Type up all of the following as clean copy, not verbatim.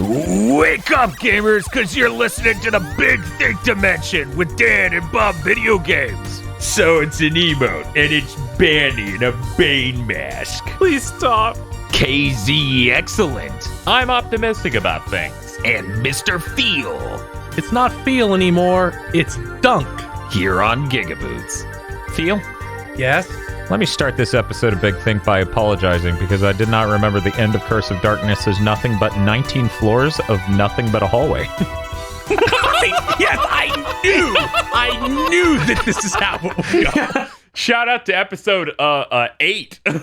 Wake up, gamers, because you're listening to the Big Think Dimension with Dan and Bob Video Games. So it's an emote, and it's Banny in a Bane mask. Please stop. KZ Excellent. I'm optimistic about things. And Mr. Feel. It's not Feel anymore, it's Dunk. Here on GigaBoots. Feel? Yes? Let me start this episode of Big Think by apologizing because I did not remember the end of Curse of Darkness as nothing but 19 floors of nothing but a hallway. Yes, I knew that this is how it would go. Shout out to episode 8 of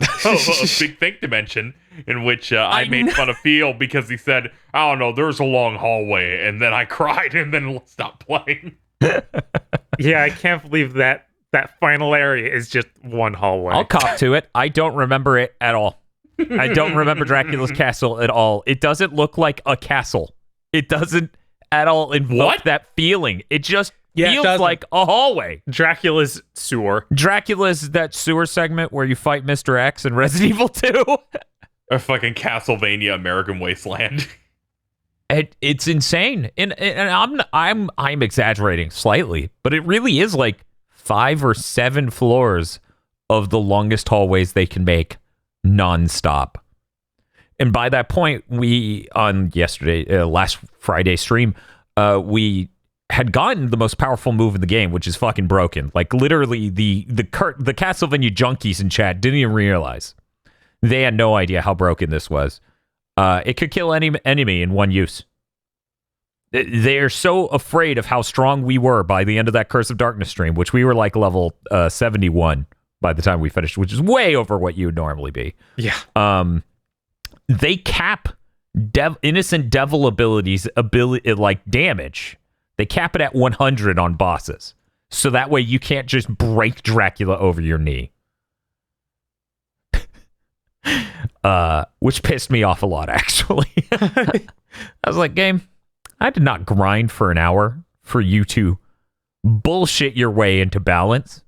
Big Think Dimension, in which I made fun of Feel because he said, I don't know, there's a long hallway, and then I cried and then stopped playing. Yeah, I can't believe that final area is just one hallway. I'll cop to it. I don't remember it at all. I don't remember Dracula's castle at all. It doesn't look like a castle. It doesn't at all invoke that feeling. It just feels like a hallway. Dracula's sewer. Dracula's that sewer segment where you fight Mr. X in Resident Evil 2. Or fucking Castlevania American Wasteland. It's insane. And I'm exaggerating slightly, but it really is like 5 or 7 floors of the longest hallways they can make nonstop. And by that point, we on last Friday stream, we had gotten the most powerful move in the game, which is fucking broken. Like literally, the Castlevania junkies in chat didn't even realize. They had no idea how broken this was. It could kill any enemy in one use. They're so afraid of how strong we were by the end of that Curse of Darkness stream, which we were like level 71 by the time we finished, which is way over what you would normally be. Yeah. They cap innocent devil ability like damage. They cap it at 100 on bosses, so that way you can't just break Dracula over your knee. Which pissed me off a lot, actually. I was like, game, I did not grind for an hour for you to bullshit your way into balance.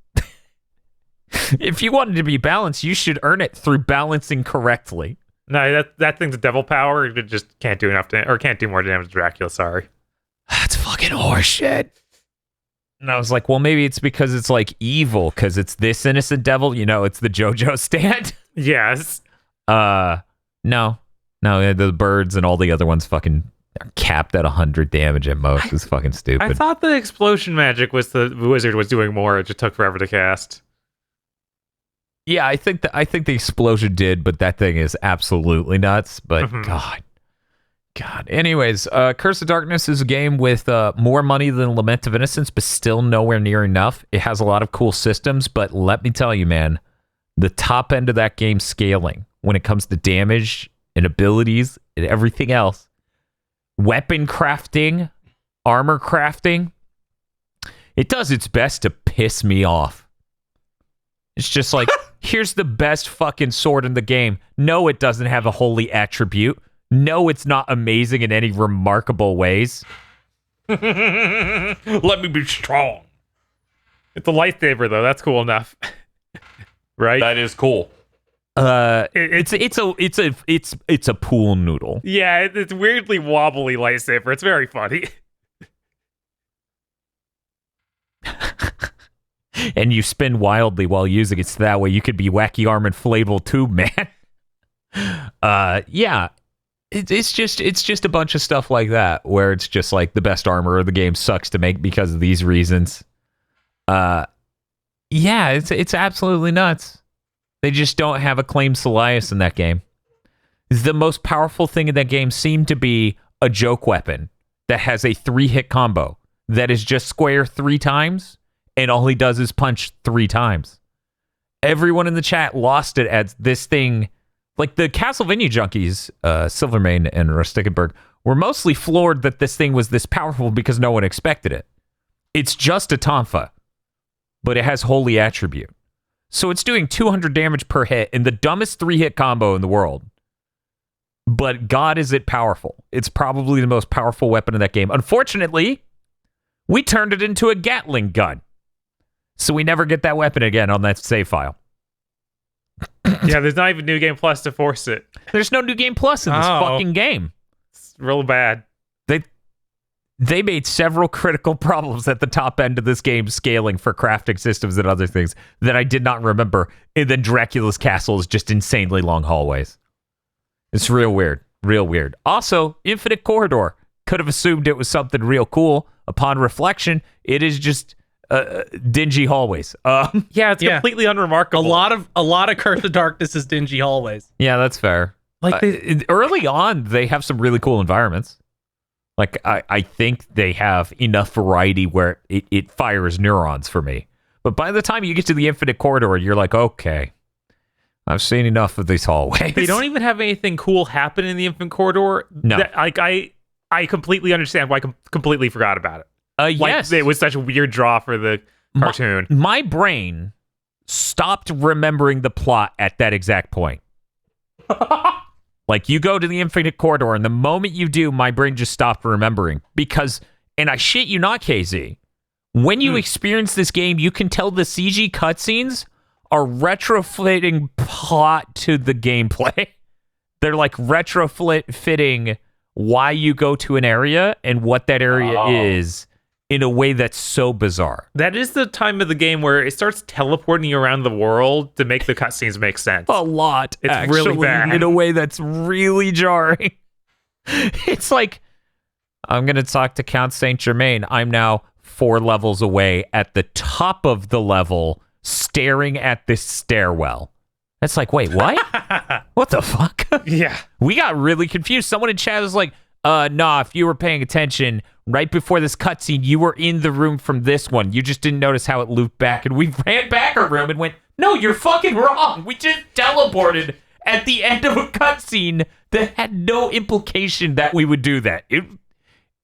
If you wanted to be balanced, you should earn it through balancing correctly. No, that thing's a devil power. It just can't do enough or can't do more damage to Dracula. Sorry. That's fucking horseshit. And I was like, well, maybe it's because it's like evil, because it's this innocent devil. You know, it's the JoJo stand. Yes. No, the birds and all the other ones fucking are capped at 100 damage at most. It's fucking stupid. I thought the explosion magic was the wizard was doing more. It just took forever to cast. Yeah, I think the explosion did, but that thing is absolutely nuts. But God. Anyways, Curse of Darkness is a game with more money than Lament of Innocence, but still nowhere near enough. It has a lot of cool systems, but let me tell you, man, the top end of that game scaling when it comes to damage and abilities and everything else, weapon crafting, armor crafting, it does its best to piss me off. It's just like, here's the best fucking sword in the game. No, it doesn't have a holy attribute. No, it's not amazing in any remarkable ways. Let me be strong. It's a lightsaber though. That's cool enough. Right? That is cool. It's a pool noodle. Yeah, it's weirdly wobbly lightsaber. It's very funny. And you spin wildly while using it, so that way you could be Wacky Arm Inflatable too, man. Yeah. It's just a bunch of stuff like that, where it's just like the best armor of the game sucks to make because of these reasons. Yeah, it's absolutely nuts. They just don't have a claim Solias in that game. The most powerful thing in that game seemed to be a joke weapon that has a 3-hit combo that is just square 3 times, and all he does is punch 3 times. Everyone in the chat lost it at this thing. Like the Castlevania junkies, Silvermane and Rustickenberg, were mostly floored that this thing was this powerful because no one expected it. It's just a Tonfa, but it has holy attribute. So it's doing 200 damage per hit in the dumbest 3-hit combo in the world. But God, is it powerful. It's probably the most powerful weapon in that game. Unfortunately, we turned it into a Gatling gun. So we never get that weapon again on that save file. Yeah, there's not even New Game Plus to force it. There's no New Game Plus in this fucking game. real bad. They made several critical problems at the top end of this game, scaling for crafting systems and other things that I did not remember. And then Dracula's castle is just insanely long hallways. It's real weird. Real weird. Also, Infinite Corridor. Could have assumed it was something real cool. Upon reflection, it is just dingy hallways. Yeah, it's completely unremarkable. A lot of Curse of Darkness is dingy hallways. Yeah, that's fair. Like early on, they have some really cool environments. Like, I think they have enough variety where it fires neurons for me. But by the time you get to the Infinite Corridor, you're like, okay, I've seen enough of these hallways. They don't even have anything cool happen in the Infinite Corridor. No. I completely understand why I completely forgot about it. Yes. It was such a weird draw for the cartoon. My brain stopped remembering the plot at that exact point. Like, you go to the Infinite Corridor, and the moment you do, my brain just stopped remembering. Because, and I shit you not, KZ, when you experience this game, you can tell the CG cutscenes are retrofitting plot to the gameplay. They're like retrofitting why you go to an area and what that area is in a way that's so bizarre. That is the time of the game where it starts teleporting you around the world to make the cutscenes make sense. A lot. It's actually, really bad. in a way that's really jarring. It's like, I'm going to talk to Count Saint Germain. I'm now 4 levels away at the top of the level, staring at this stairwell. It's like, wait, what? What the fuck? Yeah. We got really confused. Someone in chat was like, nah, if you were paying attention, right before this cutscene, you were in the room from this one. You just didn't notice how it looped back. And we ran back a room and went, no, you're fucking wrong. We just teleported at the end of a cutscene that had no implication that we would do that.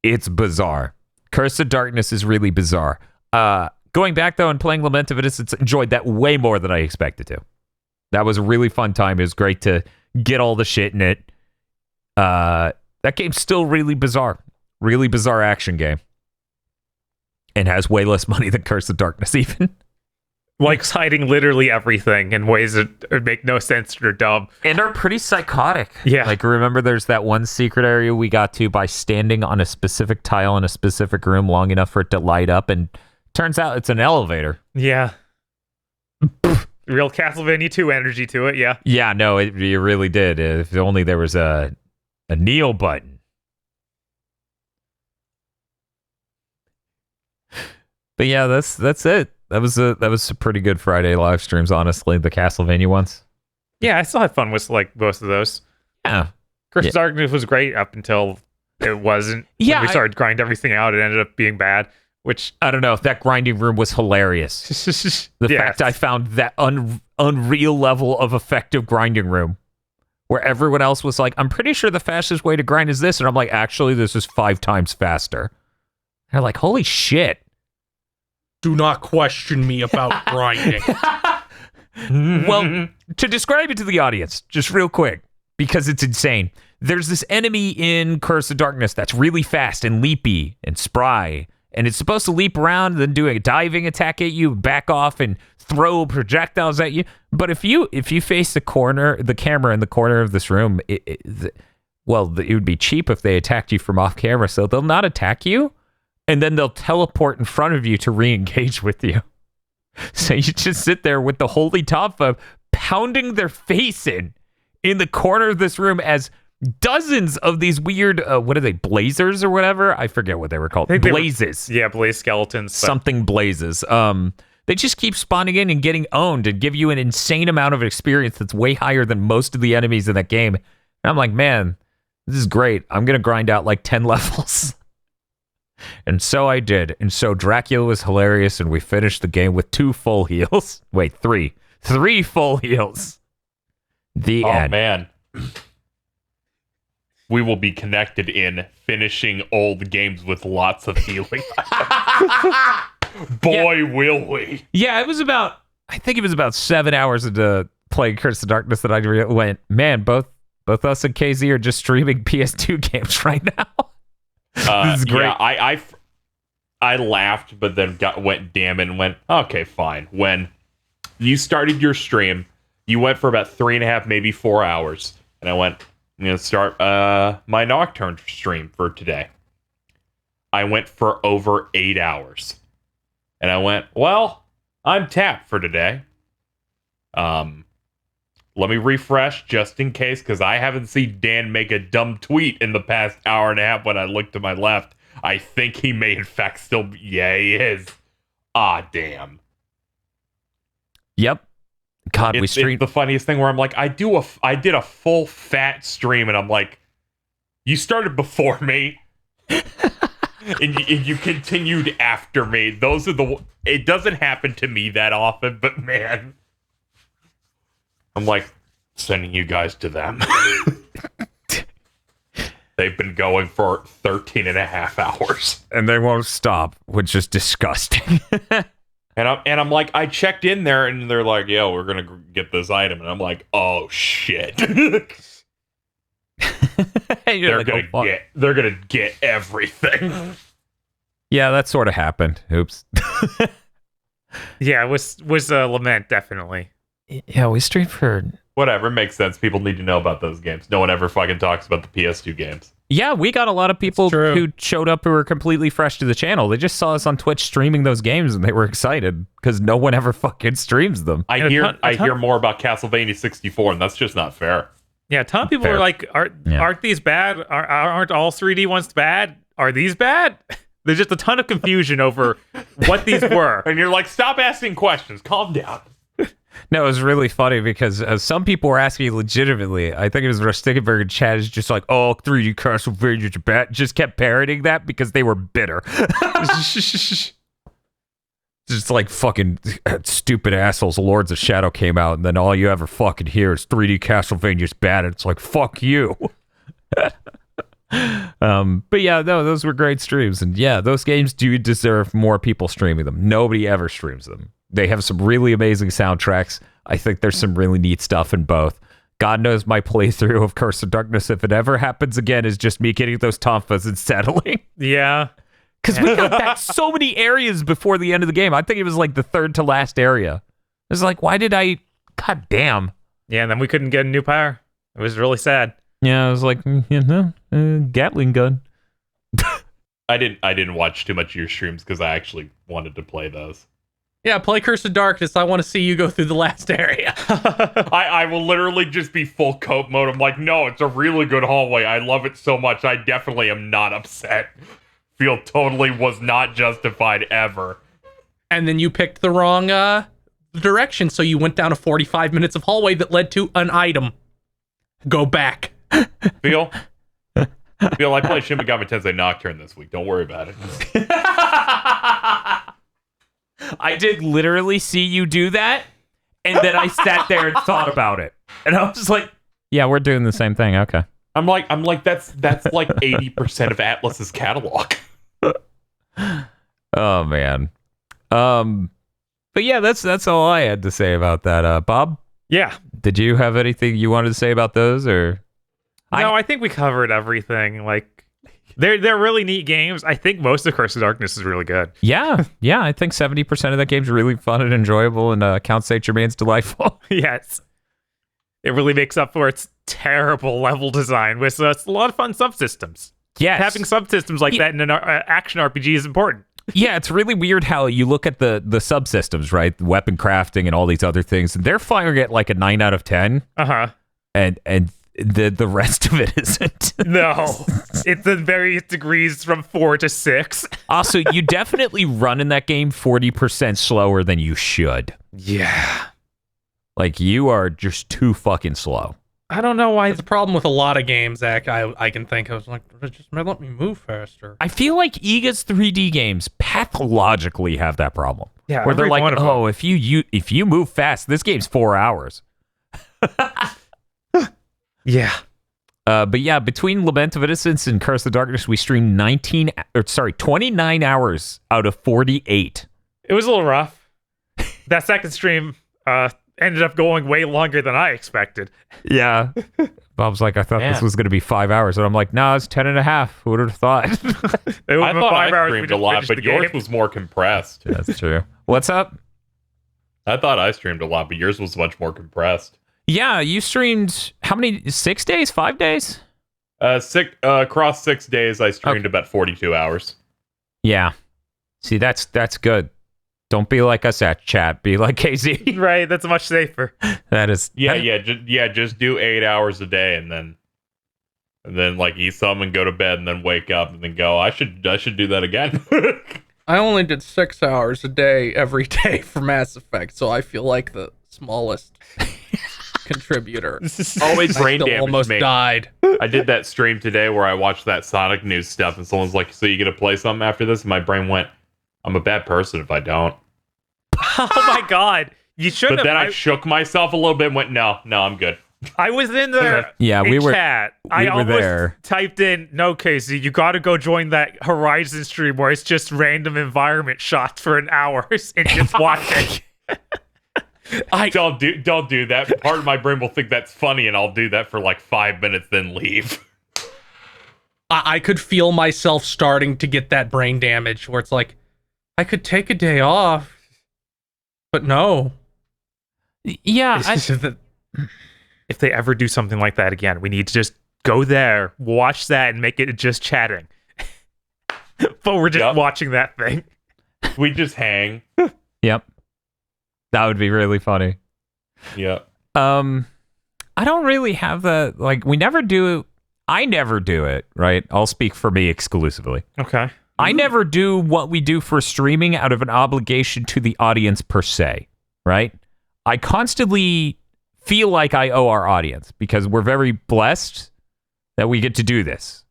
It's bizarre. Curse of Darkness is really bizarre. Going back, though, and playing Lament of Innocence, enjoyed that way more than I expected to. That was a really fun time. It was great to get all the shit in it. That game's still really bizarre. Really bizarre action game. And has way less money than Curse of Darkness, even. Like hiding literally everything in ways that make no sense or dumb. And are pretty psychotic. Yeah. Like, remember there's that one secret area we got to by standing on a specific tile in a specific room long enough for it to light up, and turns out it's an elevator. Yeah. Real Castlevania 2 energy to it, yeah. Yeah, no, it really did. If only there was a kneel button. But yeah, that's it. That was a pretty good Friday live streams, honestly, the Castlevania ones. Yeah, I still had fun with like most of those. Yeah. Curse of Darkness was great up until it wasn't. Yeah, When we started grinding everything out, it ended up being bad, which I don't know if that grinding room was hilarious. The fact I found that unreal level of effective grinding room where everyone else was like, I'm pretty sure the fastest way to grind is this. And I'm like, actually, this is 5 times faster. They're like, holy shit. Do not question me about grinding. Well, to describe it to the audience, just real quick, because it's insane. There's this enemy in Curse of Darkness that's really fast and leapy and spry. And it's supposed to leap around and then do a diving attack at you, back off and throw projectiles at you. But if you face the camera in the corner of this room, it would be cheap if they attacked you from off camera. So they'll not attack you, and then they'll teleport in front of you to re-engage with you. So you just sit there with the holy top of pounding their face in the corner of this room as dozens of these weird, what are they, blazers or whatever? I forget what they were called. Blazes. blaze skeletons. Something blazes. They just keep spawning in and getting owned and give you an insane amount of experience that's way higher than most of the enemies in that game. And I'm like, man, this is great. I'm going to grind out like 10 levels. And so I did. And so Dracula was hilarious, and we finished the game with 2 full heals. Wait, 3. 3 full heals. The end. Oh, man. We will be connected in finishing old games with lots of healing. Boy, will we. Yeah, I think it was about 7 hours into playing Curse of Darkness that I went, man, both us and KZ are just streaming PS2 games right now. This is great. Yeah, I laughed, but then went damn and went, okay, fine. When you started your stream, you went for about 3.5, maybe 4 hours. And I went, I'm gonna start my Nocturne stream for today. I went for over 8 hours. And I went, well, I'm tapped for today. Let me refresh just in case, because I haven't seen Dan make a dumb tweet in the past hour and a half when I looked to my left. I think he may in fact still... Yeah, he is. Ah, damn. Yep. God, we It's streamed. the funniest thing where I'm like, I did a full fat stream, and I'm like, you started before me. and you continued after me. Those are the... It doesn't happen to me that often, but man... I'm like, sending you guys to them. They've been going for 13 and a half hours. And they won't stop, which is disgusting. And I'm like, I checked in there, and they're like, yeah, we're going to get this item. And I'm like, oh, shit. They're gonna get everything. Yeah, that sort of happened. Oops. Yeah, it was a Lament, definitely. Yeah, we streamed for... Whatever, makes sense. People need to know about those games. No one ever fucking talks about the PS2 games. Yeah, we got a lot of people who showed up who were completely fresh to the channel. They just saw us on Twitch streaming those games, and they were excited because no one ever fucking streams them. I hear more about Castlevania 64, and that's just not fair. Yeah, a ton of people are like, aren't these bad? Aren't all 3D ones bad? Are these bad? There's just a ton of confusion over what these were. And you're like, stop asking questions. Calm down. No, it was really funny because some people were asking legitimately. I think it was Rustickenberg and Chad is just like, oh, 3D Castlevania are bad. Just kept parroting that because they were bitter. Just like fucking stupid assholes. Lords of Shadow came out, and then all you ever fucking hear is 3D Castlevania's bad. And it's like, fuck you. But yeah, no, those were great streams. And yeah, those games do deserve more people streaming them. Nobody ever streams them. They have some really amazing soundtracks. I think there's some really neat stuff in both. God knows my playthrough of Curse of Darkness, if it ever happens again, is just me getting those tonfas and settling. Yeah. Because we got back so many areas before the end of the game. I think it was like the third to last area. It's like, why did I... God damn. Yeah, and then we couldn't get a new power. It was really sad. Yeah, I was like, Gatling gun. I didn't watch too much of your streams because I actually wanted to play those. Yeah, play Curse of Darkness. I want to see you go through the last area. I will literally just be full cope mode. I'm like, no, it's a really good hallway. I love it so much. I definitely am not upset. Feel totally was not justified ever. And then you picked the wrong direction, so you went down a 45 minutes of hallway that led to an item. Go back. Feel, I play Shin Megami Tensei Nocturne this week. Don't worry about it. I did literally see you do that, and then I sat there and thought about it. And I was like, yeah, we're doing the same thing. Okay. I'm like that's like 80% of Atlas's catalog. Oh man. But yeah, that's all I had to say about that. Bob? Yeah. Did you have anything you wanted to say about those, or? No, I think we covered everything. Like, they're really neat games. I think most of Curse of Darkness is really good. Yeah. I think 70% of that game's really fun and enjoyable, and Count Saint Germain's delightful. Yes. It really makes up for its terrible level design with a lot of fun subsystems. Yes. Having subsystems like that in an action RPG is important. Yeah, it's really weird how you look at the subsystems, right? Weapon crafting and all these other things, and they're firing at like a 9 out of 10. Uh-huh. And the rest of it isn't. No. It's in various degrees from 4 to 6. Also, you definitely run in that game 40% slower than you should. Yeah. Like, you are just too fucking slow. I don't know why. It's a problem with a lot of games, Zach. I can think of. Like, just let me move faster. I feel like Iga's 3D games pathologically have that problem. Yeah, where they're every like, one of them. oh, if you move fast, this game's 4 hours. Yeah. But yeah, between Lament of Innocence and Curse of Darkness, we streamed 29 hours out of 48. It was a little rough. That second stream ended up going way longer than I expected. Yeah. Bob's like, I thought this was going to be 5 hours. And I'm like, nah, it's 10 and a half. Who would have thought? I thought I streamed a lot, but yours was more compressed. That's true. What's up? I thought I streamed a lot, but yours was much more compressed. Yeah, you streamed how many? 6 days? 5 days? Across 6 days, I streamed about 42 hours. Yeah. See, that's good. Don't be like us at chat. Be like KZ. Right, that's much safer. That is. Just do 8 hours a day, and then like eat some and go to bed, and then wake up and then go. I should do that again. I only did 6 hours a day every day for Mass Effect, so I feel like the smallest contributor. Always brain damage almost me. died. I did that stream today where I watched that Sonic news stuff, and someone's like, "So you gonna play something after this?" And my brain went, "I'm a bad person if I don't." Oh my god, you should. But then I shook myself a little bit and went, "No, I'm good." I was in there. Yeah, we were. Chat. I We were almost there. typed in, "No, Casey, you got to go join that Horizon stream where it's just random environment shots for an hour and just watch it." Don't do that. Part of my brain will think that's funny, and I'll do that for like 5 minutes, then leave. I could feel myself starting to get that brain damage where it's like, I could take a day off, but no. Yeah. If they ever do something like that again, we need to just go there, watch that, and make it just chatting. But we're just watching that thing. We just hang. Yep. That would be really funny. Yeah. I don't really have the like. We never do. I never do it. Right. I'll speak for me exclusively. Okay. I never do what we do for streaming out of an obligation to the audience per se. Right. I constantly feel like I owe our audience because we're very blessed that we get to do this.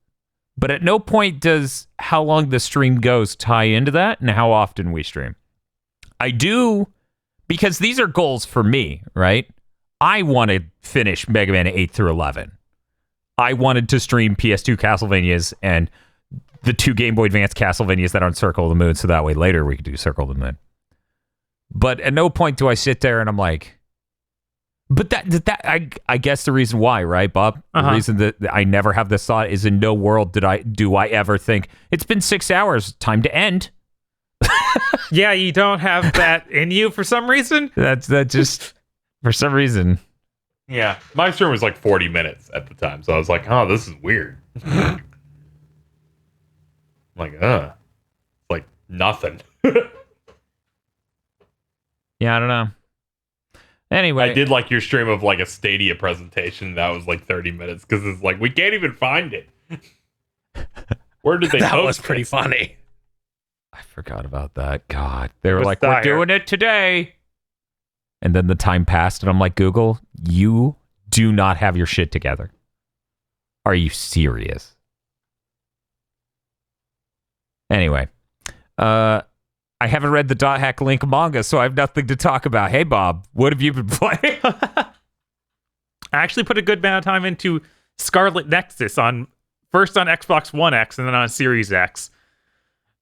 But at no point does how long the stream goes tie into that and how often we stream. I do. Because these are goals for me, right? I want to finish Mega Man 8 through 11. I wanted to stream PS2 Castlevanias and the 2 Game Boy Advance Castlevanias that are on Circle of the Moon, so that way later we could do Circle of the Moon. But at no point do I sit there and I'm like, but I guess the reason why, right, Bob? The reason that I never have this thought is in no world do I ever think, it's been 6 hours, time to end. Yeah, you don't have that in you for some reason. That just for some reason. Yeah, my stream was like 40 minutes at the time, so I was like, "Oh, this is weird." Like, it's like nothing. Yeah, I don't know. Anyway, I did like your stream of like a Stadia presentation that was like 30 minutes because it's like we can't even find it. Where did they? That post was pretty this? funny. I forgot about that. God, they were What's like, "We're dire? doing it today," and then the time passed, and I'm like, "Google, you do not have your shit together. Are you serious?" Anyway, I haven't read the Dot Hack Link manga, so I have nothing to talk about. Hey, Bob, what have you been playing? I actually put a good amount of time into Scarlet Nexus first on Xbox One X and then on Series X.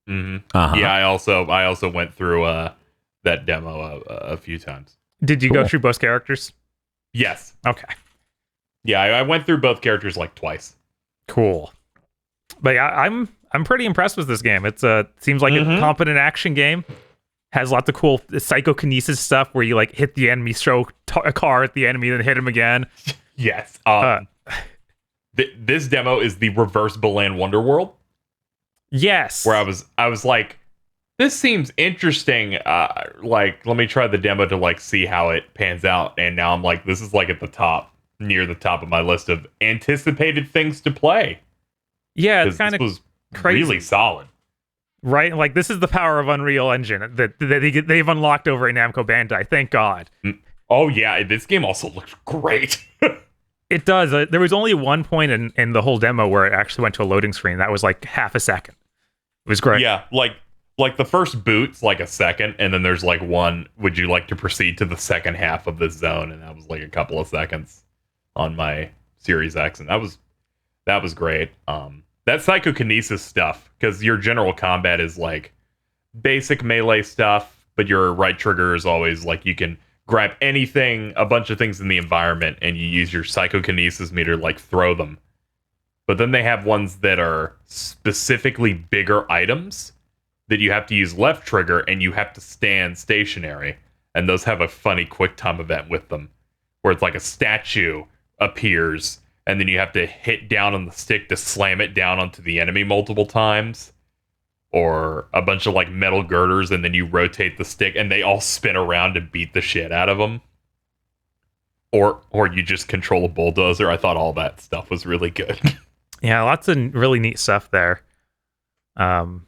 Mm-hmm. Uh-huh. Yeah, I also went through that demo a few times. Did you go through both characters? Yes. Okay. Yeah, I went through both characters like twice. Cool. But yeah, I'm pretty impressed with this game. It's seems like a competent action game. Has lots of cool psychokinesis stuff where you like hit the enemy, throw a car at the enemy, then hit him again. Yes. This demo is the reverse Balan Wonderworld. Yes. Where I was like, this seems interesting. Like, let me try the demo to like see how it pans out. And now I'm like, this is like at the top, near the top of my list of anticipated things to play. Yeah, it's kind of crazy. Really solid. Right? Like, this is the power of Unreal Engine that they've unlocked over at Namco Bandai. Thank God. Oh, yeah. This game also looks great. It does. There was only one point in the whole demo where it actually went to a loading screen. That was like half a second. It was great. Yeah, like the first boot's like a second, and then there's like one, would you like to proceed to the second half of this zone? And that was like a couple of seconds on my Series X, and that was great. That psychokinesis stuff, because your general combat is like basic melee stuff, but your right trigger is always like you can grab anything, a bunch of things in the environment, and you use your psychokinesis meter to like throw them. But then they have ones that are specifically bigger items that you have to use left trigger and you have to stand stationary. And those have a funny quick time event with them where it's like a statue appears, and then you have to hit down on the stick to slam it down onto the enemy multiple times. Or a bunch of like metal girders, and then you rotate the stick and they all spin around and beat the shit out of them. Or you just control a bulldozer. I thought all that stuff was really good. Yeah, lots of really neat stuff there. And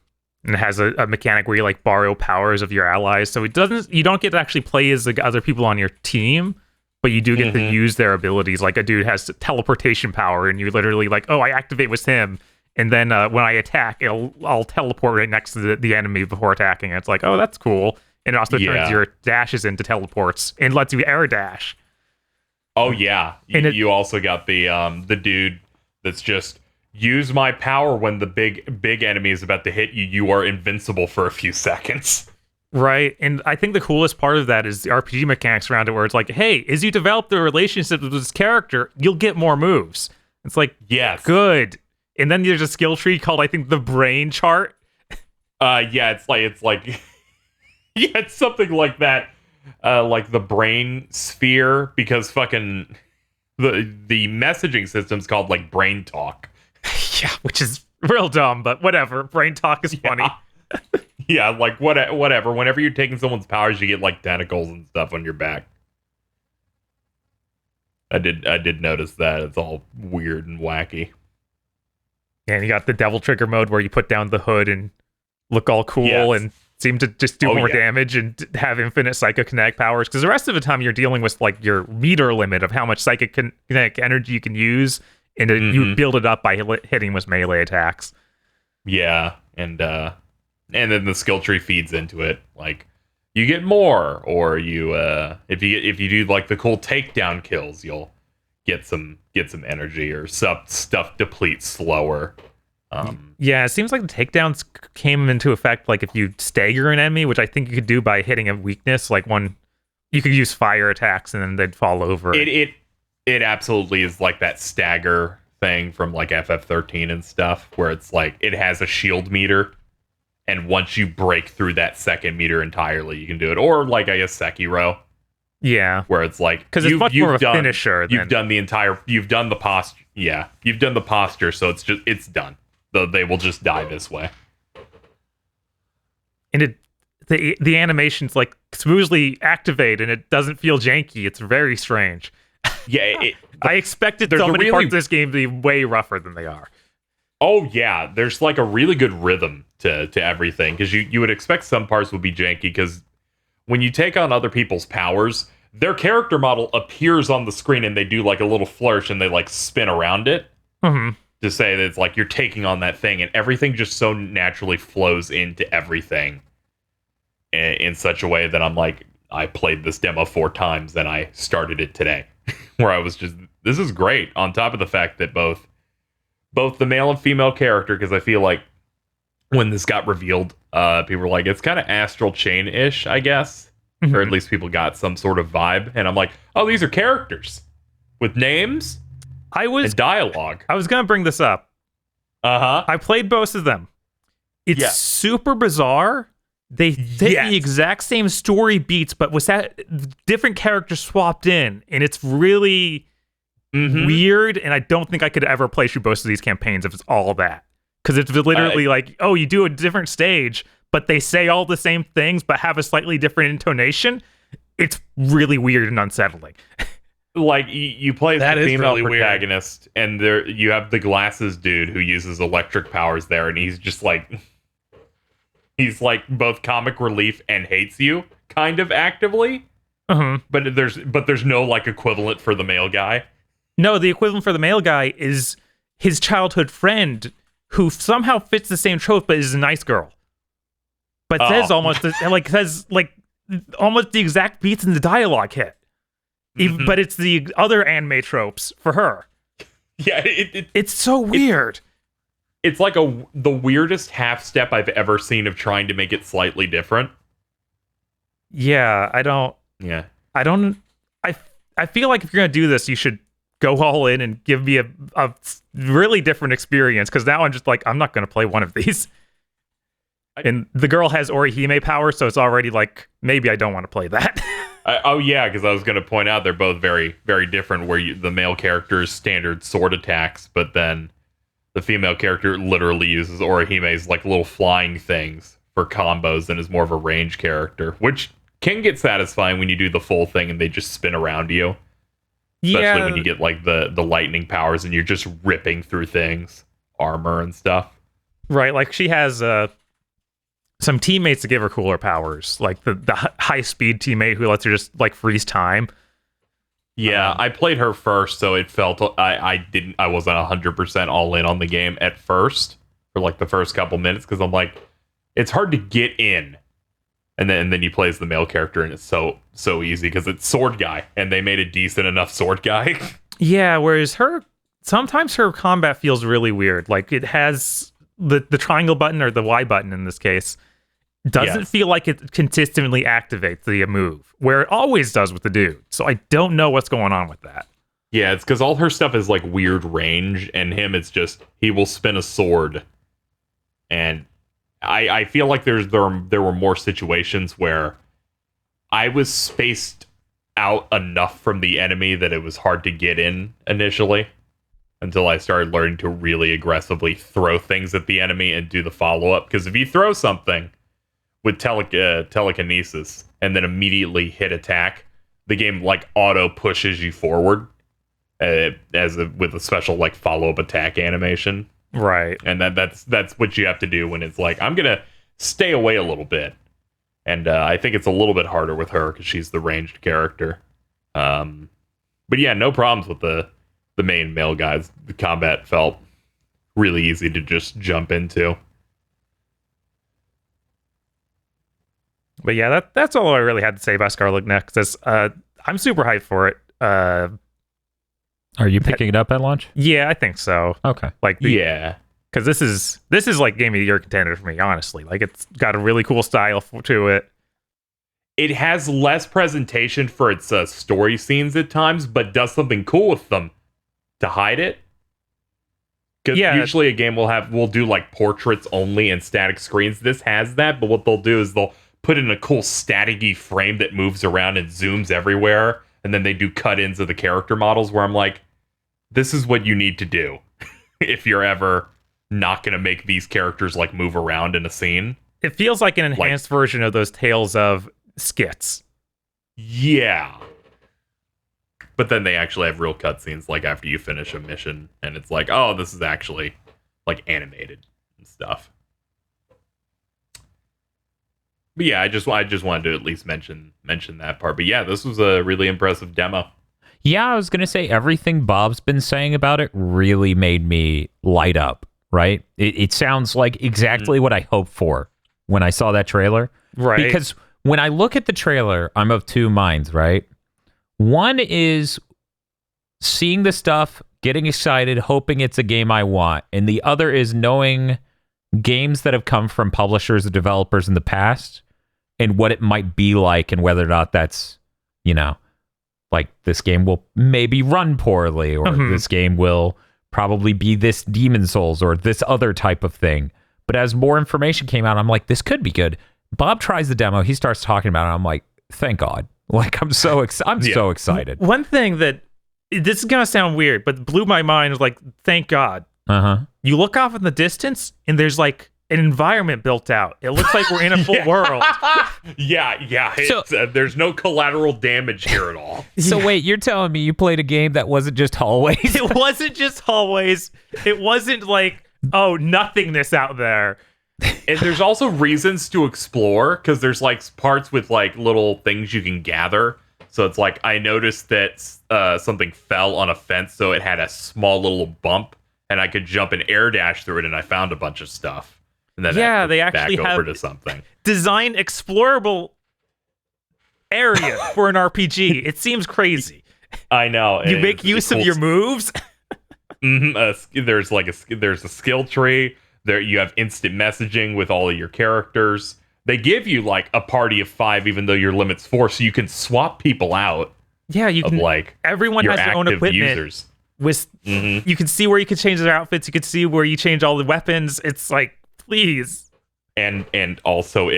it has a mechanic where you like borrow powers of your allies, so you don't get to actually play as the other people on your team, but you do get to use their abilities. Like a dude has teleportation power, and you literally like, oh, I activate with him. And then when I attack, I'll teleport right next to the enemy before attacking. It's like, oh, that's cool. And it also turns your dashes into teleports and lets you air dash. Oh yeah, you also got the dude that's just use my power when the big enemy is about to hit you. You are invincible for a few seconds. Right, and I think the coolest part of that is the RPG mechanics around it, where it's like, hey, as you develop the relationship with this character, you'll get more moves. It's like, yes, good. And then there's a skill tree called, I think, the brain chart. Yeah, it's like yeah, it's something like that. Like the brain sphere, because fucking the messaging system's called like brain talk. Yeah, which is real dumb, but whatever. Brain talk is funny. Yeah, like whatever. Whenever you're taking someone's powers, you get like tentacles and stuff on your back. I did notice that. It's all weird and wacky. Yeah, and you got the devil trigger mode where you put down the hood and look all cool and seem to just do more damage and have infinite psychokinetic powers. Because the rest of the time you're dealing with like your meter limit of how much psychokinetic energy you can use, and you build it up by hitting with melee attacks. Yeah, and then the skill tree feeds into it. Like you get more, or you if you do like the cool takedown kills, you'll get some energy, or stuff depletes slower. Yeah, it seems like the takedowns came into effect like if you stagger an enemy, which I think you could do by hitting a weakness. Like you could use fire attacks and then they'd fall over. It absolutely is like that stagger thing from like FF13 and stuff, where it's like it has a shield meter, and once you break through that second meter entirely, you can do it. Or like I guess Sekiro. Yeah, where it's like because it's much more of a finisher. You've done the posture. Yeah, you've done the posture, so it's done. They will just die this way. And the animation's like smoothly activate, and it doesn't feel janky. It's very strange. Yeah, I expected so many parts of this game to be way rougher than they are. Oh yeah, there's like a really good rhythm to everything, because you would expect some parts would be janky, because when you take on other people's powers, their character model appears on the screen and they do like a little flourish and they like spin around it to say that it's like you're taking on that thing, and everything just so naturally flows into everything in such a way that I'm like, I played this demo 4 times and I started it today, where I was just, this is great. On top of the fact that both the male and female character, because I feel like when this got revealed, people were like, it's kind of Astral Chain-ish, I guess. Or at least people got some sort of vibe. And I'm like, oh, these are characters with names and dialogue. I was going to bring this up. I played both of them. It's super bizarre. They fit the exact same story beats, but with that different characters swapped in. And it's really weird. And I don't think I could ever play through both of these campaigns if it's all that. Because it's literally like, oh, you do a different stage, but they say all the same things, but have a slightly different intonation. It's really weird and unsettling. Like, you play as the female really protagonist, and there you have the glasses dude who uses electric powers there, and he's just like, he's like both comic relief and hates you, kind of actively. But there's no like equivalent for the male guy. No, the equivalent for the male guy is his childhood friend, who somehow fits the same trope, but is a nice girl. But says almost the exact beats in the dialogue hit. But it's the other anime tropes for her. Yeah, it's so weird. It's like the weirdest half step I've ever seen of trying to make it slightly different. Yeah, I feel like if you're gonna do this, you should go all in and give me a really different experience, because now I'm just like, I'm not going to play one of these. And the girl has Orihime power, so it's already like, maybe I don't want to play that. Oh yeah, because I was going to point out they're both very, very different. Where the male character's standard sword attacks, but then the female character literally uses Orihime's like little flying things for combos and is more of a range character, which can get satisfying when you do the full thing and they just spin around you. Especially when you get like the lightning powers and you're just ripping through things, armor and stuff. Right, like she has some teammates to give her cooler powers, like the high speed teammate who lets her just like freeze time. Yeah, I played her first, so it felt I wasn't 100% all in on the game at first for like the first couple minutes because I'm like, it's hard to get in, and then you play as the male character and it's so easy because it's sword guy, and they made a decent enough sword guy. Yeah, whereas sometimes her combat feels really weird. Like it has the triangle button or the Y button in this case doesn't feel like it consistently activates the move, where it always does with the dude. So I don't know what's going on with that. Yeah, it's because all her stuff is like weird range, and him it's just he will spin a sword, and I feel like there were more situations where I was spaced out enough from the enemy that it was hard to get in initially, until I started learning to really aggressively throw things at the enemy and do the follow-up. Because if you throw something with telekinesis and then immediately hit attack, the game like auto pushes you forward with a special like follow-up attack animation. Right. And that's what you have to do when it's like, I'm going to stay away a little bit. And I think it's a little bit harder with her because she's the ranged character. But yeah, no problems with the main male guys. The combat felt really easy to just jump into. But yeah, that's all I really had to say about Scarlet Nexus. I'm super hyped for it. Are you picking it up at launch? Yeah, I think so. Okay. Like Yeah. because this is like Game of the Year contender for me, honestly. Like it's got a really cool style to it. It has less presentation for its story scenes at times, but does something cool with them to hide it. Because usually a game will do like portraits only and static screens. This has that, but what they'll do is they'll put in a cool static-y frame that moves around and zooms everywhere, and then they do cut-ins of the character models where I'm like, this is what you need to do if you're ever not going to make these characters like move around in a scene. It feels like an enhanced version of those Tales of skits. Yeah. But then they actually have real cutscenes like after you finish a mission, and it's like, oh, this is actually like animated and stuff. But yeah, I just wanted to at least mention that part. But yeah, this was a really impressive demo. Yeah, I was going to say everything Bob's been saying about it really made me light up, right? It sounds like exactly what I hoped for when I saw that trailer. Right. Because when I look at the trailer, I'm of two minds, right? One is seeing the stuff, getting excited, hoping it's a game I want. And the other is knowing games that have come from publishers or developers in the past and what it might be like and whether or not that's, like this game will maybe run poorly or this game will probably be this Demon Souls or this other type of thing. But as more information came out, I'm like, this could be good. Bob tries the demo. He starts talking about it. I'm like, thank God. Like, I'm so excited. One thing that, this is going to sound weird, but blew my mind was like, thank God. You look off in the distance and there's like an environment built out. It looks like we're in a full world. Yeah. So, there's no collateral damage here at all. So wait, you're telling me you played a game that wasn't just hallways? It wasn't just hallways. It wasn't like, oh, nothingness out there. And there's also reasons to explore, because there's like parts with like little things you can gather. So it's like, I noticed that something fell on a fence, so it had a small little bump, and I could jump and air dash through it, and I found a bunch of stuff. And then they actually back have over to something. Designed explorable area for an RPG. It seems crazy. I know. You make use of your moves. There's a skill tree. There you have instant messaging with all of your characters. They give you like a party of 5, even though your limit's 4, so you can swap people out. Yeah, you can. Like everyone has their own equipment. Users. With you can see where you can change their outfits. You can see where you change all the weapons. It's like, please. And also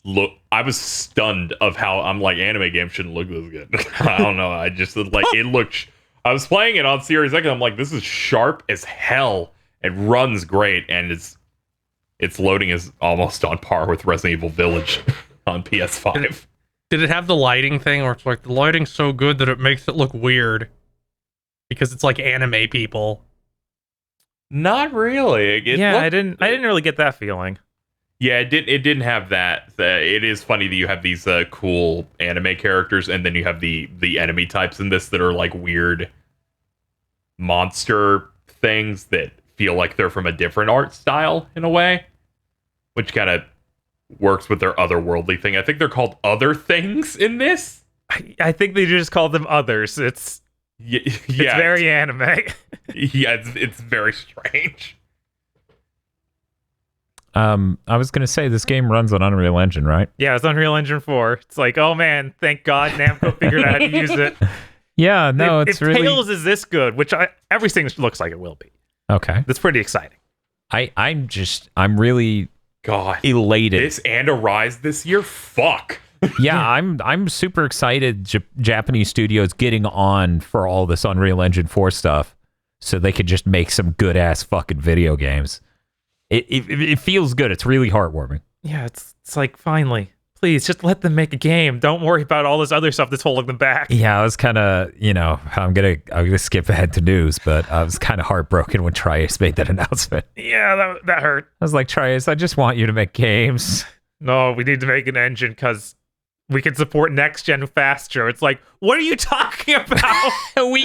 I was stunned of how I'm like, anime games shouldn't look this good. I don't know. I just like it looked. I was playing it on Series X. I'm like, this is sharp as hell. It runs great, and its loading is almost on par with Resident Evil Village on PS5. Did it have the lighting thing where it's like the lighting's so good that it makes it look weird because it's like anime people? Not really. I didn't really get that feeling. Yeah, it didn't have that. It is funny that you have these cool anime characters, and then you have the enemy types in this that are like weird monster things that feel like they're from a different art style in a way, which kind of works with their otherworldly thing. I think they're called other things in this. I think they just call them others. It's very anime. Yeah, it's very strange. I was gonna say this game runs on Unreal Engine, right? Yeah, it's Unreal Engine 4. It's like, oh man, thank God Namco figured out how to use it. Yeah, no, it's if really. Tales is this good, which everything looks like it will be. Okay, That's pretty exciting. I'm really God elated. This and Arise this year. Fuck. Yeah, I'm super excited. Japanese studios getting on for all this Unreal Engine 4 stuff, so they could just make some good ass fucking video games. It feels good. It's really heartwarming. Yeah, it's like finally, please just let them make a game. Don't worry about all this other stuff that's holding them back. Yeah, I was kind of, I'm gonna skip ahead to news, but I was kind of heartbroken when Triace made that announcement. Yeah, that hurt. I was like, Triace, I just want you to make games. No, we need to make an engine because we can support next gen faster. It's like, what are you talking about? There's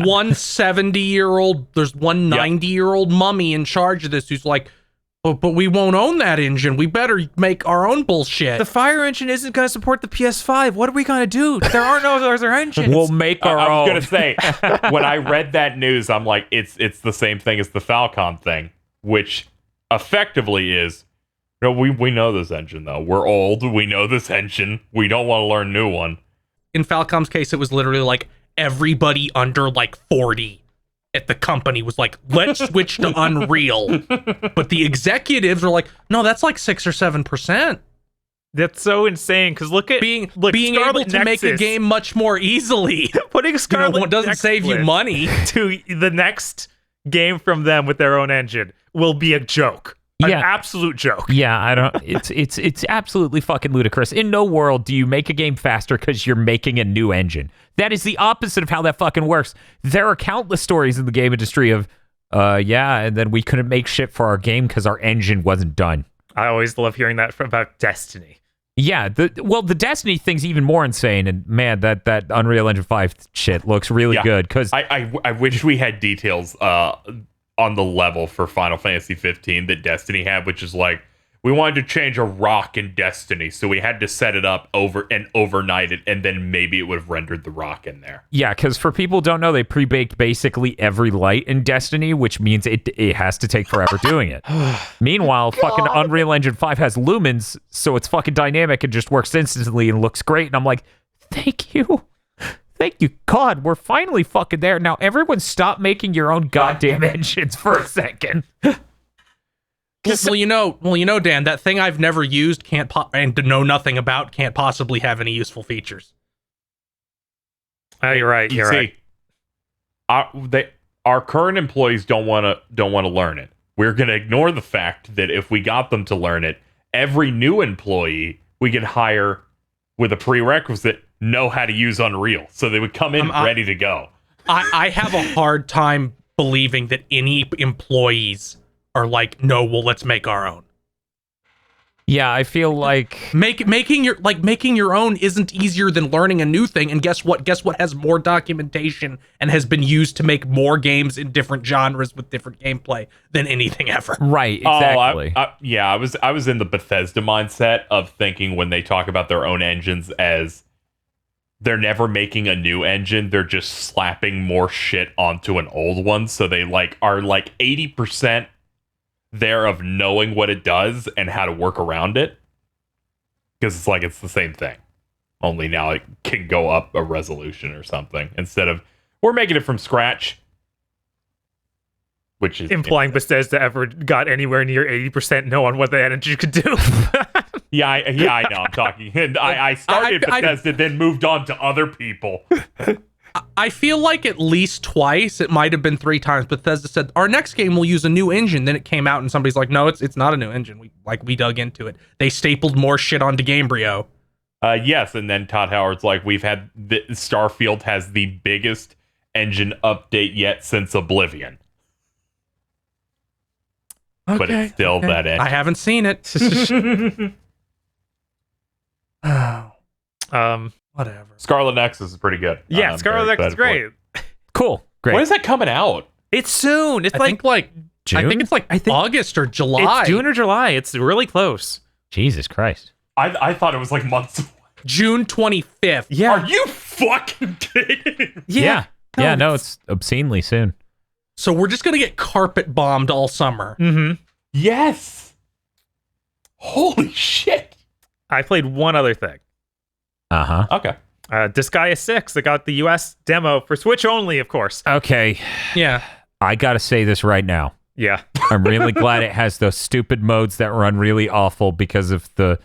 one 70-year-old, there's one 90-year-old mummy in charge of this who's like, but we won't own that engine. We better make our own bullshit. The Fire engine isn't going to support the PS5. What are we going to do? There are no other engines. We'll make our own. I was gonna say, when I read that news, I'm like, it's the same thing as the Falcom thing, which effectively is, we know this engine though. We're old. We know this engine. We don't want to learn a new one. In Falcom's case, it was literally like everybody under like 40 at the company was like, let's switch to Unreal. But the executives were like, no, that's like 6 or 7%. That's so insane because look, being Scarlet able to make a Nexus. game much more easily. Putting Scarlet doesn't Nexus save you money. to the next game from them with their own engine will be a joke. An absolute joke. Yeah, I don't. It's absolutely fucking ludicrous. In no world do you make a game faster because you're making a new engine. That is the opposite of how that fucking works. There are countless stories in the game industry of, and then we couldn't make shit for our game because our engine wasn't done. I always love hearing that about Destiny. Yeah, the Destiny thing's even more insane, and man, that Unreal Engine 5 shit looks really good. Because I wish we had details on the level for Final Fantasy 15 that Destiny had, which is like, we wanted to change a rock in Destiny, so we had to set it up overnight it, and then maybe it would have rendered the rock in there. Yeah, because for people who don't know, they pre-baked basically every light in Destiny, which means it has to take forever doing it. Meanwhile, fucking Unreal Engine 5 has lumens, so it's fucking dynamic and just works instantly and looks great. And I'm like, thank you. Thank you, God. We're finally fucking there. Now, everyone stop making your own goddamn engines for a second. Well, you know, Dan, that thing I've never used and know nothing about can't possibly have any useful features. Oh, you're right. You're right. Our current employees don't want to learn it. We're going to ignore the fact that if we got them to learn it, every new employee we could hire with a prerequisite know how to use Unreal, so they would come in ready to go. I have a hard time believing that any employees are like, no, well, let's make our own. Yeah, I feel like making your own isn't easier than learning a new thing. And guess what? Guess what has more documentation and has been used to make more games in different genres with different gameplay than anything ever. Right, exactly. I was in the Bethesda mindset of thinking when they talk about their own engines as they're never making a new engine, they're just slapping more shit onto an old one. So they are 80% there of knowing what it does and how to work around it, because it's the same thing, only now it can go up a resolution or something instead of we're making it from scratch. which is implying Bethesda ever got anywhere near 80% no on what the engine could do. Yeah, I know. I'm talking. And I started Bethesda, then moved on to other people. I feel like at least twice, it might have been 3 times, Bethesda said, our next game will use a new engine. Then it came out and somebody's like, no, it's not a new engine. We dug into it. They stapled more shit onto Gamebryo. Yes, and then Todd Howard's like, Starfield has the biggest engine update yet since Oblivion. Okay, but it's still that engine. I haven't seen it. Whatever. Scarlet Nexus is pretty good. Yeah, Scarlet Nexus is great. Cool. Great. When is that coming out? It's soon. It's I think June? I think it's like August or July. It's June or July. It's really close. Jesus Christ. I thought it was like months away. June 25th. Yeah. Are you fucking kidding? Yeah. No, it's obscenely soon. So we're just going to get carpet bombed all summer. Mm-hmm. Yes. Holy shit. I played one other thing. Uh-huh. Okay. Disgaea 6. I got the US demo for Switch only, of course. Okay. Yeah. I gotta say this right now. Yeah. I'm really glad it has those stupid modes that run really awful because of the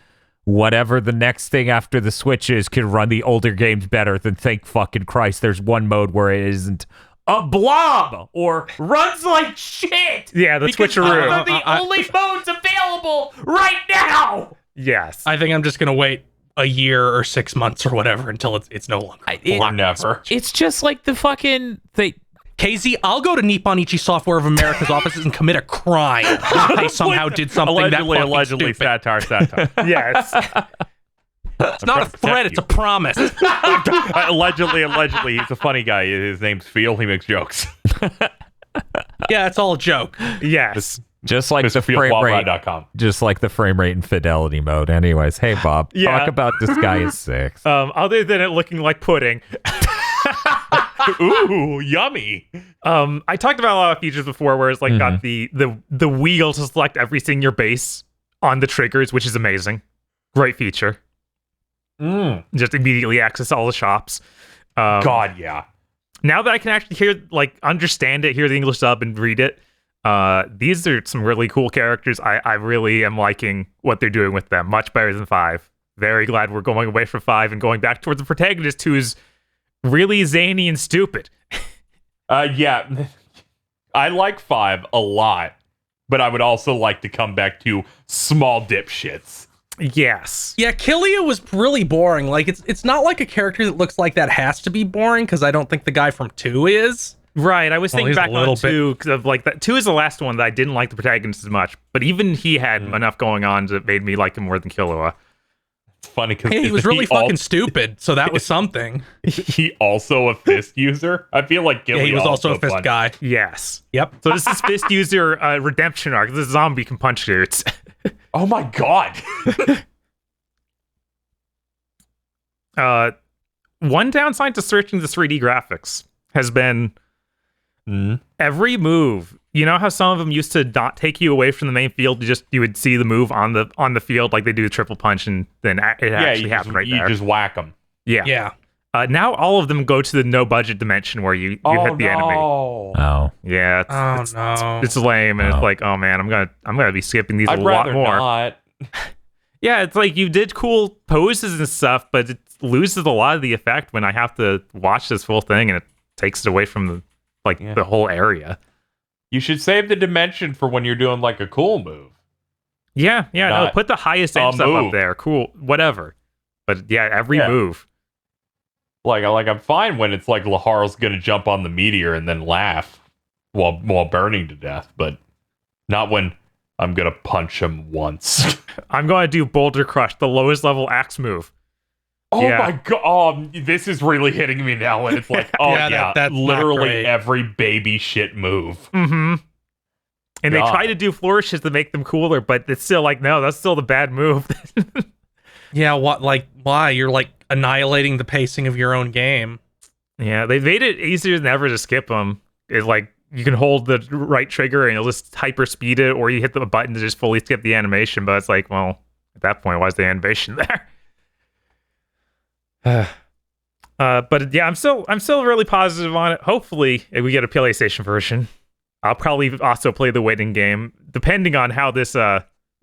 whatever the next thing after the Switch is can run the older games better than thank fucking Christ there's one mode where it isn't a blob or runs like shit. Yeah, the because switcheroo. those are the only modes available right now. Yes. I think I'm just going to wait a year or 6 months or whatever until it's no longer. Or never. It's just like the fucking thing. KZ, I'll go to Nipponichi Software of America's offices and commit a crime if they somehow did something allegedly, that fucking satire. Yes. It's not a threat, it's a promise. allegedly, he's a funny guy. His name's Phil. He makes jokes. Yeah, it's all a joke. Yes. Just like the frame rate. Just like the frame rate and fidelity mode. Anyways, hey Bob, talk about Disgaea 6. Other than it looking like pudding. Ooh, yummy. I talked about a lot of features before where it's like got the wheel to select everything your base on the triggers, which is amazing. Great feature. Just immediately access all the shops. God, yeah. Now that I can actually understand it, hear the English dub and read it, these are some really cool characters. I really am liking what they're doing with them. Much better than 5. Very glad we're going away from 5 and going back towards the protagonist who's really zany and stupid. Yeah. I like 5 a lot, but I would also like to come back to small dipshits. Yes. Yeah, Killia was really boring. Like, it's not like a character that looks like that has to be boring, because I don't think the guy from 2 is. Right, I was thinking back on 2, because of like that 2 is the last one that I didn't like the protagonist as much, but even he had enough going on that made me like him more than Killua. It's funny because he was really fucking stupid, so that was something. He also a fist user? I feel like Killia he was also a fist guy. Yes. Yep. So this is fist user redemption arc. This zombie can punch dudes. Oh my god. One downside to searching the 3D graphics has been every move. You know how some of them used to not take you away from the main field? You would see the move on the field, like they do the triple punch, and then it actually happened right there. You just whack them. Yeah. Yeah. Now all of them go to the no budget dimension where you hit the enemy. Oh. Yeah. It's lame, and it's like, oh man, I'm gonna be skipping these a lot more. Not. Yeah, it's like you did cool poses and stuff, but it loses a lot of the effect when I have to watch this full thing, and it takes it away from the whole area. You should save the dimension for when you're doing like a cool move. Yeah, no, put the highest end stuff up there. Cool, whatever. But yeah, every move. Like I'm fine when it's like Laharl's gonna jump on the meteor and then laugh while burning to death, but not when I'm gonna punch him once. I'm gonna do Boulder Crush, the lowest level axe move. Oh my god! Oh, this is really hitting me now. When it's like, that's literally every baby shit move. Mm-hmm. And they try to do flourishes to make them cooler, but it's still like, no, that's still the bad move. Yeah, why? You're like annihilating the pacing of your own game. Yeah, they made it easier than ever to skip them. It's like you can hold the right trigger and you'll just hyper speed it, or you hit the button to just fully skip the animation. But it's like, well, at that point, why is the animation there? But yeah, I'm still really positive on it. Hopefully, we get a PlayStation version. I'll probably also play the waiting game, depending on how this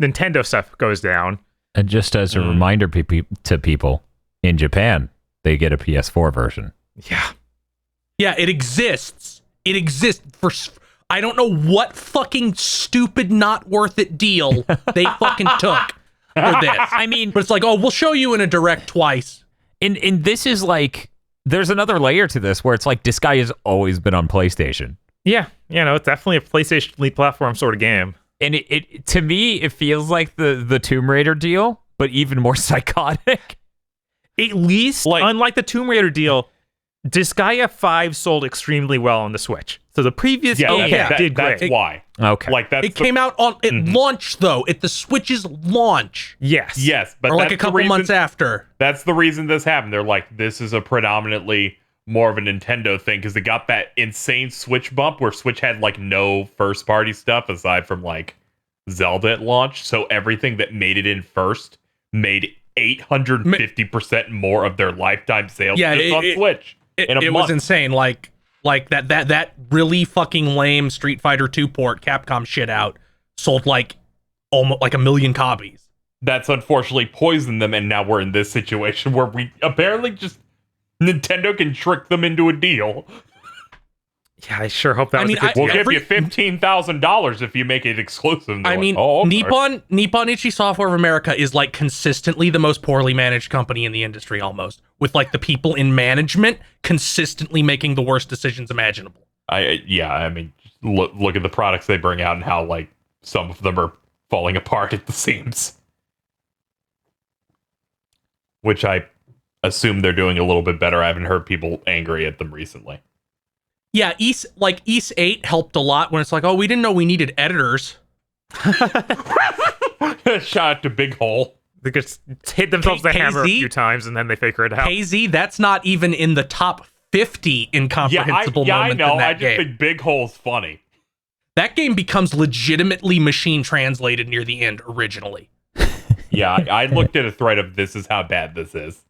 Nintendo stuff goes down. And just as a reminder to people, in Japan, they get a PS4 version. Yeah. Yeah, it exists. It exists for... I don't know what fucking stupid not worth it deal they fucking took for this. I mean... But it's like, oh, we'll show you in a direct twice. And this is like... There's another layer to this where it's like, Disgaea has always been on PlayStation. Yeah, it's definitely a PlayStation lead platform sort of game. And it to me, it feels like the Tomb Raider deal, but even more psychotic. At least, unlike the Tomb Raider deal, Disgaea 5 sold extremely well on the Switch. So the previous game did great. That's why. Okay. Like that. It came out on launch though, at the Switch's launch. Yes, but or like a couple months after. That's the reason this happened. They're like, this is a predominantly more of a Nintendo thing because they got that insane Switch bump where Switch had like no first party stuff aside from like Zelda at launch. So everything that made it in first made 850% more of their lifetime sales on Switch. It was insane. Like that really fucking lame Street Fighter 2 port Capcom shit out sold like almost like 1 million copies. That's unfortunately poisoned them, and now we're in this situation where we apparently just Nintendo can trick them into a deal. Yeah, I sure hope that was the case. We'll give you $15,000 if you make it exclusive. Nippon Ichi Software of America is like consistently the most poorly managed company in the industry, almost, with like the people in management consistently making the worst decisions imaginable. Look at the products they bring out and how like some of them are falling apart at the seams. Which I assume they're doing a little bit better. I haven't heard people angry at them recently. Yeah, Ys 8 helped a lot when it's like, oh, we didn't know we needed editors. Shout out to Big Hole. They just hit themselves with a hammer a few times and then they figure it out. KZ, that's not even in the top 50 incomprehensible moments in that game. I just think Big Hole's funny. That game becomes legitimately machine translated near the end originally. Yeah, I looked at a thread of this is how bad this is.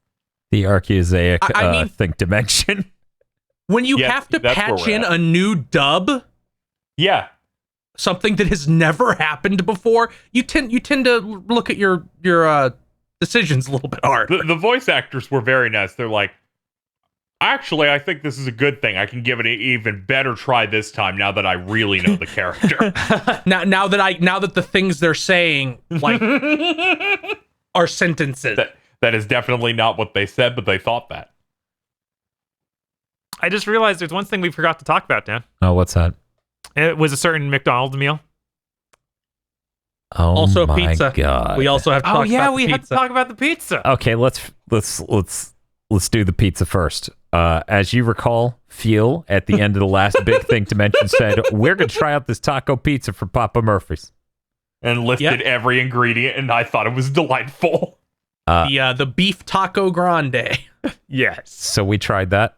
The Archaeosaic think dimension. When you have to patch in a new dub, something that has never happened before, you tend to look at your decisions a little bit hard. The voice actors were very nice. They're like, actually, I think this is a good thing. I can give it an even better try this time now that I really know the character. now that the things they're saying like are sentences. That is definitely not what they said, but they thought that. I just realized there's one thing we forgot to talk about, Dan. Oh, what's that? It was a certain McDonald's meal. Oh, also my pizza. God. We also have to talk about the pizza. Have to talk about the pizza. Okay, let's do the pizza first. As you recall, Phil at the end of the last big thing to mention said, we're going to try out this taco pizza for Papa Murphy's. And listed every ingredient, and I thought it was delightful. The beef taco grande. Yes. So we tried that.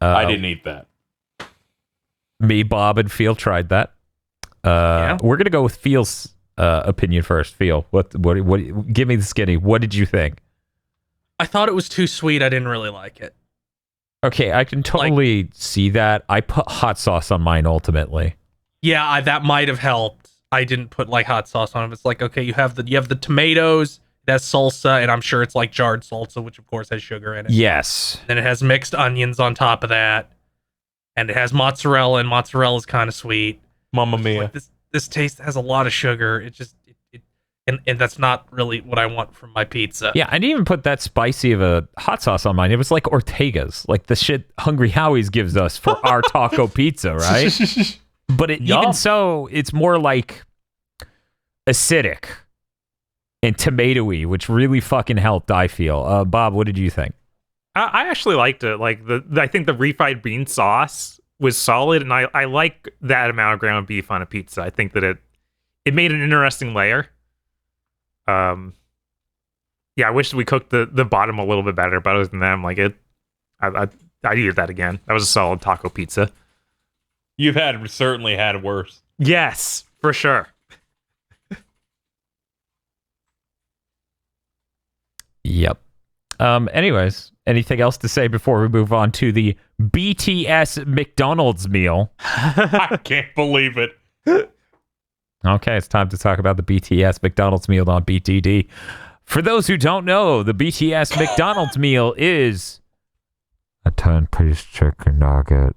I didn't eat that. Me, Bob, and Phil tried that. We're going to go with Phil's opinion first. Phil, what? Give me the skinny. What did you think? I thought it was too sweet. I didn't really like it. Okay, I can totally see that. I put hot sauce on mine ultimately. Yeah, that might have helped. I didn't put like hot sauce on it. It's like, okay, you have the tomatoes, that's salsa, and I'm sure it's like jarred salsa, which of course has sugar in it. Yes. Then it has mixed onions on top of that, and it has mozzarella, and mozzarella is kind of sweet. Mamma mia! Like this taste has a lot of sugar. It just and that's not really what I want from my pizza. Yeah, I didn't even put that spicy of a hot sauce on mine. It was like Ortega's, like the shit Hungry Howie's gives us for our taco pizza, right? But even so, it's more like acidic and tomatoey, which really fucking helped, I feel. Bob, what did you think? I actually liked it. Like I think the refried bean sauce was solid, and I like that amount of ground beef on a pizza. I think that it made an interesting layer. Yeah, I wish we cooked the bottom a little bit better, but other than that, I'm like I'd eat that again. That was a solid taco pizza. You've certainly had worse. Yes, for sure. Yep. Anyways, Anything else to say before we move on to the BTS McDonald's meal? I can't believe it. Okay, it's time to talk about the BTS McDonald's meal on BTD. For those who don't know, the BTS McDonald's meal is a 10-piece chicken nugget,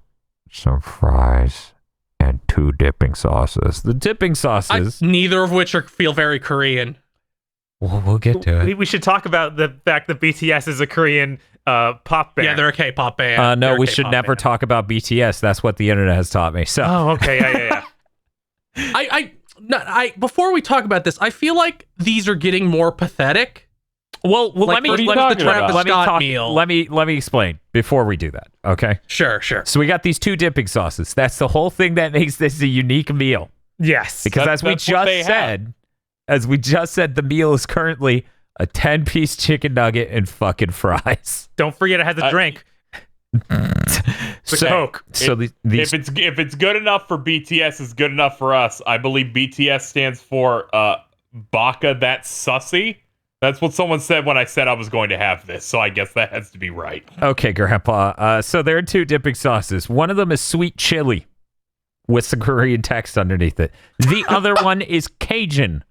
some fries, and 2 dipping sauces. The dipping sauces... Neither of which feel very Korean. We'll get to it. We should talk about the fact that BTS is a Korean pop band. Yeah, they're a K-pop band. No, They're a we should K-pop never band. talk about BTS. That's what the internet has taught me. So, Oh, okay, yeah. I before we talk about this, I feel like these are getting more pathetic. well, Like, let me the Travis Scott talk. meal. Let me explain before we do that. Okay. Sure. So we got these 2 dipping sauces. That's the whole thing that makes this a unique meal. Yes. Because That's what they as we just said, the meal is currently a 10-piece chicken nugget and fucking fries. Don't forget it has a drink. So, Coke. so these If it's good enough for BTS, it's good enough for us. I believe BTS stands for Baka That's Sussy. That's what someone said when I said I was going to have this, so I guess that has to be right. Okay, Grandpa. So there are 2 dipping sauces. One of them is sweet chili with some Korean text underneath it. The other one is Cajun,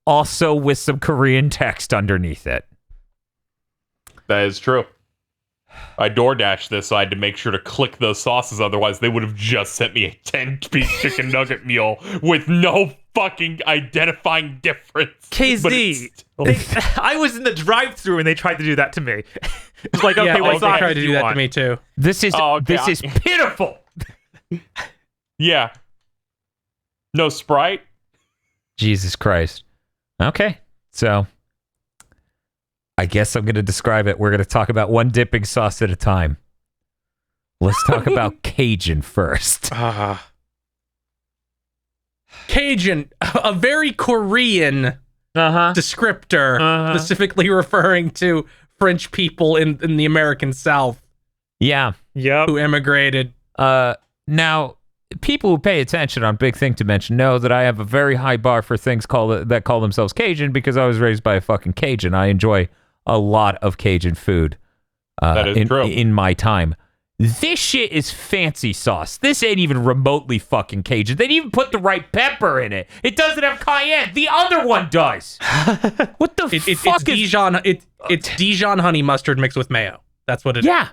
also with some Korean text underneath it. That is true. I DoorDashed this, so I had to make sure to click those sauces. Otherwise, they would have just sent me a 10-piece chicken nugget meal with no fucking identifying difference. But KZ. it's- I was in the drive-thru and they tried to do that to me. It's like, okay, Yeah, what they sauce tried to do do you that want? to me too. This is Oh, okay. this is pitiful. Yeah. No Sprite? Jesus Christ. Okay, so I guess I'm going to describe it. We're going to talk about one dipping sauce at a time. Let's talk about Cajun first. Cajun, a very Korean Uh-huh. descriptor, specifically referring to French people in the American South Yeah. Yep. who immigrated. Now, people who pay attention on Big Thing to Mention know that I have a very high bar for things that call themselves Cajun because I was raised by a fucking Cajun. I enjoy a lot of Cajun food. That is true. In my time. This shit is fancy sauce. This ain't even remotely fucking Cajun. They didn't even put the right pepper in it. It doesn't have cayenne. The other one does. What the It's fuck is... Dijon. It's Dijon honey mustard mixed with mayo. That's what it is. Yeah.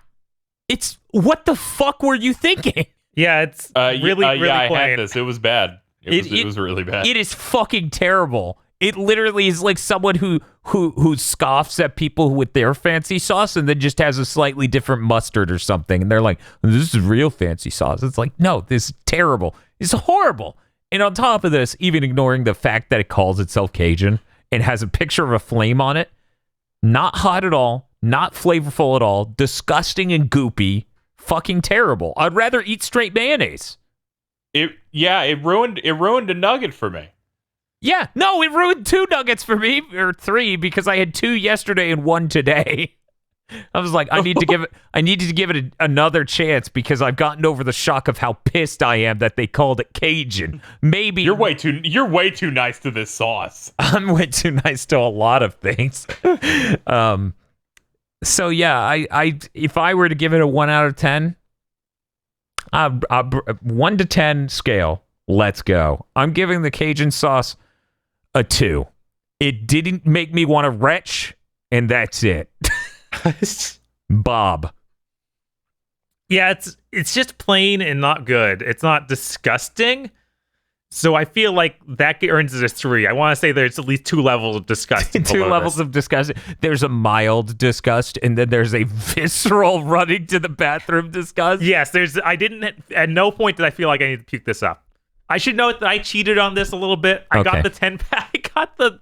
It's... What the fuck were you thinking? Yeah, it's really I plain. had this. It was bad. It was really bad. It is fucking terrible. It literally is like someone who scoffs at people with their fancy sauce and then just has a slightly different mustard or something. And they're like, this is real fancy sauce. It's like, no, this is terrible. It's horrible. And on top of this, even ignoring the fact that it calls itself Cajun and has a picture of a flame on it, not hot at all, not flavorful at all, disgusting and goopy, fucking terrible. I'd rather eat straight mayonnaise. It ruined a nugget for me. Yeah, no, it ruined 2 nuggets for me, or 3, because I had 2 yesterday and 1 today. I was like, I needed to give it another chance because I've gotten over the shock of how pissed I am that they called it Cajun. Maybe You're way too nice to this sauce. I'm way too nice to a lot of things. So yeah, I if I were to give it a 1 out of 10, 1 to 10 scale, let's go. I'm giving the Cajun sauce a 2. It didn't make me want to retch, and that's it. Bob. Yeah, it's just plain and not good. It's not disgusting. So I feel like that earns it a 3. I want to say there's at least 2 levels of disgust. 2 levels of disgust. There's a mild disgust, and then there's a visceral running to the bathroom disgust. Yes, at no point did I feel like I need to puke this up. I should note that I cheated on this a little bit. I got the 10-pack. I got the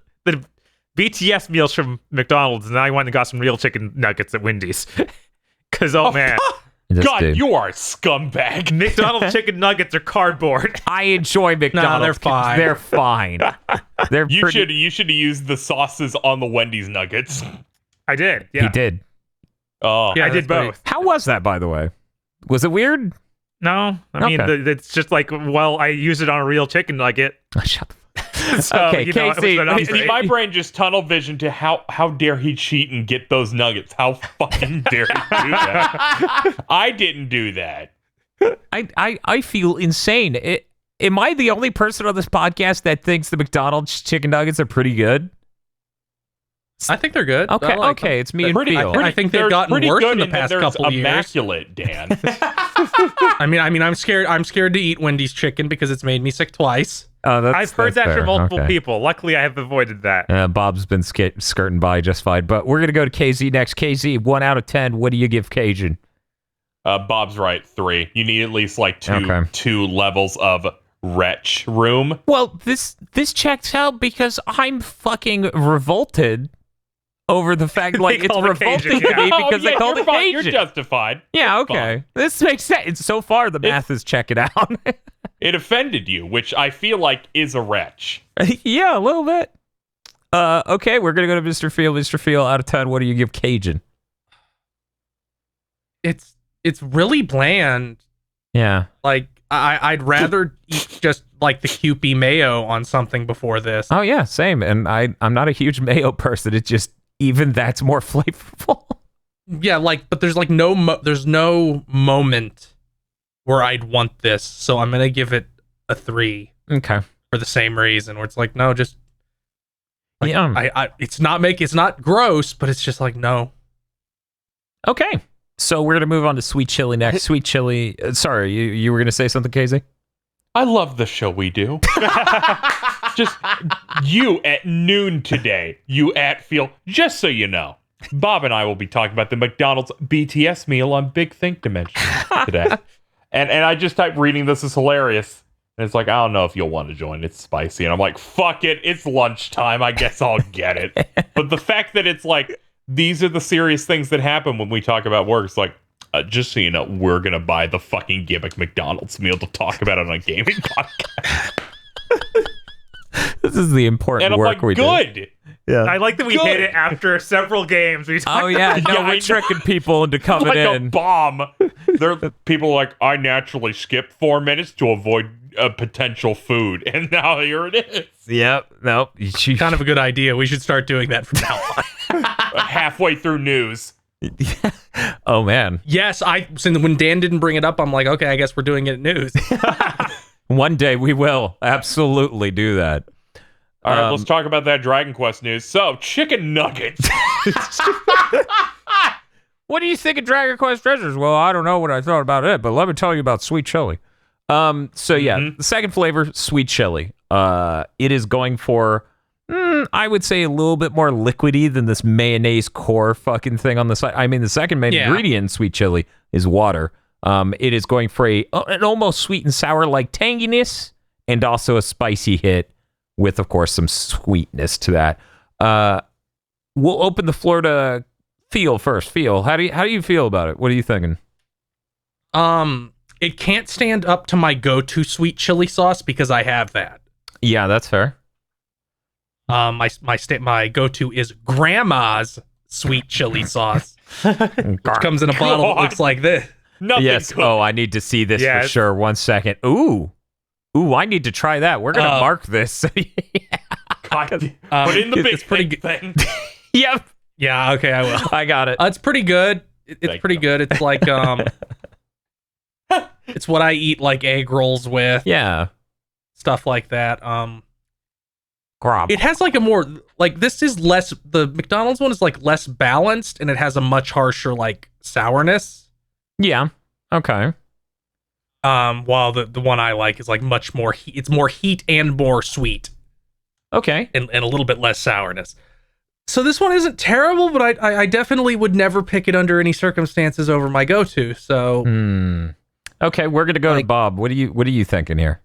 BTS meals from McDonald's, and then I went and got some real chicken nuggets at Wendy's. Because, man, God, you are a scumbag. McDonald's chicken nuggets are cardboard. I enjoy McDonald's. they're fine. They're fine. They're You pretty... should have used the sauces on the Wendy's nuggets. I did. Yeah. He did. Oh, Yeah, I did that's what both. How was that, by the way? Was it weird? No, I mean, Okay. it's just like, well, I used it on a real chicken nugget. Shut the So, Okay, you know, it was Casey, an see, See, upgrade. my brain just tunnel vision to how dare he cheat and get those nuggets? How fucking dare he do that? I didn't do that. I feel insane. Am I the only person on this podcast that thinks the McDonald's chicken nuggets are pretty good? I think they're good. Okay, I like okay, them. it's me and Pretty, Phil. I think they've they're gotten pretty worse good in the and then past there's couple years. immaculate, Dan. I mean, I'm scared. I'm scared to eat Wendy's chicken because it's made me sick twice. Oh, I've heard that fair. from multiple Okay. people. Luckily, I have avoided that. Bob's been skirting by just fine, but we're gonna go to KZ next. KZ, 1 out of 10. What do you give Cajun? Bob's right, 3. You need at least like Okay. two levels of wretch room. Well, this checks out because I'm fucking revolted over the fact They like it's call it revolting Cajun, to me Oh, because yeah, they called you're it fine. You're Cajun. justified. Yeah, okay. This makes sense. So far, the math is checking out. It offended you, which I feel like is a wretch. Yeah, a little bit. Okay, we're gonna go to Mr. Field. Mr. Field, out of 10, what do you give Cajun? It's really bland. Yeah. Like I'd rather eat just like the Kewpie mayo on something before this. Oh yeah, same. And I'm not a huge mayo person. It's just even that's more flavorful. Yeah, like, but there's like there's no moment where I'd want this, so I'm gonna give it a 3 Okay. for the same reason. Where it's like, no, just like, Yeah. it's not gross, but it's just like no. Okay. So we're gonna move on to Sweet Chili next. Sweet Chili. Sorry, you were gonna say something, Casey? I love the show we do. Just you at noon today, you at Feel, just so you know, Bob and I will be talking about the McDonald's BTS meal on Big Think Dimension today. And I just typed reading this is hilarious. And it's like, I don't know if you'll want to join. It's spicy. And I'm like, fuck it. It's lunchtime. I guess I'll get it. But the fact that it's like, these are the serious things that happen when we talk about work. It's like, just so you know, we're going to buy the fucking gimmick McDonald's meal to talk about it on a gaming podcast. This is the important And I'm work like, we do. good. Yeah. I like that we Good. hit it after several games. We Oh yeah, no, Yeah, I we're know. tricking people into coming Like a in. bomb. There are people like, I naturally skip 4 minutes to avoid potential food. And now here it is. Yep. Nope. Kind of a good idea. We should start doing that from now on. Halfway through news. Oh man. Yes, since when Dan didn't bring it up, I'm like, okay, I guess we're doing it at news. One day we will absolutely do that. All right, let's talk about that Dragon Quest news. So, chicken nuggets. What do you think of Dragon Quest Treasures? Well, I don't know what I thought about it, but let me tell you about Sweet Chili. So yeah, the second flavor, Sweet Chili. It is going for, I would say, a little bit more liquidy than this mayonnaise core fucking thing on the side. I mean, the second main ingredient in Sweet Chili is water. It is going for an almost sweet and sour like tanginess, and also a spicy hit with, of course, some sweetness to that. We'll open the floor to Feel first. Feel, how do you feel about it? What are you thinking? It can't stand up to my go-to sweet chili sauce because I have that. Yeah, that's fair. My go-to is Grandma's sweet chili sauce. Which comes in a bottle that looks like this. Nothing Yes. good. Oh, I need to see this Yeah, for sure. 1 second. Ooh, I need to try that. We're gonna mark this. God, put in the big it's pretty thing thing. Yep, Yeah, okay, I will. I got it. It's pretty good. It's Thank pretty you. good. It's like it's what I eat like egg rolls with, Yeah. stuff like that. Gromp. It has like a more like this is less the McDonald's one is like less balanced and it has a much harsher like sourness. Yeah. Okay. While the one I like is like much more it's more heat and more sweet Okay. and a little bit less sourness. So this one isn't terrible, but I definitely would never pick it under any circumstances over my go-to. So Okay, we're gonna go to Bob. What are you thinking here?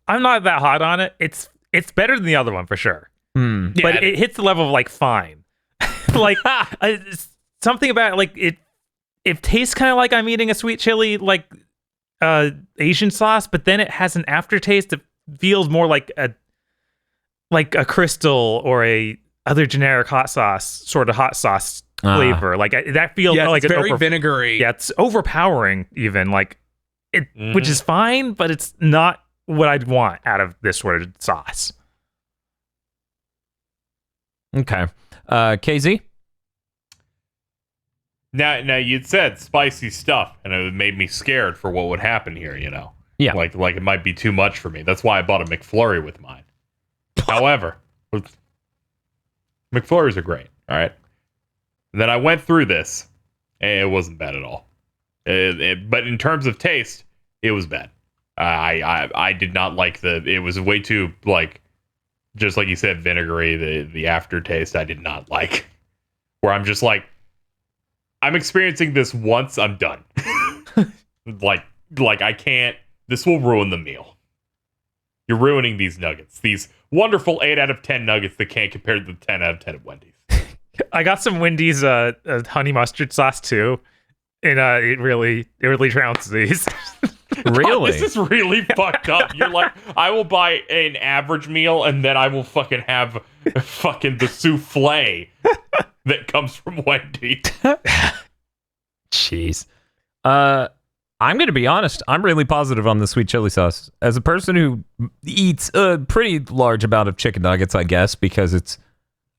I'm not that hot on it. It's better than the other one for sure. yeah, But it hits the level of like fine. Like something about like it tastes kind of like I'm eating a sweet chili like Asian sauce, but then it has an aftertaste that feels more like a crystal or a other generic hot sauce sort of hot sauce flavor. Like that feels like it's an very vinegary. yeah, it's overpowering even like it, which is fine, but it's not what I'd want out of this sort of sauce. Okay. KZ? Now you'd said spicy stuff, and it made me scared for what would happen here. You know, Yeah. like it might be too much for me. That's why I bought a McFlurry with mine. However, McFlurries are great. All right. And then I went through this, and it wasn't bad at all. But in terms of taste, it was bad. I did not like it was way too, like, just like you said, vinegary. The aftertaste I did not like. Where I'm just like, I'm experiencing this once, I'm done. like I can't. This will ruin the meal. You're ruining these nuggets. These wonderful 8 out of 10 nuggets that can't compare to the 10 out of 10 at Wendy's. I got some Wendy's honey mustard sauce too, and it really drowns these. Really? This is really fucked up. You're like, I will buy an average meal and then I will fucking have fucking the souffle that comes from Wendy's. Jeez. I'm going to be honest. I'm really positive on the sweet chili sauce. As a person who eats a pretty large amount of chicken nuggets, I guess, because it's,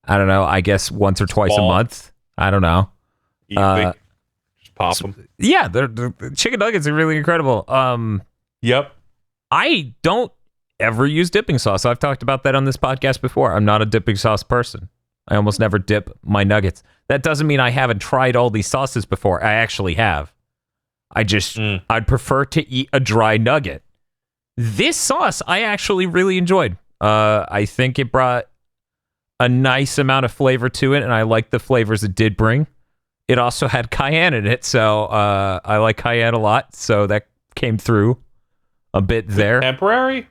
I don't know, I guess once or twice a month. I don't know. Easy. Just pop them. Yeah, the chicken nuggets are really incredible. Yep. I don't ever use dipping sauce. I've talked about that on this podcast before. I'm not a dipping sauce person. I almost never dip my nuggets. That doesn't mean I haven't tried all these sauces before. I actually have. I'd prefer to eat a dry nugget. This sauce I actually really enjoyed. I think it brought a nice amount of flavor to it, and I like the flavors it did bring. It also had cayenne in it, so I like cayenne a lot, so that came through a bit there. Temporary?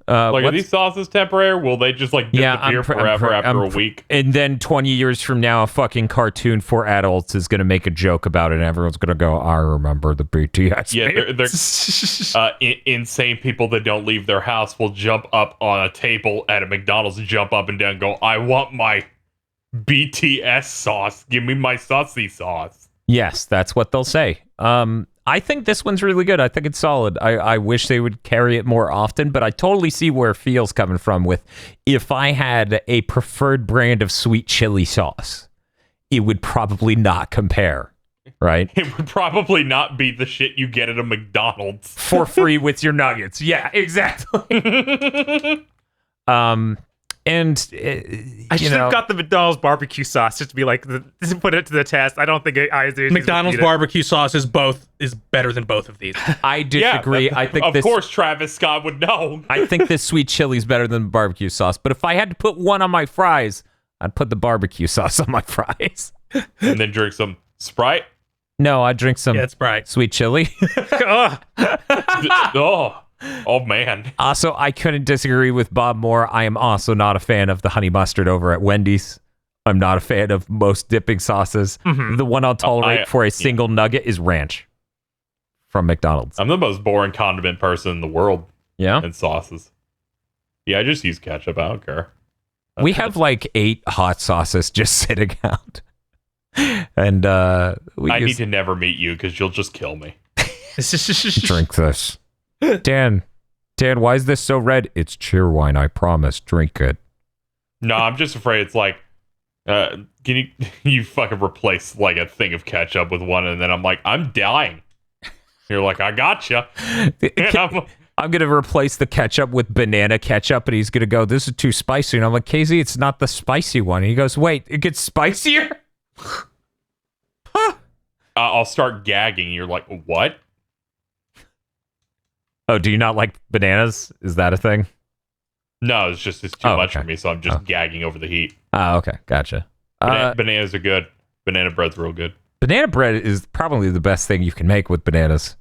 Are these sauces temporary? Will they just like disappear forever after a week? And then 20 years from now, a fucking cartoon for adults is going to make a joke about it, and everyone's going to go, I remember the BTS. Yeah, they're insane people that don't leave their house will jump up on a table at a McDonald's and jump up and down and go, I want my BTS sauce. Give me my saucy sauce. Yes, that's what they'll say. I think this one's really good. I think it's solid. I wish they would carry it more often, but I totally see where Feel's coming from with, if I had a preferred brand of sweet chili sauce, it would probably not compare, right? It would probably not be the shit you get at a McDonald's. For free with your nuggets. Yeah, exactly. And I should have got the McDonald's barbecue sauce just to be like, put it to the test. I don't think McDonald's barbecue sauce is better than both of these. I disagree. Yeah, I think of course Travis Scott would know. I think this sweet chili is better than barbecue sauce. But if I had to put one on my fries, I'd put the barbecue sauce on my fries. And then drink some Sprite. No, I'd drink some Sprite. Sweet chili. Oh, man. Also, I couldn't disagree with Bob more. I am also not a fan of the honey mustard over at Wendy's. I'm not a fan of most dipping sauces. Mm-hmm. The one I'll tolerate for a single nugget is ranch from McDonald's. I'm the most boring condiment person in the world. Yeah? And sauces. Yeah, I just use ketchup. I don't care. We have like 8 hot sauces just sitting out. And I need to never meet you because you'll just kill me. Drink this. Dan, why is this so red? It's cheer wine, I promise. Drink it. No, I'm just afraid it's like, can you fucking replace like a thing of ketchup with one, and then I'm like, I'm dying. You're like, I gotcha. I'm going to replace the ketchup with banana ketchup, and he's going to go, this is too spicy. And I'm like, KZ, it's not the spicy one. And he goes, wait, it gets spicier? I'll start gagging. You're like, what? Oh, do you not like bananas? Is that a thing? No, it's too much for me, so I'm just gagging over the heat. Oh, okay. Gotcha. Bananas are good. Banana bread's real good. Banana bread is probably the best thing you can make with bananas.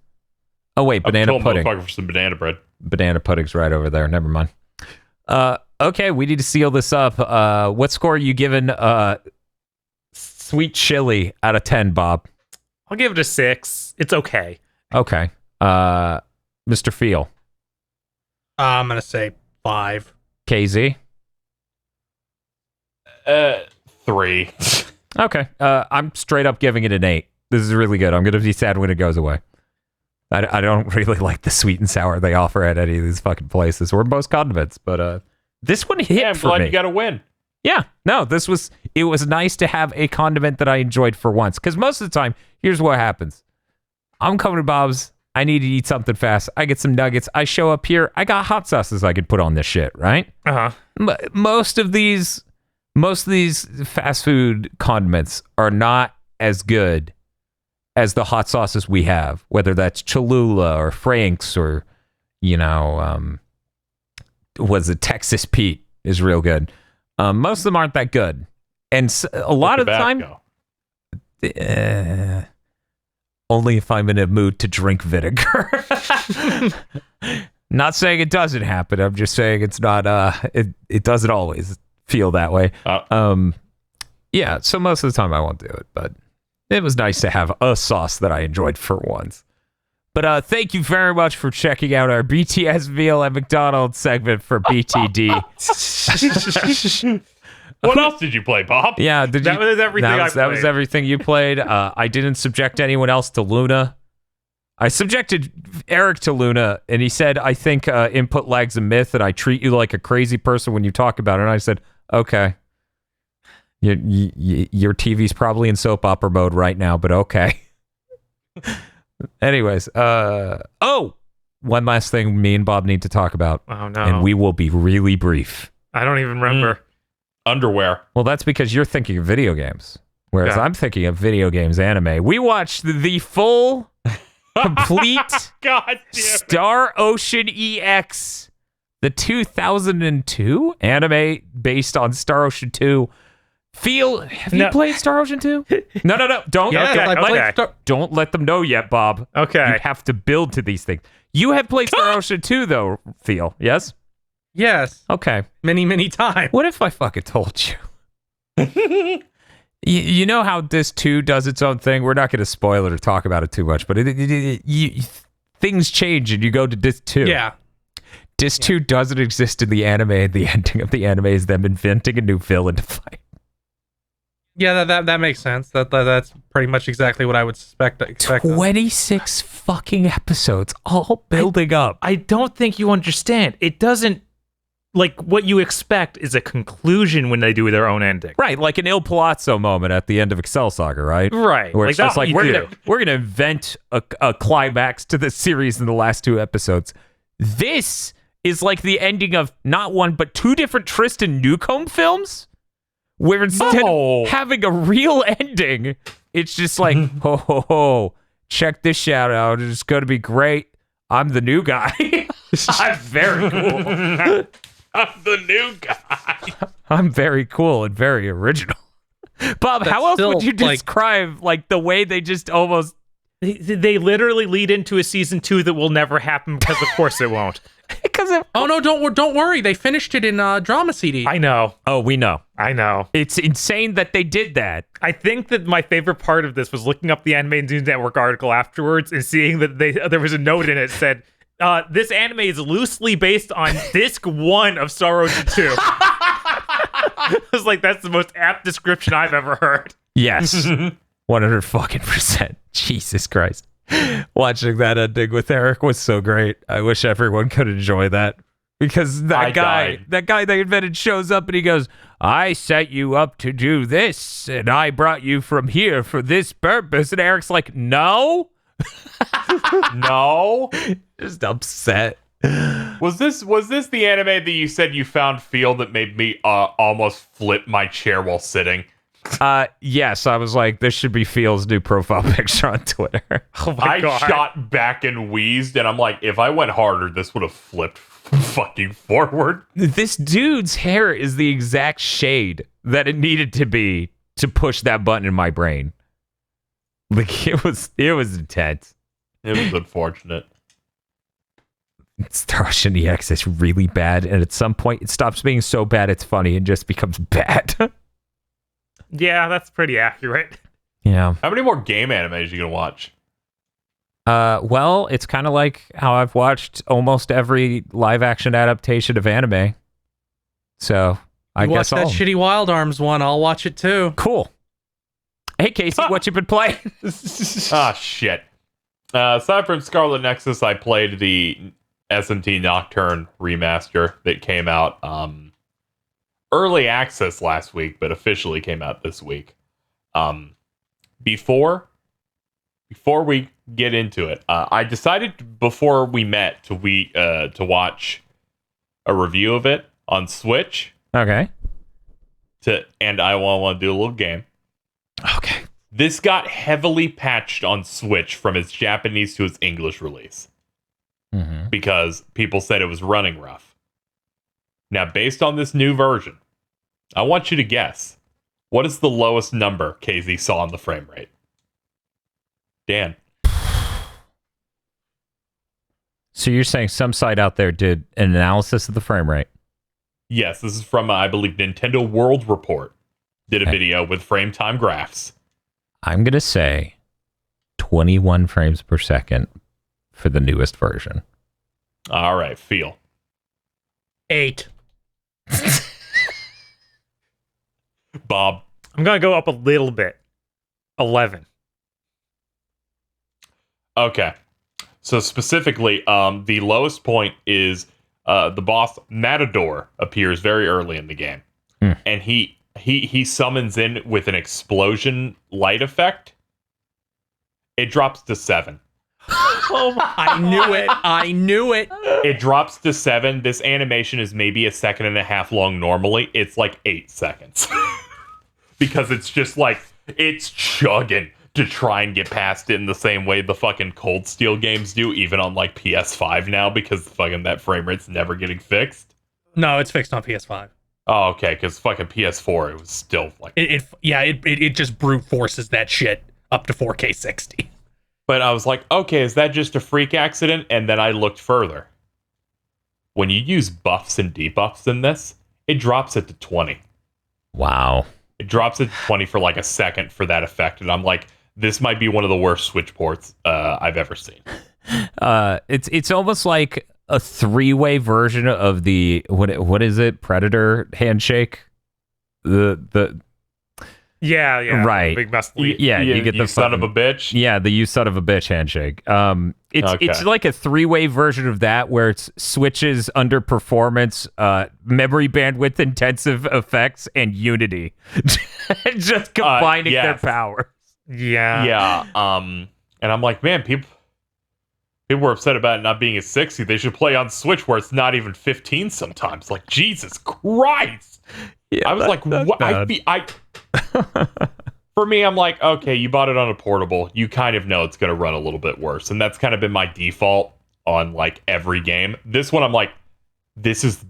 Oh, wait, banana pudding. For some banana bread. Banana pudding's right over there. Never mind. Okay, we need to seal this up. What score are you giving sweet chili out of 10, Bob? I'll give it a 6. It's okay. Okay. Mr. Feel. I'm going to say 5. KZ? 3. Okay. I'm straight up giving it an 8. This is really good. I'm going to be sad when it goes away. I don't really like the sweet and sour they offer at any of these fucking places or most condiments, but this one hit I'm for glad me. you got to win. Yeah, no, it was nice to have a condiment that I enjoyed for once. Because most of the time, here's what happens. I'm coming to Bob's. I need to eat something fast. I get some nuggets. I show up here. I got hot sauces I could put on this shit, right? Most of these fast food condiments are not as good as the hot sauces we have, whether that's Cholula or Frank's or, was it Texas Pete is real good. Most of them aren't that good. And a lot of the time, only if I'm in a mood to drink vinegar. Not saying it doesn't happen. I'm just saying it's not, it doesn't always feel that way. Yeah, so most of the time I won't do it, but it was nice to have a sauce that I enjoyed for once. But thank you very much for checking out our BTS meal at McDonald's segment for BTD. What else did you play, Bob? Yeah, That was everything I played. That was everything you played. I didn't subject anyone else to Luna. I subjected Eric to Luna, and he said, I think input lag's a myth, and I treat you like a crazy person when you talk about it. And I said, okay. Your TV's probably in soap opera mode right now, but okay. Anyways, one last thing me and Bob need to talk about. Oh, no. And we will be really brief. I don't even remember. Underwear. Well, that's because you're thinking of video games, whereas I'm thinking of video games anime. We watched the full, complete God damn it. Star Ocean EX, the 2002 anime based on Star Ocean 2. Have you played Star Ocean 2? No. Don't. Don't let them know yet, Bob. Okay. You have to build to these things. You have played Star Ocean 2, though, Phil. Yes? Yes. Okay. Many, many times. What if I fucking told you? You know how Disc 2 does its own thing? We're not going to spoil it or talk about it too much, but things change and you go to Disc 2. Yeah. Disc 2 doesn't exist in the anime, and the ending of the anime is them inventing a new villain to fight. Yeah, that makes sense. That's pretty much exactly what I would expect. 26 fucking episodes, all building up. I don't think you understand. It doesn't, like, what you expect is a conclusion when they do their own ending. Right, like an Il Palazzo moment at the end of Excel Saga, right? Right. Where it's like, just like, we're gonna invent a climax to the series in the last 2 episodes. This is like the ending of not one, but 2 different Tristan Newcomb films, where instead of having a real ending, it's just like, ho, ho, ho, check this shout out. It's going to be great. I'm the new guy. I'm very cool. I'm the new guy. I'm very cool and very original. Bob, how else would you describe like the way they just almost... They literally lead into a season 2 that will never happen because of course it won't. Oh no, don't worry. They finished it in Drama CD. I know. Oh, we know. I know. It's insane that they did that. I think that my favorite part of this was looking up the Anime News Network article afterwards and seeing that there was a note in it that said, this anime is loosely based on disc 1 of Star Ocean 2. I was like, that's the most apt description I've ever heard. Yes. 100%. Jesus Christ. Watching that ending with Eric was so great. I wish everyone could enjoy that. Because that guy they invented shows up and he goes, I set you up to do this, and I brought you from here for this purpose. And Eric's like, no. No. Just upset. Was this the anime that you said you found feel that made me almost flip my chair while sitting? Yes, I was like, this should be Phil's new profile picture on Twitter. Oh my God. I shot back and wheezed, and I'm like, if I went harder, this would have flipped fucking forward. This dude's hair is the exact shade that it needed to be to push that button in my brain. Like, it was intense. It was unfortunate. Star Ocean EX is really bad, and at some point it stops being so bad it's funny and just becomes bad. Yeah, that's pretty accurate. Yeah. How many more game animes are you gonna watch? Well, it's kind of like how I've watched almost every live-action adaptation of anime. So, I guess watch that shitty Wild Arms one. I'll watch it too. Cool. Hey, Casey, what you been playing? Ah, shit. Aside from Scarlet Nexus, I played the SMT Nocturne remaster that came out early access last week, but officially came out this week. Before we get into it, I decided before we met to watch a review of it on Switch. Okay. And I want to do a little game. Okay. This got heavily patched on Switch from its Japanese to its English release because people said it was running rough. Now, based on this new version, I want you to guess, what is the lowest number KZ saw on the frame rate? Dan. So you're saying some site out there did an analysis of the frame rate? Yes, this is from, I believe, Nintendo World Report. Did a video with frame time graphs. I'm going to say 21 frames per second for the newest version. All right, feel. 8. Bob. I'm going to go up a little bit. 11. Okay. So specifically, the lowest point is the boss Matador appears very early in the game. And he summons in with an explosion light effect. It drops to 7. Oh my! I knew it. It drops to 7. This animation is maybe a second and a half long normally. It's like 8 seconds. Because it's just like, it's chugging to try and get past it in the same way the fucking Cold Steel games do, even on like PS5 now, because fucking that frame rate's never getting fixed. No, it's fixed on PS5. Oh, okay, because fucking PS4, it was still like... It just brute forces that shit up to 4K 60. But I was like, okay, is that just a freak accident? And then I looked further. When you use buffs and debuffs in this, it drops it to 20. Wow. It drops it to 20 for like a second for that effect. And I'm like, this might be one of the worst Switch ports I've ever seen. It's almost like a 3-way version of the what is it? Predator handshake? The Yeah. Right. Big must. you get the son of a bitch. Yeah, the you son of a bitch handshake. It's like a 3-way version of that where it's switches under performance, memory bandwidth intensive effects, and Unity. Just combining their powers. Yeah. And I'm like, man, people were upset about it not being at 60. They should play on Switch where it's not even 15 sometimes. Like, Jesus Christ. Yeah, I was like, what? For me, I'm like, okay, you bought it on a portable. You kind of know it's going to run a little bit worse. And that's kind of been my default on like every game. This one, I'm like, this is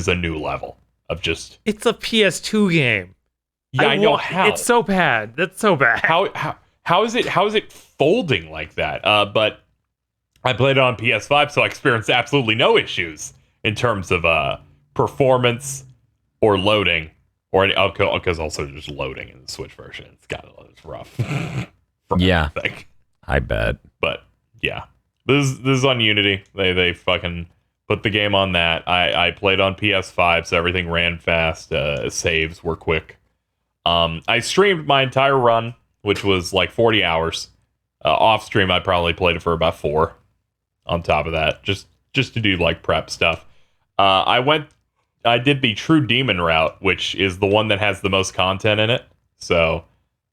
a new level of just... It's a PS2 game. Yeah, I know how. It's so bad. That's so bad. How is it folding like that? But I played it on PS5, so I experienced absolutely no issues in terms of performance or loading, or because also just loading in the Switch version. It's rough. Yeah, everything. I bet. But yeah, this is on Unity. They fucking put the game on that. I played on PS5, so everything ran fast. Saves were quick. I streamed my entire run, which was like 40 hours. Off stream, I probably played it for about 4. On top of that, just to do like prep stuff. I did the True Demon route, which is the one that has the most content in it. So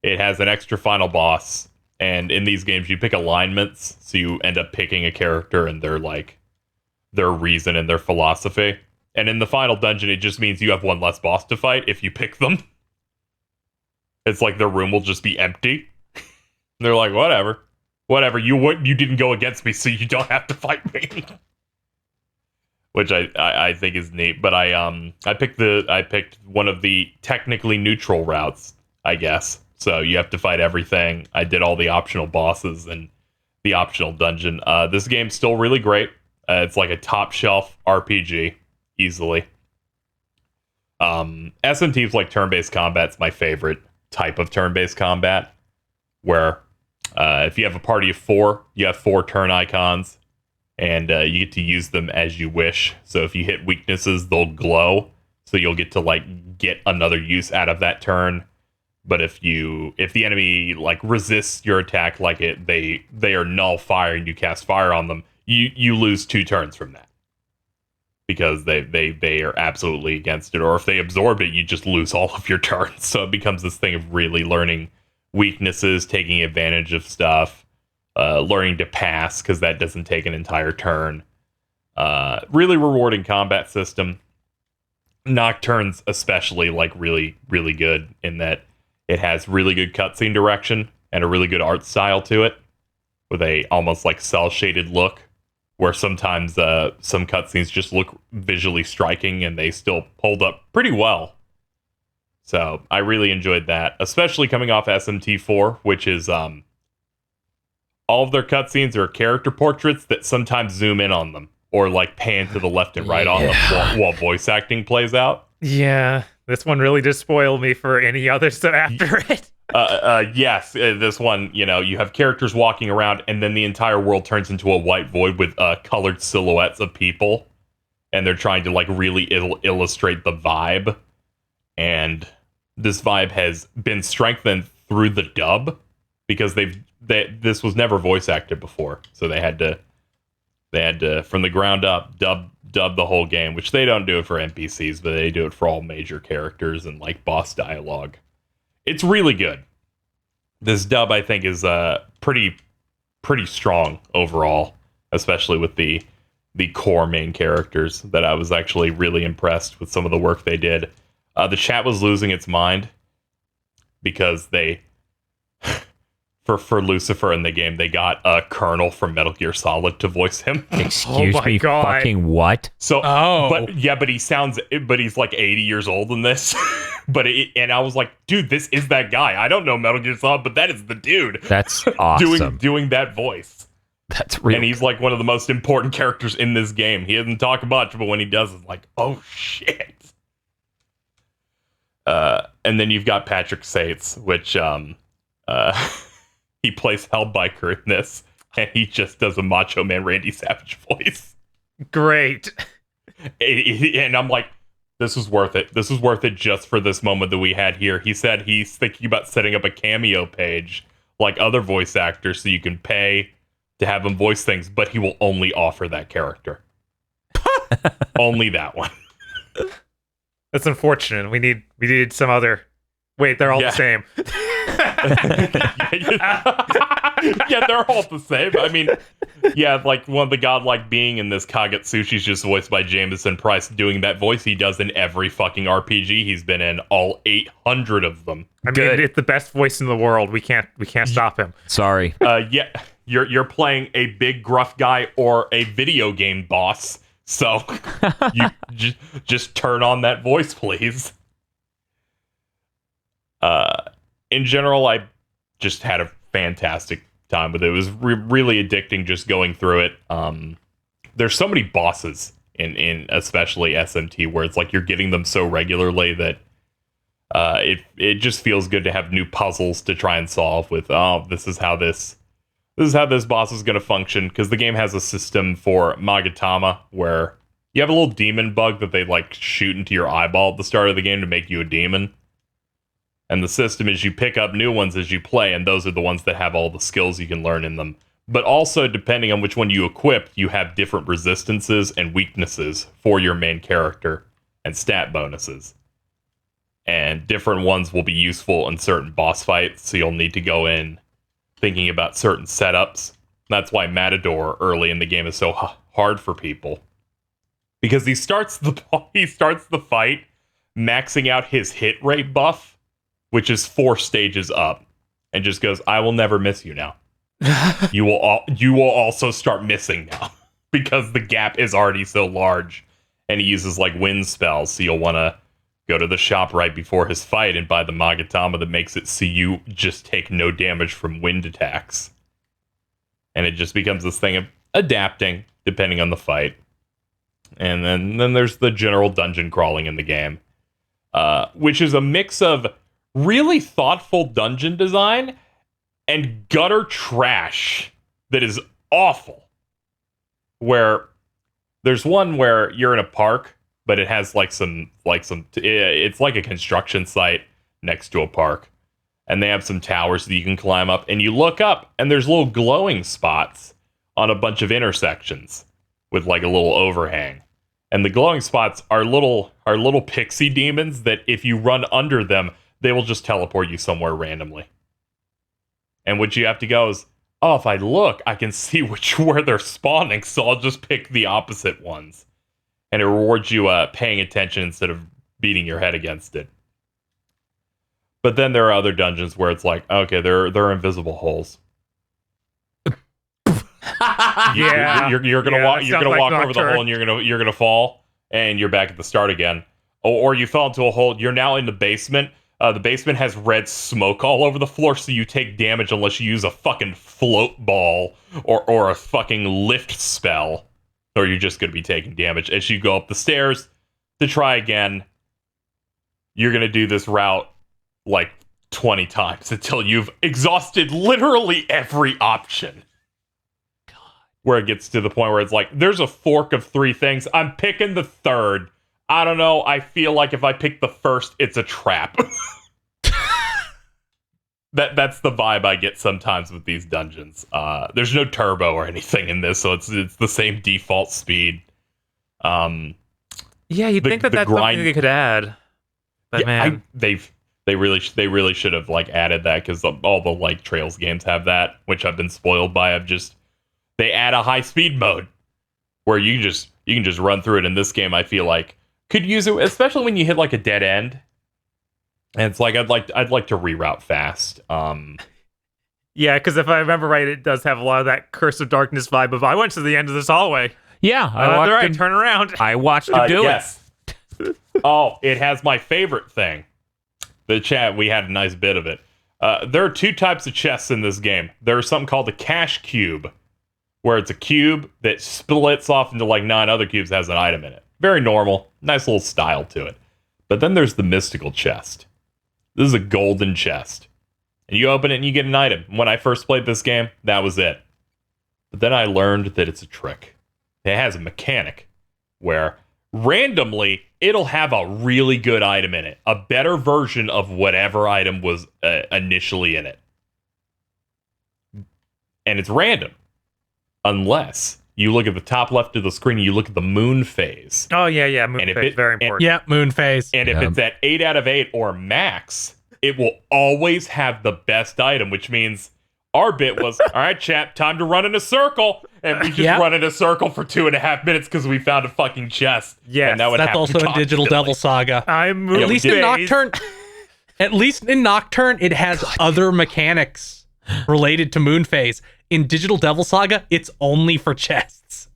it has an extra final boss, and in these games you pick alignments, so you end up picking a character and their reason and their philosophy. And in the final dungeon, it just means you have one less boss to fight if you pick them. It's like their room will just be empty. They're like, whatever, you didn't go against me, so you don't have to fight me. Which I think is neat. But I picked one of the technically neutral routes, I guess. So you have to fight everything. I did all the optional bosses and the optional dungeon. This game's still really great. It's like a top shelf RPG, easily. SMT's like turn-based combat's my favorite type of turn-based combat, where if you have a party of 4, you have 4 turn icons, and you get to use them as you wish. So if you hit weaknesses, they'll glow, so you'll get to like get another use out of that turn. But if the enemy like resists your attack, like they are null fire and you cast fire on them, you lose 2 turns from that. Because they are absolutely against it. Or if they absorb it, you just lose all of your turns. So it becomes this thing of really learning weaknesses, taking advantage of stuff, learning to pass, because that doesn't take an entire turn. Really rewarding combat system. Nocturne's especially like really, really good in that it has really good cutscene direction and a really good art style to it, with a almost like cel-shaded look, where sometimes some cutscenes just look visually striking and they still hold up pretty well. So I really enjoyed that, especially coming off SMT4, which is all of their cutscenes are character portraits that sometimes zoom in on them or like pan to the left and right on them while voice acting plays out. Yeah, this one really did spoil me for any other stuff after it. Yes, this one, you have characters walking around and then the entire world turns into a white void with colored silhouettes of people, and they're trying to like really illustrate the vibe. And this vibe has been strengthened through the dub, because this was never voice acted before, so they had to from the ground up dub the whole game, which they don't do it for NPCs, but they do it for all major characters and like boss dialogue. It's really good. This dub, I think, is pretty strong overall, especially with the core main characters. That I was actually really impressed with some of the work they did. The chat was losing its mind because they, for Lucifer in the game, they got a Colonel from Metal Gear Solid to voice him. Excuse Oh my me, God. fucking what? So, Oh. but he's like 80 years old in this. And I was like, dude, this is that guy. I don't know Metal Gear Solid, but that is the dude. That's awesome. doing that voice. That's real. And he's like one of the most important characters in this game. He doesn't talk much, but when he does, it's like, oh shit. And then you've got Patrick Sates, which he plays Hellbiker in this, and he just does a Macho Man Randy Savage voice. Great. And I'm like, this was worth it. This was worth it just for this moment that we had here. He said he's thinking about setting up a Cameo page like other voice actors so you can pay to have him voice things, but he will only offer that character. Only that one. That's unfortunate. We needed some other. Wait, they're all the same. Yeah, they're all the same. I mean, yeah, like one of the godlike being in this Kagetsushi's just voiced by Jameson Price, doing that voice he does in every fucking RPG he's been in, all 800 of them. I mean, it's the best voice in the world. We can't stop him. Sorry. Yeah, you're playing a big gruff guy or a video game boss, so you just turn on that voice, please. In general, I just had a fantastic time with it. It was really addicting just going through it. There's so many bosses in especially SMT where it's like you're getting them so regularly that it just feels good to have new puzzles to try and solve with. Oh, this is how this boss is going to function, because the game has a system for Magatama where you have a little demon bug that they like shoot into your eyeball at the start of the game to make you a demon. And the system is you pick up new ones as you play, and those are the ones that have all the skills you can learn in them. But also, depending on which one you equip, you have different resistances and weaknesses for your main character and stat bonuses. And different ones will be useful in certain boss fights, so you'll need to go in thinking about certain setups. That's why Matador early in the game is so hard for people. Because he starts the fight maxing out his hit rate buff, which is 4 stages up, and just goes, I will never miss you now. You will also start missing now, because the gap is already so large, and he uses like wind spells, so you'll want to go to the shop right before his fight and buy the Magatama that makes it so you just take no damage from wind attacks. And it just becomes this thing of adapting depending on the fight. And then there's the general dungeon crawling in the game, which is a mix of really thoughtful dungeon design and gutter trash that is awful. Where there's one where you're in a park, but it has it's like a construction site next to a park. and they have some towers that you can climb up, and you look up, and there's little glowing spots on a bunch of intersections with like a little overhang. And the glowing spots are little pixie demons that if you run under them, they will just teleport you somewhere randomly. And what you have to go is, oh, if I look, I can see where they're spawning, so I'll just pick the opposite ones. And it rewards you paying attention instead of beating your head against it. But then there are other dungeons where it's like, okay, they're invisible holes. Yeah, you're gonna walk over the Nocturne. hole and you're gonna fall and you're back at the start again. Or you fell into a hole. You're now in the basement. The basement has red smoke all over the floor, so you take damage unless you use a fucking float ball or a fucking lift spell, or you're just gonna be taking damage as you go up the stairs to try again. You're gonna do this route like 20 times until you've exhausted literally every option. Where it gets to the point where it's like, there's a fork of 3 things. I'm picking the third. I don't know. I feel like if I pick the first, it's a trap. That's the vibe I get sometimes with these dungeons. There's no turbo or anything in this, so it's the same default speed. Yeah, you'd think that's grind, something they could add. But man, they really should have like added that, because all the like Trails games have that, which I've been spoiled by. They add a high speed mode where you can just run through it. In this game, I feel like could use it, especially when you hit like a dead end. And it's like I'd like to reroute fast. yeah, because if I remember right, it does have a lot of that Curse of Darkness vibe of I went to the end of this hallway. Yeah, All right, turn around. I watched him do yes. it. Oh, it has my favorite thing. The chat, we had a nice bit of it. There are 2 types of chests in this game. There's something called the cash cube, where it's a cube that splits off into like 9 other cubes, has an item in it. Very normal, nice little style to it. But then there's the mystical chest. This is a golden chest. And you open it and you get an item. When I first played this game, that was it. But then I learned that it's a trick. It has a mechanic where randomly it'll have a really good item in it. A better version of whatever item was initially in it. And it's random. Unless you look at the top left of the screen, you look at the moon phase. Oh yeah, moon phase, very important. Yeah, moon phase. And if it's at 8 out of 8 or max, it will always have the best item, which means our bit was, all right, chat, time to run in a circle. And we just run in a circle for 2.5 minutes because we found a fucking chest. Yes, and that would that's also in Digital Devil Saga. I'm moon At least phase. in Nocturne. At least in Nocturne, it has other mechanics related to moon phase. In Digital Devil Saga, it's only for chests.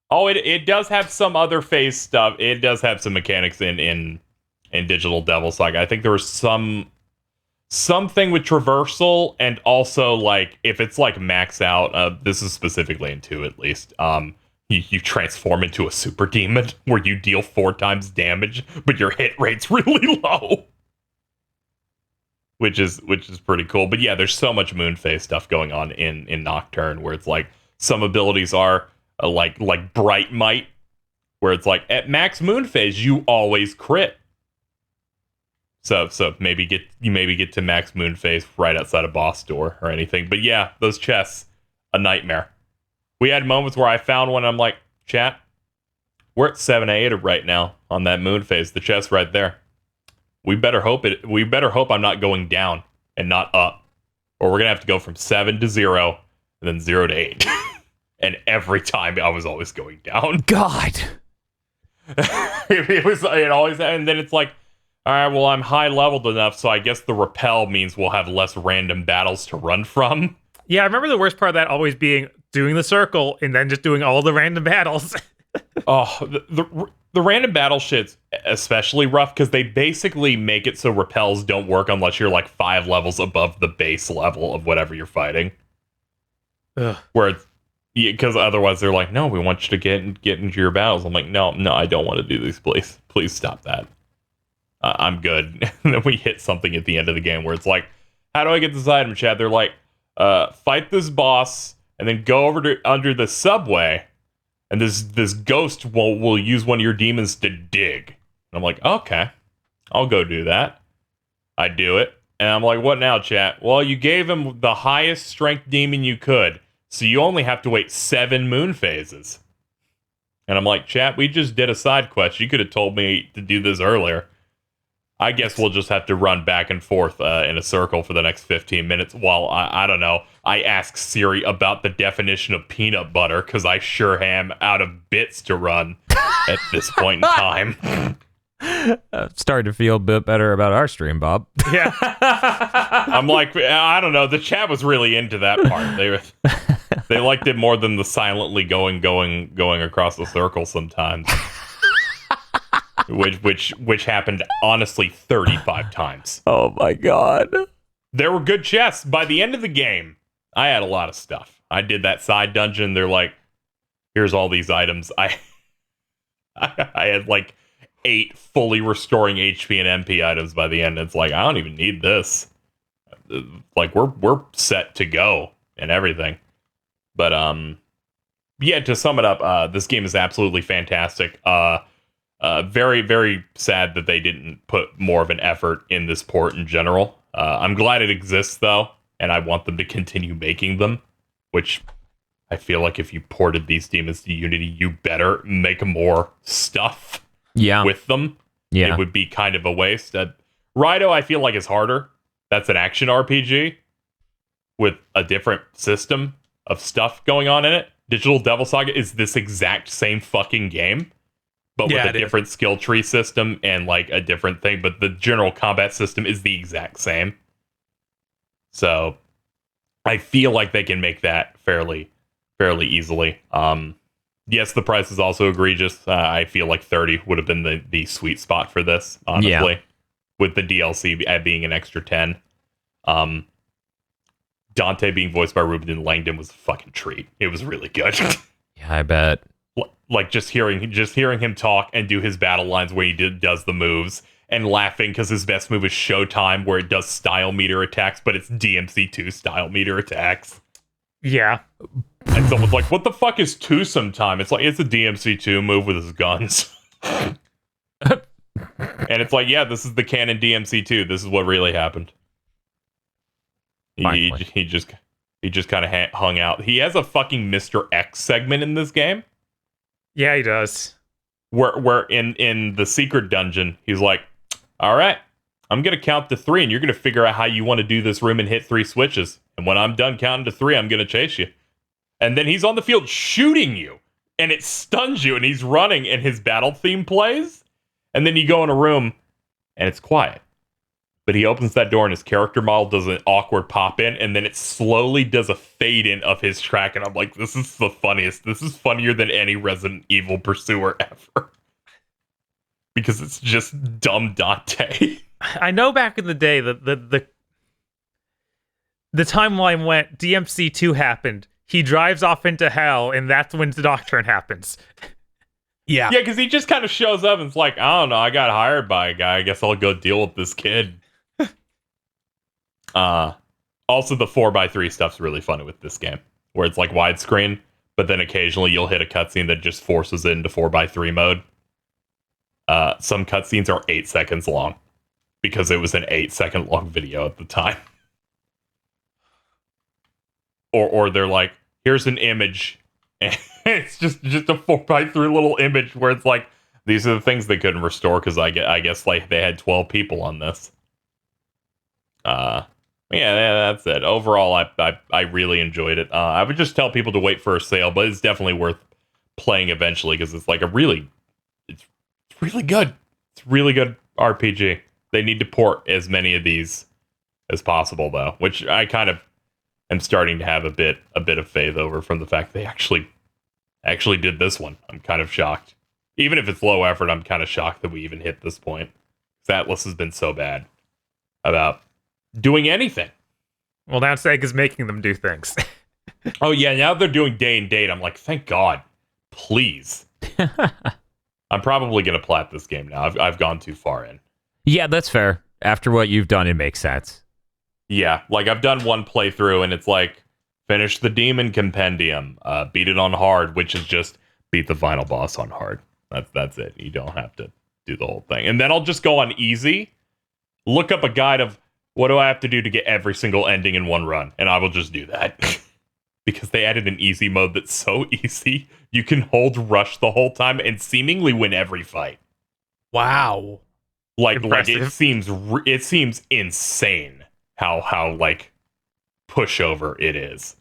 Oh, it does have some other phase stuff. It does have some mechanics in Digital Devil Saga. I think there was something with traversal, and also like if it's like max out. This is specifically in 2 at least. You transform into a super demon where you deal 4 times damage, but your hit rate's really low. Which is pretty cool. But yeah, there's so much moon phase stuff going on in Nocturne, where it's like some abilities are like Bright Might, where it's like at max moon phase you always crit. So maybe get to max moon phase right outside a boss door or anything. But yeah, those chests, a nightmare. We had moments where I found one and I'm like, chat, we're at 7/8 right now on that moon phase. The chest right there. We better hope I'm not going down and not up. Or we're gonna have to go from 7 to 0 and then 0 to 8. And every time I was always going down. God. it always, and then it's like, all right, well, I'm high leveled enough, so I guess the repel means we'll have less random battles to run from. Yeah, I remember the worst part of that always being doing the circle and then just doing all the random battles. Oh, the random battle shit's especially rough because they basically make it so repels don't work unless you're like 5 levels above the base level of whatever you're fighting. Ugh. Where it's, because otherwise they're like, no, we want you to get into your battles. I'm like, no, I don't want to do these. Please stop that. I'm good. And then we hit something at the end of the game where it's like, how do I get this item, chat? They're like, fight this boss and then go over to under the subway. And this ghost will use one of your demons to dig. And I'm like, okay, I'll go do that. I do it. And I'm like, what now, chat? Well, you gave him the highest strength demon you could, so you only have to wait 7 moon phases. And I'm like, chat, we just did a side quest. You could have told me to do this earlier. I guess we'll just have to run back and forth in a circle for the next 15 minutes while, I don't know, I ask Siri about the definition of peanut butter, because I sure am out of bits to run at this point in time. Starting to feel a bit better about our stream, Bob. Yeah. I'm like, I don't know. The chat was really into that part. They liked it more than the silently going across the circle sometimes. which happened honestly 35 times. Oh my god. There were good chests. By the end of the game, I had a lot of stuff. I did that side dungeon. They're like, here's all these items. I had like 8 fully restoring HP and MP items by the end. It's like, I don't even need this. Like, we're set to go and everything. But yeah, to sum it up, this game is absolutely fantastic. Very, very sad that they didn't put more of an effort in this port in general. I'm glad it exists, though, and I want them to continue making them, which I feel like if you ported these demons to Unity, you better make more stuff with them. Yeah. It would be kind of a waste. Raido, I feel like, is harder. That's an action RPG with a different system of stuff going on in it. Digital Devil Saga is this exact same fucking game, but with a different skill tree system and like a different thing, but the general combat system is the exact same. So I feel like they can make that fairly easily. Yes, the price is also egregious. I feel like 30 would have been the sweet spot for this, honestly, with the DLC being an extra 10. Dante being voiced by Ruben Langdon was a fucking treat. It was really good. Yeah, I bet. Like just hearing him talk and do his battle lines where he does the moves and laughing because his best move is Showtime, where it does style meter attacks, but it's DMC2 style meter attacks. Yeah. And someone's like, what the fuck is twosome time? It's like, it's a DMC2 move with his guns. And it's like, yeah, this is the canon DMC2. This is what really happened. He just kind of hung out. He has a fucking Mr. X segment in this game. Yeah, he does. Where in the secret dungeon, he's like, all right, I'm going to count to 3, and you're going to figure out how you want to do this room and hit 3 switches. And when I'm done counting to 3, I'm going to chase you. And then he's on the field shooting you, and it stuns you, and he's running, and his battle theme plays. And then you go in a room, and it's quiet. But he opens that door, and his character model does an awkward pop in, and then it slowly does a fade in of his track. And I'm like, this is the funniest. This is funnier than any Resident Evil pursuer ever. Because it's just dumb Dante. I know back in the day that the timeline went, DMC2 happened. He drives off into hell, and that's when the Nocturne happens. Yeah. Yeah, because he just kind of shows up and it's like, I don't know, I got hired by a guy. I guess I'll go deal with this kid. Also, the 4x3 stuff's really funny with this game, where it's like widescreen, but then occasionally you'll hit a cutscene that just forces it into 4x3 mode. Some cutscenes are 8 seconds long because it was an 8-second long video at the time. Or they're like, here's an image, and it's just a 4x3 little image where it's like, these are the things they couldn't restore because I guess like they had 12 people on this. Yeah, that's it. Overall, I really enjoyed it. I would just tell people to wait for a sale, but it's definitely worth playing eventually because it's like it's really good. It's really good RPG. They need to port as many of these as possible, though, which I kind of am starting to have a bit of faith over from the fact they actually did this one. I'm kind of shocked. Even if it's low effort, I'm kind of shocked that we even hit this point. Atlas has been so bad about doing anything. Well, now Sega's making them do things. Oh yeah, now they're doing day and date. I'm like, thank God, please. I'm probably gonna plat this game now. I've gone too far in. Yeah, that's fair. After what you've done, it makes sense. Yeah, like I've done one playthrough and it's like, finish the demon compendium, beat it on hard, which is just beat the final boss on hard. That's it. You don't have to do the whole thing. And then I'll just go on easy, look up a guide of what do I have to do to get every single ending in one run? And I will just do that. Because they added an easy mode that's so easy, you can hold rush the whole time and seemingly win every fight. Wow. Like Impressive. it seems insane how like pushover it is.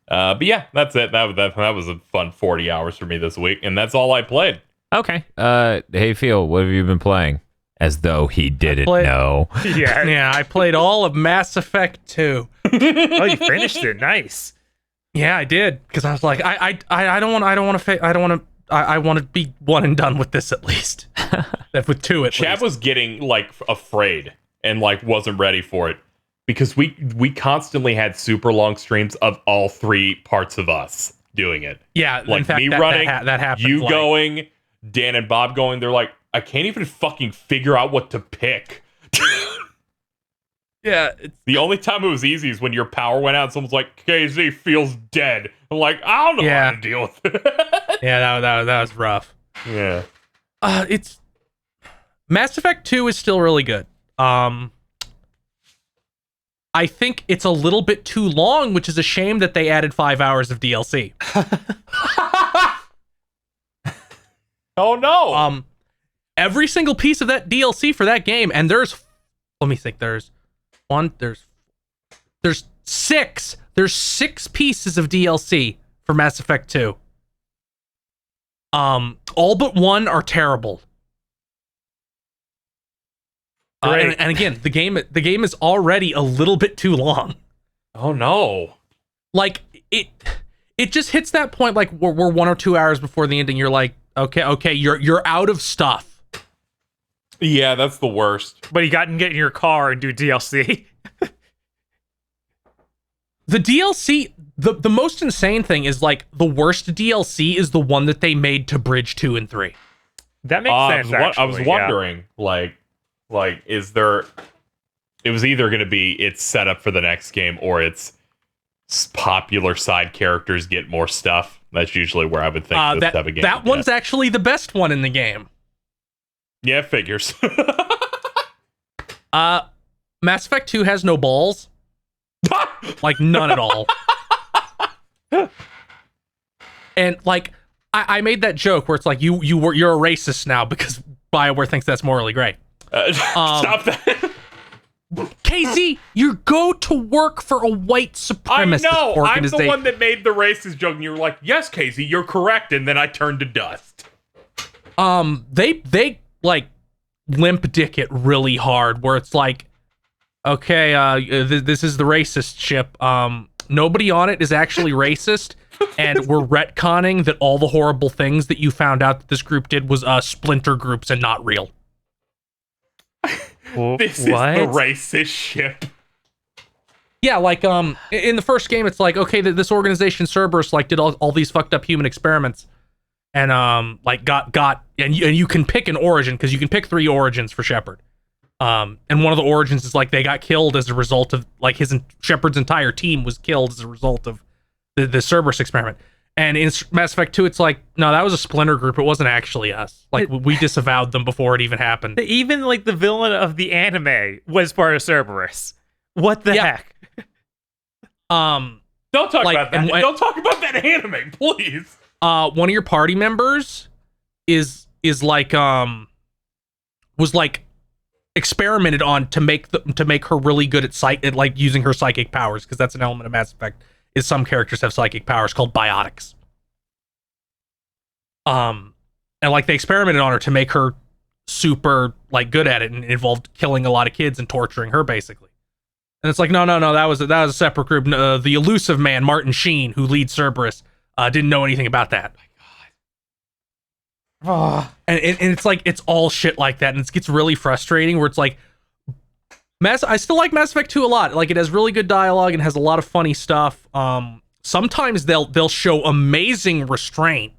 But yeah, that's it. That was a fun 40 hours for me this week, and that's all I played. Okay. Hey, Phil, what have you been playing? As though he didn't know. Yeah. Yeah, I played all of Mass Effect 2. Oh, you finished it. Nice. Yeah, I did, because I was like, I want to be one and done with this at least. With 2 at Chad least. was getting like afraid and like wasn't ready for it because we constantly had super long streams of all 3 parts of us doing it. Yeah, Like in fact, me that running, that happened. you like, going, Dan and Bob going. They're like, I can't even fucking figure out what to pick. Yeah, The only time it was easy is when your power went out and someone's like, KZ feels dead. I'm like, I don't know how to deal with it. yeah, that was rough. Yeah. It's Mass Effect 2 is still really good. I think it's a little bit too long, which is a shame that they added 5 hours of DLC. Oh no. Every single piece of that DLC for that game, and let me think, there's 6. There's 6 pieces of DLC for Mass Effect 2. All but 1 are terrible. Great. And again, the game is already a little bit too long. Oh no. Like it just hits that point like we're 1 or 2 hours before the ending. You're like, okay, you're out of stuff. Yeah, that's the worst. But you got to get in your car and do DLC. The DLC, the most insane thing is like the worst DLC is the one that they made to bridge 2 and 3. That makes sense, actually. I was wondering, like, is there? It was either going to be it's set up for the next game, or it's popular side characters get more stuff. That's usually where I would think this type of game. That one's actually the best one in the game. Yeah, figures. Mass Effect 2 has no balls. Like, none at all. And, like, I made that joke where it's like, you're a racist now because BioWare thinks that's morally great. Stop that. Casey, you go to work for a white supremacist I know. I'm organization. the one that made the racist joke, and you were like, yes, Casey, you're correct. And then I turned to dust. They like limp dick it really hard where it's like, okay, this is the racist ship. Nobody on it is actually racist, and we're retconning that all the horrible things that you found out that this group did was splinter groups and not real. This is the racist ship. Yeah, like in the first game, it's like, okay, this organization Cerberus like did all these fucked up human experiments, and like got and you can pick an origin because you can pick 3 origins for Shepard. And one of the origins is like they got killed as a result of like Shepard's entire team was killed as a result of the Cerberus experiment. And in Mass Effect 2, it's like, no, that was a splinter group. It wasn't actually us. Like, we disavowed them before it even happened. Even like the villain of the anime was part of Cerberus. What the heck? Don't talk like, about that. Don't talk about that anime, please. One of your party members is like was like experimented on to make her really good at like using her psychic powers, because that's an element of Mass Effect. Is some characters have psychic powers called biotics. And like they experimented on her to make her super like good at it, and it involved killing a lot of kids and torturing her basically. And it's like, no, that was a separate group. The elusive man, Martin Sheen, who leads Cerberus, didn't know anything about that. Oh my God. And it's like, it's all shit like that, and it gets really frustrating where it's like, I still like Mass Effect 2 a lot. Like, it has really good dialogue and has a lot of funny stuff. Sometimes they'll show amazing restraint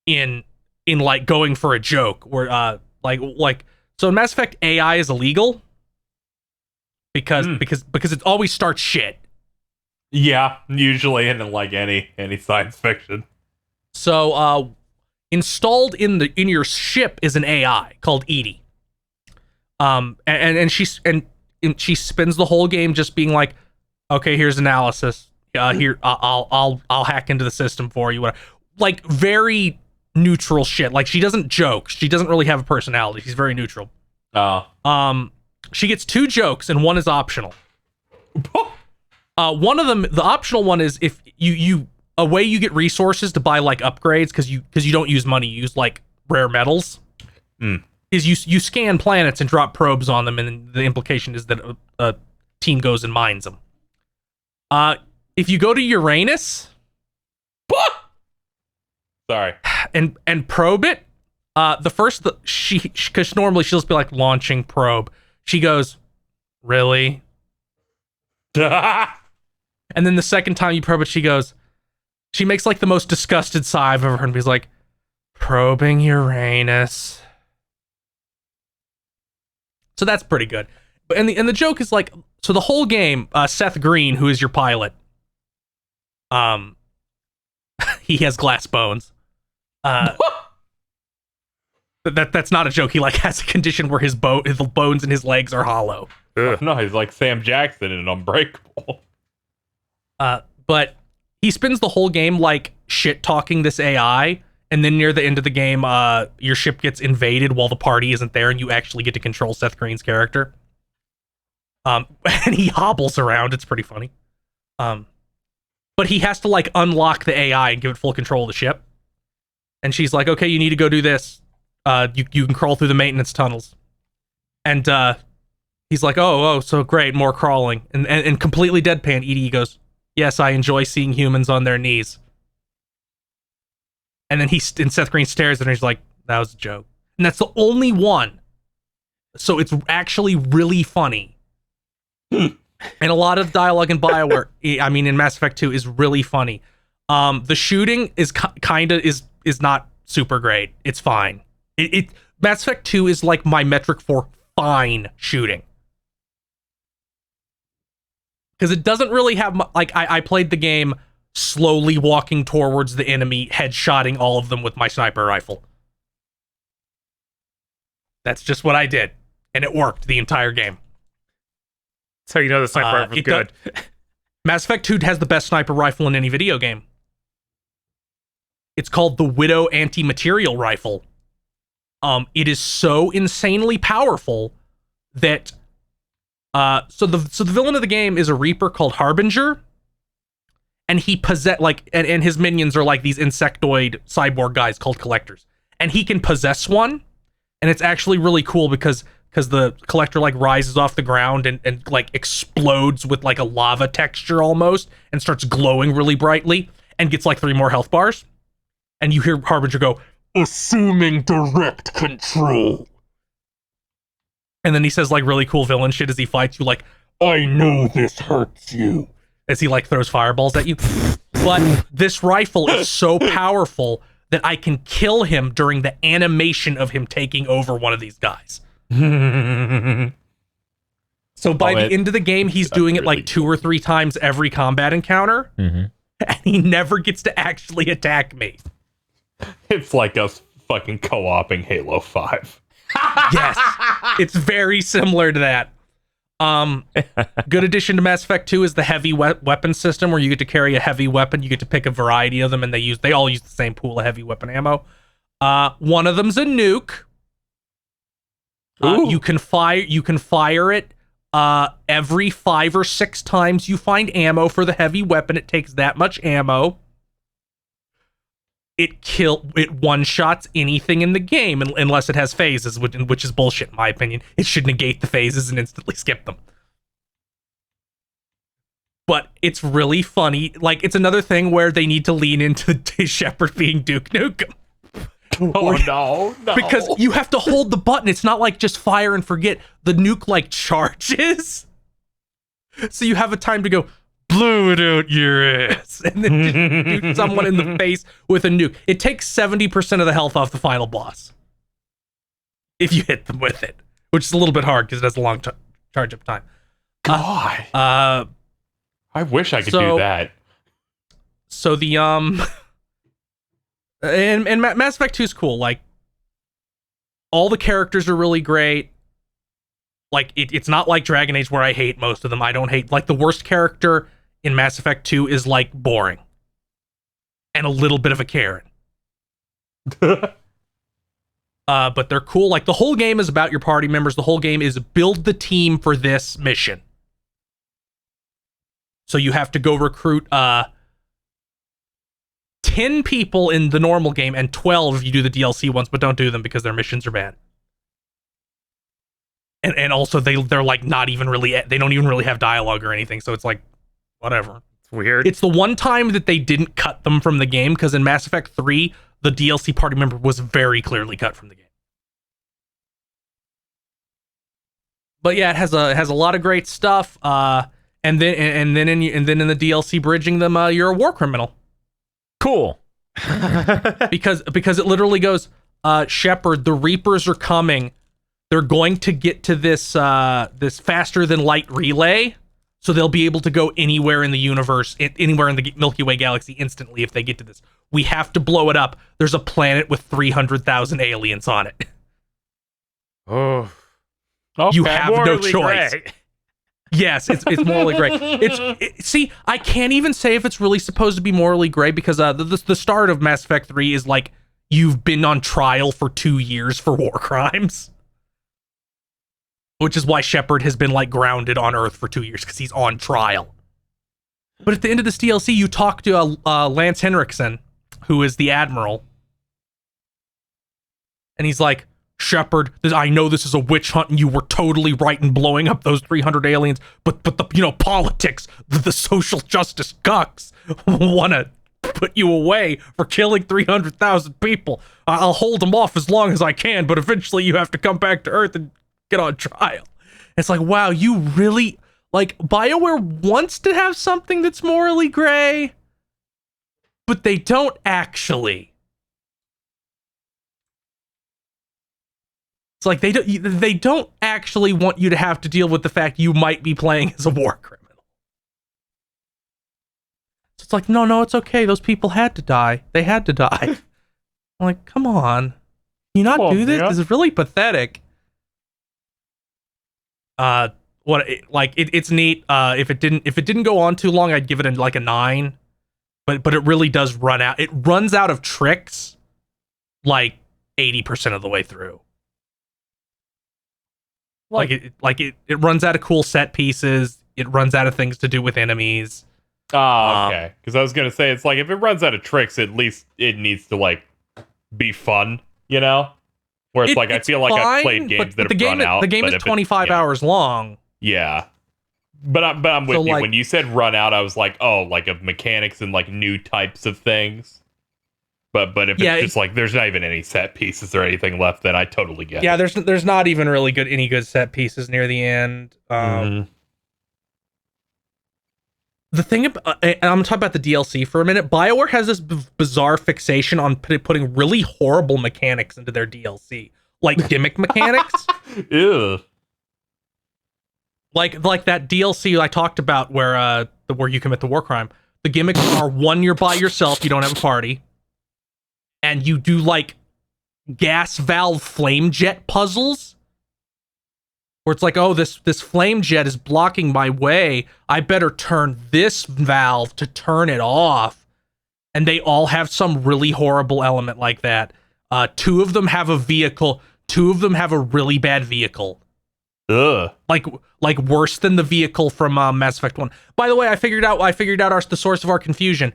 in like going for a joke where like so in Mass Effect AI is illegal because it always starts shit. Yeah, usually in like any science fiction. So installed in your ship is an AI called Edie. And she spends the whole game just being like, okay, here's analysis. Here, I'll hack into the system for you. Like, very neutral shit. Like, she doesn't joke. She doesn't really have a personality. She's very neutral. She gets 2 jokes and one is optional. One of them, the optional one, is if you a way you get resources to buy like upgrades because you don't use money, you use like rare metals. Is you scan planets and drop probes on them, and the implication is that a team goes and mines them. If you go to Uranus, Sorry. and probe it, because normally she'll just be like launching probe. She goes, really? And then the second time you probe it, she makes like the most disgusted sigh I've ever heard, and he's like, probing Uranus. So that's pretty good. And the joke is like, so the whole game, Seth Green, who is your pilot, he has glass bones. That's not a joke. He like has a condition where his bones in his legs are hollow. No, he's like Sam Jackson in Unbreakable. But he spends the whole game like shit talking this AI, and then near the end of the game, your ship gets invaded while the party isn't there, and you actually get to control Seth Green's character. And he hobbles around. It's pretty funny. But he has to like unlock the AI and give it full control of the ship. And she's like, okay, you need to go do this. You can crawl through the maintenance tunnels. And he's like, oh, so great, more crawling. And completely deadpan, EDE goes, yes, I enjoy seeing humans on their knees. And then Seth Green stares at her and he's like, that was a joke. And that's the only one. So it's actually really funny. And a lot of dialogue in BioWare, I mean, in Mass Effect 2 is really funny. The shooting is is not super great. It's fine. Mass Effect 2 is like my metric for fine shooting. Because it doesn't really have, I played the game slowly walking towards the enemy, headshotting all of them with my sniper rifle. That's just what I did. And it worked the entire game. That's how you know the sniper rifle is good. Mass Effect 2 has the best sniper rifle in any video game. It's called the Widow Anti-Material Rifle. It is so insanely powerful that so the villain of the game is a Reaper called Harbinger, and he and his minions are like these insectoid cyborg guys called Collectors, and he can possess one, and it's actually really cool because the Collector like rises off the ground and like explodes with like a lava texture almost and starts glowing really brightly and gets like 3 more health bars. And you hear Harbinger go, assuming direct control. And then he says like really cool villain shit as he fights you, like, I know this hurts you. As he like throws fireballs at you. But this rifle is so powerful that I can kill him during the animation of him taking over one of these guys. So by the end of the game, he's doing it like 2 or 3 times every combat encounter. And he never gets to actually attack me. It's like us fucking co-oping Halo 5. Yes, it's very similar to that. Good addition to Mass Effect 2 is the heavy weapon system, where you get to carry a heavy weapon. You get to pick a variety of them, and they all use the same pool of heavy weapon ammo. One of them's a nuke. You can fire it every 5 or 6 times you find ammo for the heavy weapon. It takes that much ammo. It one-shots anything in the game unless it has phases, which is bullshit in my opinion. It should negate the phases and instantly skip them. But it's really funny. Like, it's another thing where they need to lean into Shepard being Duke Nukem. Oh, no. Because you have to hold the button. It's not like just fire and forget. The nuke, like, charges. So you have a time to go, blow it out your ass, and then just shoot someone in the face with a nuke. It takes 70% of the health off the final boss if you hit them with it, which is a little bit hard because it has a long charge up time. God, I wish I could do that. So the and Mass Effect 2 is cool. Like, all the characters are really great. Like it's not like Dragon Age where I hate most of them. I don't hate, like, the worst character in Mass Effect 2 is like boring and a little bit of a Karen. But they're cool. Like, the whole game is about your party members. The whole game is build the team for this mission. So you have to go recruit 10 people in the normal game and 12 if you do the DLC ones, but don't do them because their missions are bad. And also they're like not even really, they don't even really have dialogue or anything, so it's like whatever. It's weird. It's the one time that they didn't cut them from the game, because in Mass Effect 3, the DLC party member was very clearly cut from the game. But yeah, it has a lot of great stuff. And then in the DLC bridging them, you're a war criminal. Cool. because it literally goes, Shepard, the Reapers are coming. They're going to get to this faster than light relay, so they'll be able to go anywhere in the universe, anywhere in the Milky Way galaxy instantly if they get to this. We have to blow it up. There's a planet with 300,000 aliens on it. Oh, You have no morally choice. gray. Yes, it's morally gray. See, I can't even say if it's really supposed to be morally gray, because the start of Mass Effect 3 is like you've been on trial for 2 years for war crimes. Which is why Shepard has been like grounded on Earth for 2 years, because he's on trial. But at the end of this DLC, you talk to Lance Henriksen, who is the Admiral. And he's like, Shepard, I know this is a witch hunt and you were totally right in blowing up those 300 aliens, but the politics, the social justice gucks want to put you away for killing 300,000 people. I'll hold them off as long as I can, but eventually you have to come back to Earth and get on trial. It's like, wow, you really, like, BioWare wants to have something that's morally gray, but they don't actually. It's like they don't actually want you to have to deal with the fact you might be playing as a war criminal. So it's like, no, it's okay. Those people had to die. They had to die. I'm like, come on. Can you not do this? This is really pathetic. It's neat. If it didn't go on too long, I'd give it a 9. But it really does run out. It runs out of tricks like 80% of the way through. It runs out of cool set pieces. It runs out of things to do with enemies. Oh, okay. Because I was gonna say, it's like if it runs out of tricks, at least it needs to like be fun, you know? Where it's like I feel like I've played games that have run out. The game is 25 hours long. Yeah. But I'm with you. Like, when you said run out, I was like, oh, like of mechanics and like new types of things. But if it's just like there's not even any set pieces or anything left, then I totally get it. Yeah, there's not even really any good set pieces near the end. The thing about, and I'm gonna talk about the DLC for a minute. BioWare has this bizarre fixation on putting really horrible mechanics into their DLC, like gimmick mechanics. Ew. Like that DLC I talked about where you commit the war crime. The gimmicks are: one, you're by yourself, you don't have a party, and you do like gas valve flame jet puzzles, where it's like, oh, this flame jet is blocking my way. I better turn this valve to turn it off. And they all have some really horrible element like that. 2 of them have a vehicle. 2 of them have a really bad vehicle. Ugh. Like worse than the vehicle from Mass Effect 1. By the way, I figured out the source of our confusion.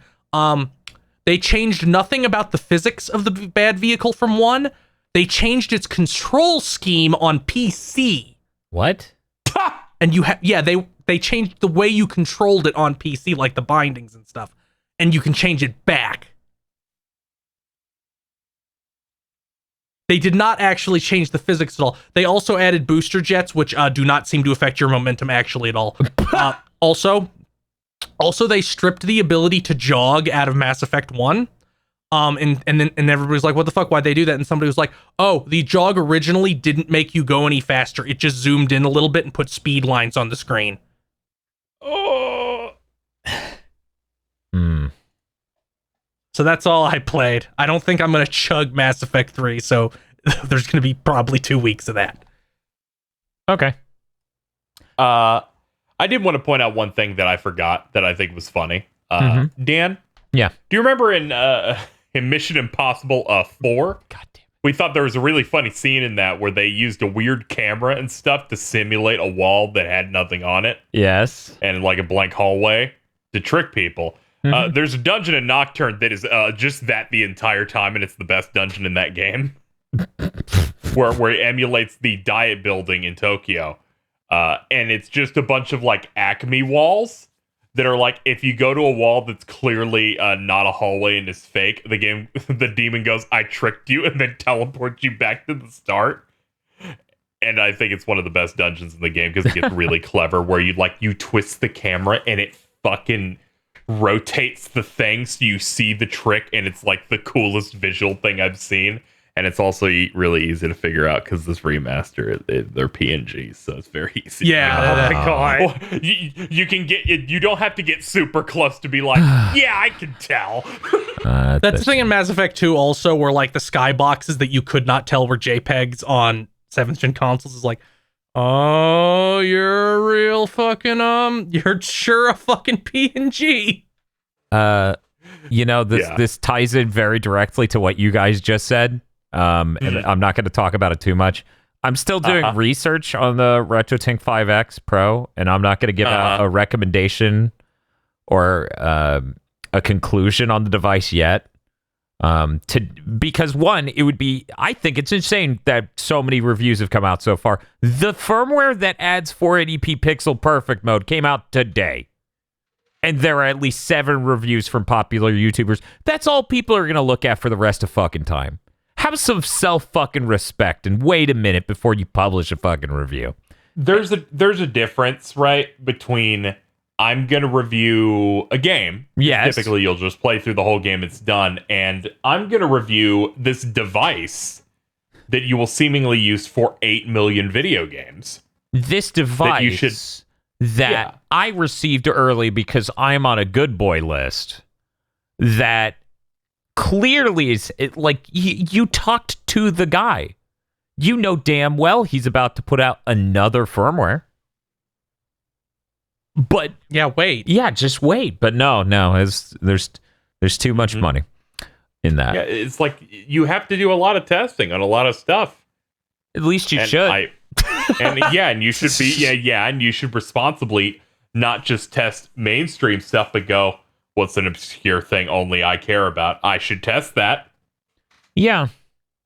They changed nothing about the physics of the bad vehicle from 1. They changed its control scheme on PC. What? And they changed the way you controlled it on PC, like the bindings and stuff, and you can change it back. They did not actually change the physics at all. They also added booster jets, which do not seem to affect your momentum actually at all. Also, they stripped the ability to jog out of Mass Effect 1. And everybody's like, what the fuck, why'd they do that? And somebody was like, oh, the jog originally didn't make you go any faster. It just zoomed in a little bit and put speed lines on the screen. Oh. So that's all I played. I don't think I'm going to chug Mass Effect 3, so there's going to be probably 2 weeks of that. Okay. I did want to point out one thing that I forgot that I think was funny. Dan? Yeah. Do you remember in Mission Impossible 4? God damn it. We thought there was a really funny scene in that where they used a weird camera and stuff to simulate a wall that had nothing on it. Yes. And like a blank hallway to trick people. There's a dungeon in Nocturne that is just that the entire time, and it's the best dungeon in that game. where it emulates the Diet Building in Tokyo. And it's just a bunch of like Acme walls that are like, if you go to a wall that's clearly not a hallway and is fake, the demon goes, I tricked you, and then teleports you back to the start. And I think it's one of the best dungeons in the game because it gets really clever where you twist the camera and it fucking rotates the thing so you see the trick, and it's like the coolest visual thing I've seen. And it's also really easy to figure out because this remaster, they're PNGs, so it's very easy. Yeah. Oh my god. You can you don't have to get super close to be like, yeah, I can tell. That's the thing in Mass Effect 2 also, where like the skyboxes that you could not tell were JPEGs on 7th gen consoles is like, oh, you're a real fucking you're sure a fucking PNG. This ties in very directly to what you guys just said. And I'm not going to talk about it too much. I'm still doing research on the RetroTINK 5X Pro, and I'm not going to give out a recommendation or a conclusion on the device yet. Because one, I think it's insane that so many reviews have come out so far. The firmware that adds 480p pixel perfect mode came out today. And there are at least 7 reviews from popular YouTubers. That's all people are going to look at for the rest of fucking time. Have some self-fucking respect and wait a minute before you publish a fucking review. There's a difference, right, between I'm going to review a game. Yes. Typically, you'll just play through the whole game, it's done. And I'm going to review this device that you will seemingly use for 8 million video games. This device that I received early because I'm on a good boy list that clearly is like you talked to the guy. You know damn well he's about to put out another firmware. But just wait. But no, there's too much money in that. Yeah, it's like you have to do a lot of testing on a lot of stuff. At least you should. And you should be and you should responsibly not just test mainstream stuff, but go, what's an obscure thing only I care about? I should test that. Yeah,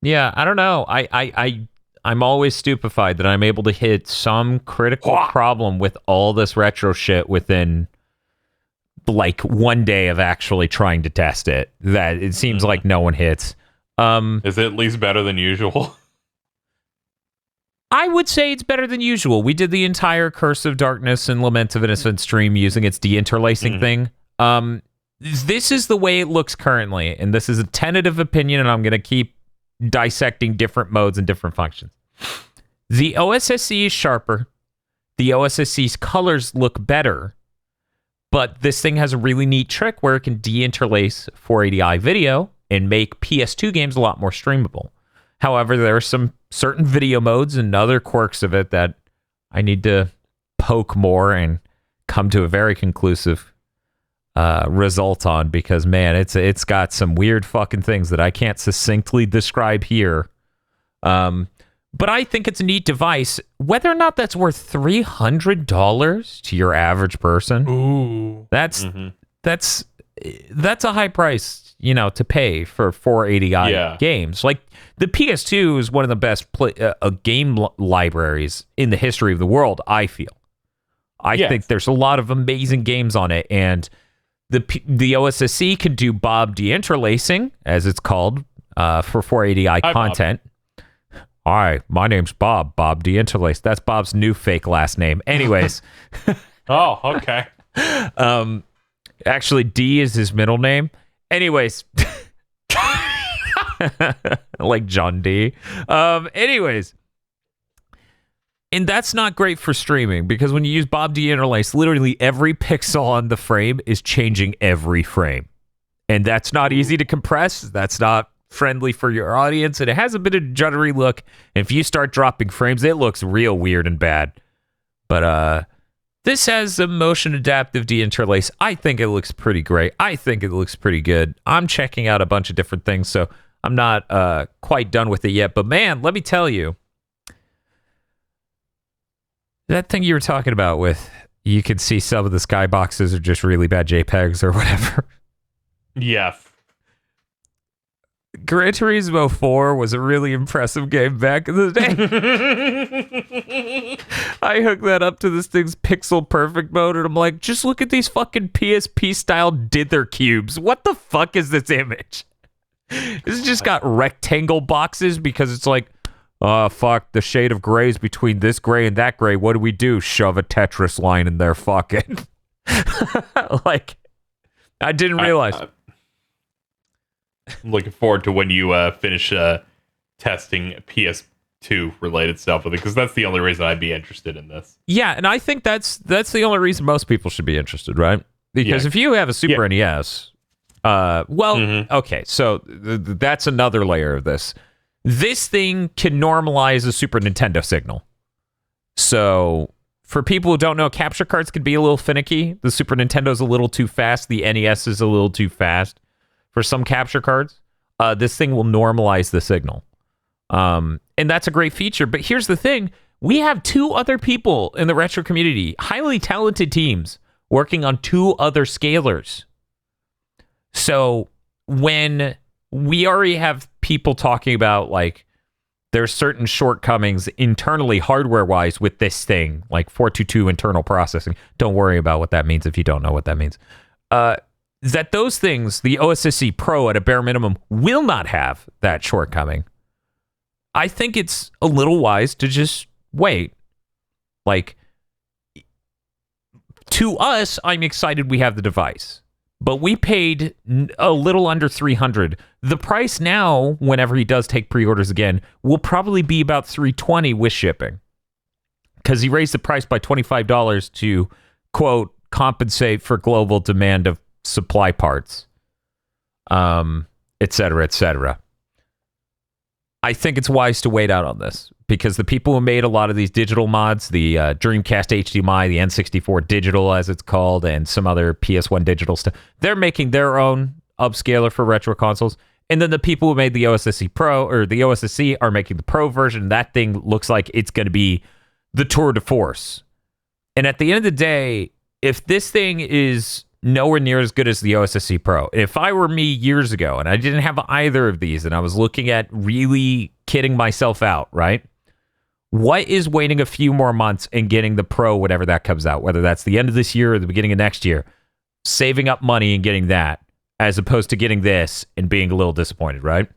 I don't know. I'm always stupefied that I'm able to hit some critical problem with all this retro shit within like one day of actually trying to test it. That it seems like no one hits. Is it at least better than usual? I would say it's better than usual. We did the entire Curse of Darkness and Lament of Innocence stream using its deinterlacing thing. This is the way it looks currently, and this is a tentative opinion, and I'm going to keep dissecting different modes and different functions. The OSSC is sharper. The OSSC's colors look better, but this thing has a really neat trick where it can deinterlace 480i video and make PS2 games a lot more streamable. However, there are some certain video modes and other quirks of it that I need to poke more and come to a very conclusive result on, because man, it's got some weird fucking things that I can't succinctly describe here. But I think it's a neat device. Whether or not that's worth $300 to your average person, ooh, that's a high price, to pay for 480i games. Like the PS2 is one of the best game libraries in the history of the world. I feel. I think there's a lot of amazing games on it, and the OSSC can do Bob deinterlacing, as it's called, for 480i content. Bob. Hi, my name's Bob deinterlace. That's Bob's new fake last name. Anyways. Oh, okay. Actually, D is his middle name. Anyways. Like John D. Anyways. And that's not great for streaming, because when you use Bob deinterlace, literally every pixel on the frame is changing every frame. And that's not easy to compress. That's not friendly for your audience, and it has a bit of juddery look. And if you start dropping frames, it looks real weird and bad. But this has a motion adaptive deinterlace. I think it looks pretty great. I think it looks pretty good. I'm checking out a bunch of different things, so I'm not quite done with it yet. But man, let me tell you, that thing you were talking about with you could see some of the skyboxes are just really bad JPEGs or whatever. Yeah. Gran Turismo 4 was a really impressive game back in the day. I hooked that up to this thing's pixel perfect mode, and I'm like, just look at these fucking PSP style dither cubes. What the fuck is this image? This just got rectangle boxes because it's like, oh, fuck, the shade of gray is between this gray and that gray. What do? Shove a Tetris line in there, fucking. Like, I didn't realize. I'm looking forward to when you finish testing PS2 related stuff with it, because that's the only reason I'd be interested in this. Yeah, and I think that's the only reason most people should be interested, right? Because if you have a Super NES, okay, so that's another layer of this. This thing can normalize a Super Nintendo signal. So for people who don't know, capture cards can be a little finicky. The Super Nintendo's a little too fast. The NES is a little too fast for some capture cards. This thing will normalize the signal. And that's a great feature. But here's the thing. We have 2 other people in the retro community, highly talented teams, working on 2 other scalers. So when we already have people talking about, like, there's certain shortcomings internally hardware-wise with this thing, like 422 internal processing. Don't worry about what that means if you don't know what that means. That those things, the OSSC Pro at a bare minimum, will not have that shortcoming. I think it's a little wise to just wait. Like, to us, I'm excited we have the device. But we paid a little under $300. The price now, whenever he does take pre-orders again, will probably be about $320 with shipping. Because he raised the price by $25 to, quote, compensate for global demand of supply parts, et cetera, et cetera. I think it's wise to wait out on this because the people who made a lot of these digital mods, the Dreamcast HDMI, the N64 digital as it's called, and some other PS1 digital stuff, they're making their own upscaler for retro consoles. And then the people who made the OSSC Pro or the OSSC are making the Pro version. That thing looks like it's going to be the tour de force. And at the end of the day, if this thing is nowhere near as good as the OSSC Pro. If I were me years ago and I didn't have either of these and I was looking at really kidding myself out, right? What is waiting a few more months and getting the Pro, whatever that comes out, whether that's the end of this year or the beginning of next year, saving up money and getting that as opposed to getting this and being a little disappointed, right?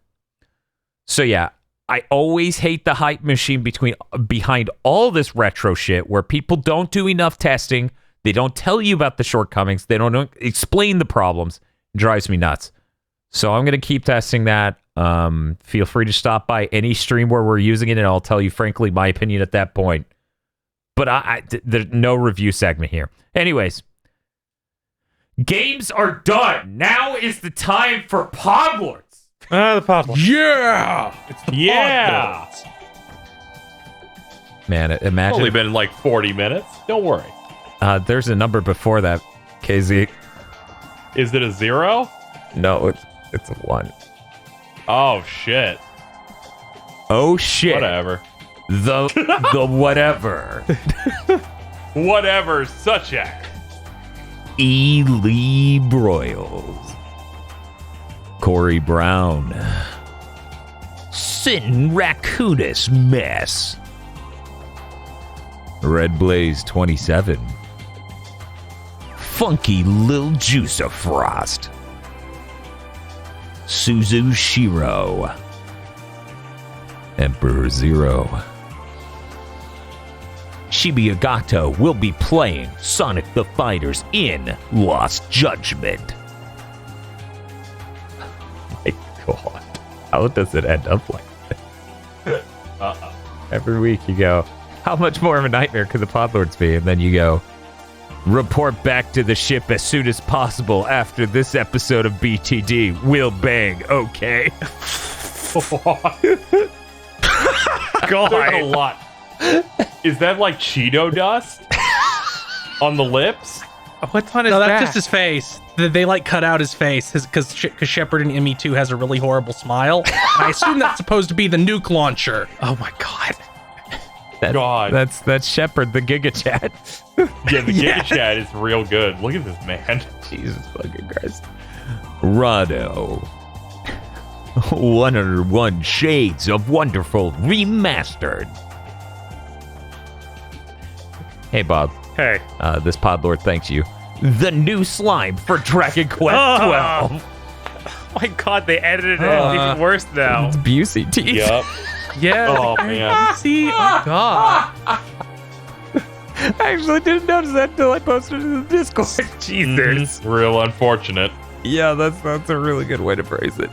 So yeah, I always hate the hype machine behind all this retro shit where people don't do enough testing. They don't tell you about the shortcomings. They don't explain the problems. It drives me nuts. So I'm going to keep testing that. Feel free to stop by any stream where we're using it, and I'll tell you, frankly, my opinion at that point. But there's no review segment here. Anyways, games are done. Now is the time for Podlords. The Podlords. Yeah! It's the Podlords. Man, It's imagine. only been like 40 minutes. Don't worry. There's a number before that, KZ. Is it a 0? No, it's a 1. Oh, shit. Oh, shit. Whatever. The whatever. Whatever, such as. Lee Broyles. Corey Brown. Sin Raccoonus Mess. Red Blaze 27. Funky Lil Juice of Frost. Suzu Shiro. Emperor Zero. Shibiagato will be playing Sonic the Fighters in Lost Judgment. My God. How does it end up like that? Every week you go, how much more of a nightmare could the Podlords be? And then you go, report back to the ship as soon as possible after this episode of BTD. We'll bang, okay? God. There's a lot. Is that like Cheeto dust? on the lips. What's on his No, that's back? just his face. They like cut out his face because Shepard in ME 2 has a really horrible smile. And I assume that's supposed to be the nuke launcher. Oh my god. God. That's Shepard, the Giga Chat. Yeah, the Giga Chat is real good. Look at this man. Jesus fucking Christ. Rado. 101 Shades of Wonderful Remastered. Hey, Bob. Hey. This Podlord thanks you. The new slime for Dragon Quest 12. Oh my god, they edited it. It's even worse now. It's Busey teeth. Yep. Yeah. Oh man. See? Oh, God. I actually didn't notice that until I posted it in the Discord. Jesus. Real unfortunate. Yeah, that's a really good way to phrase it.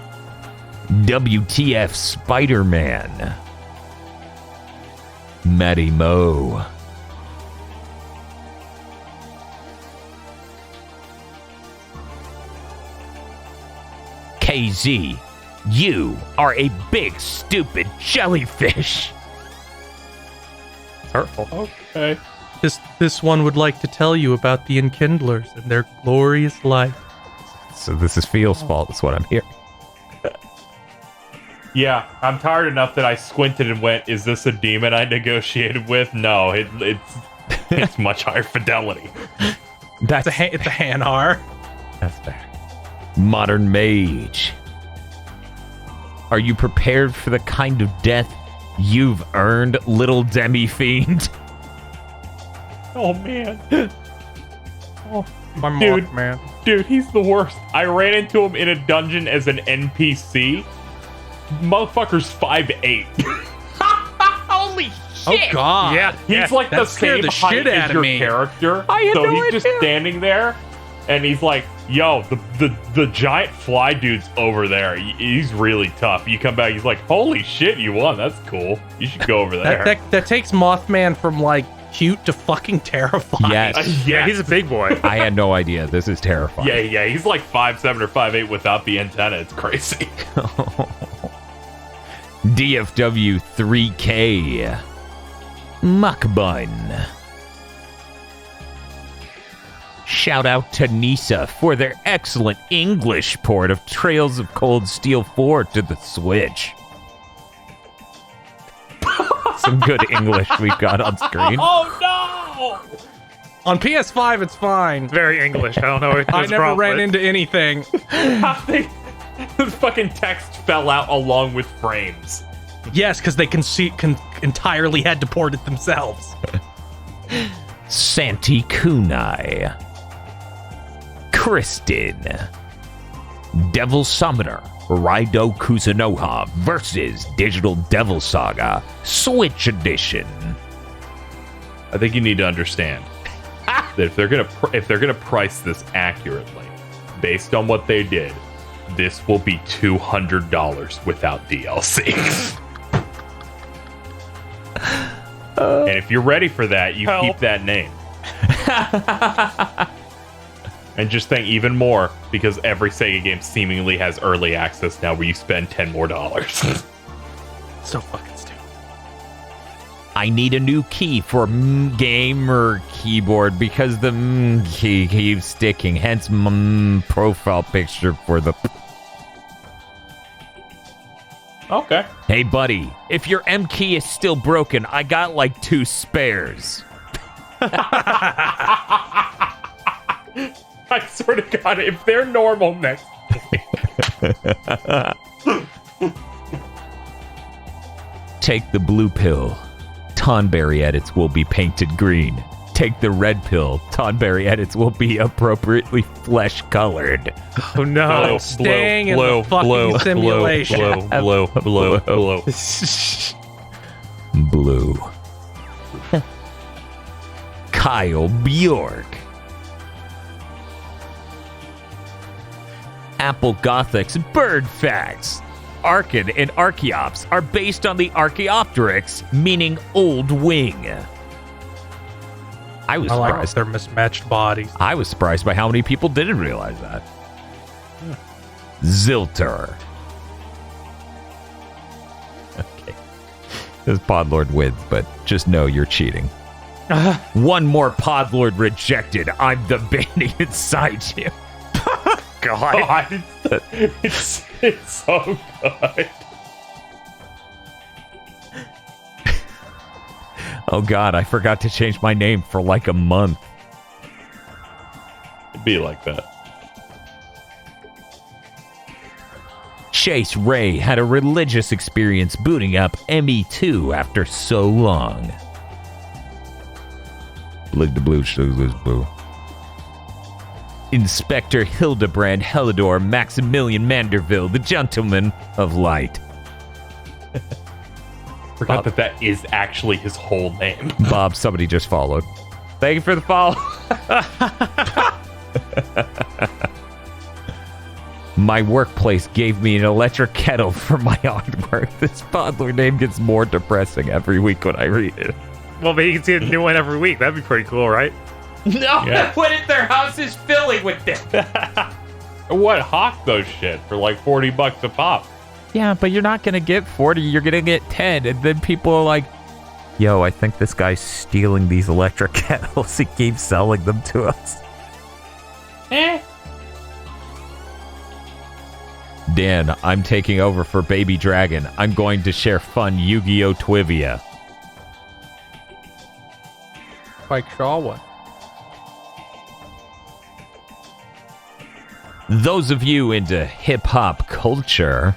WTF Spider-Man. Matty Mo. KZ, you are a big stupid jellyfish. It's hurtful. Okay. This one would like to tell you about the Enkindlers and their glorious life. So this is Feel's fault, is what I'm hearing. Yeah, I'm tired enough that I squinted and went, "Is this a demon I negotiated with?" No, it's much higher fidelity. That's It's a Hanar. That's fair. Modern Mage. Are you prepared for the kind of death you've earned, little demi-fiend? Oh man. My Dude. Mothman. Dude, he's the worst. I ran into him in a dungeon as an NPC. Motherfucker's 5'8". Holy Oh, God. Yeah. He's like the that scared same the height shit as out of your me. character. I had so no he's just idea. standing there, and he's like, "Yo, the giant fly dude's over there. He's really tough." You come back, he's like, "Holy shit, you won. That's cool. You should go over there." That takes Mothman from like cute to fucking terrifying. Yes. Yeah, he's a big boy. I had no idea. This is terrifying. Yeah, he's like 5'7" or 5'8" without the antenna. It's crazy. DFW 3K. Muckbun. Shout out to Nisa for their excellent English port of Trails of Cold Steel 4 to the Switch. Some good English we've got on screen. Oh no! On PS5, it's fine. Very English. I don't know what I his never problem ran is. into anything. The fucking text fell out along with frames. Yes, because they entirely had to port it themselves. Santi Kunai. Kristen. Devil Summoner. Raido Kuzunoha versus Digital Devil Saga Switch Edition. I think you need to understand that if they're gonna price this accurately, based on what they did, this will be $200 without DLC. And if you're ready for that, you keep that name. And just think even more, because every Sega game seemingly has early access now where you spend $10 more. So fucking stupid. I need a new key for gamer keyboard because the key keeps sticking. Hence, profile picture for the. Okay. Hey, buddy, if your M key is still broken, I got like 2 spares. I swear to God, if they're normal next. Take the blue pill. Tonberry edits will be painted green. Take the red pill. Tonberry edits will be appropriately flesh-colored. Oh no. Blue, Staying in blue, the fucking blue, simulation. Blue. Blue. Kyle Bjork. Apple Gothic's Bird Facts. Archid and Archaeops are based on the Archaeopteryx, meaning old wing. I was I like surprised. their mismatched bodies. I was surprised by how many people didn't realize that. Zilter. Okay. This Podlord wins, but just know you're cheating. One more podlord rejected. I'm the baby inside you. God. It's so good. Oh God, I forgot to change my name for like a month. It'd be like that. Chase Ray had a religious experience booting up ME2 after so long. Look the blue, blue. Inspector Hildebrand Helidor Maximilian Manderville, the Gentleman of Light. Forgot that is actually his whole name. Bob, somebody just followed. Thank you for the follow. My workplace gave me an electric kettle for my artwork. This Podler name gets more depressing every week when I read it. Well, but you can see a new one every week. That'd be pretty cool, right? No, Yeah. what if their house is filling with them? What? Hawk those shit for like $40 a pop. Yeah, but you're not going to get 40. You're going to get 10. And then people are like, yo, I think this guy's stealing these electric kettles. He keeps selling them to us. Dan, I'm taking over for Baby Dragon. I'm going to share fun Yu-Gi-Oh! Twivia. Spike Shaw, what? Those of you into hip-hop culture...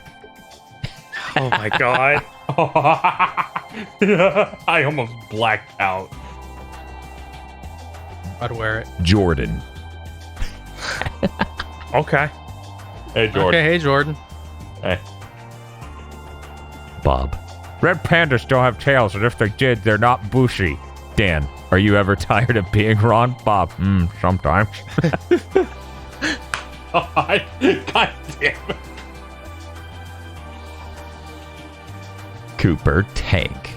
Oh my God. I almost blacked out. I'd wear it. Jordan. Okay. Hey, Jordan. Okay, hey, Jordan. Hey. Bob. Red pandas don't have tails, and if they did, they're not bushy. Dan, are you ever tired of being Ron? Bob, sometimes. God damn it. Cooper Tank.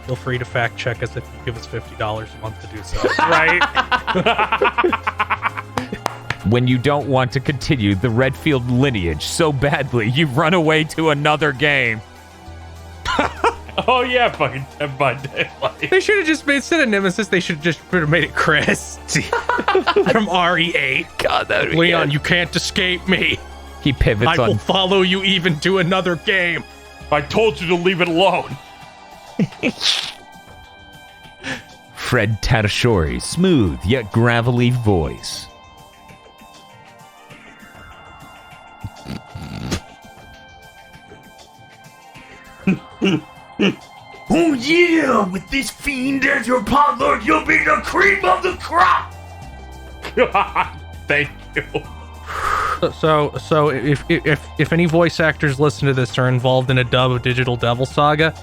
Feel free to fact check us if you give us $50 a month to do so. Right. When you don't want to continue the Redfield lineage so badly, you run away to another game. Oh, yeah, fucking Dead by Daylight. They should have just made, instead of Nemesis, they should just have made it Chris. From RE8. God, that would be Leon, good. you can't escape me. He pivots I will on... follow you even to another game. I told you to leave it alone. Fred Tadashori's smooth yet gravelly voice. Oh yeah, with this fiend as your podlord, you'll be the cream of the crop! God, thank you. So if any voice actors listen to this are involved in a dub of Digital Devil Saga,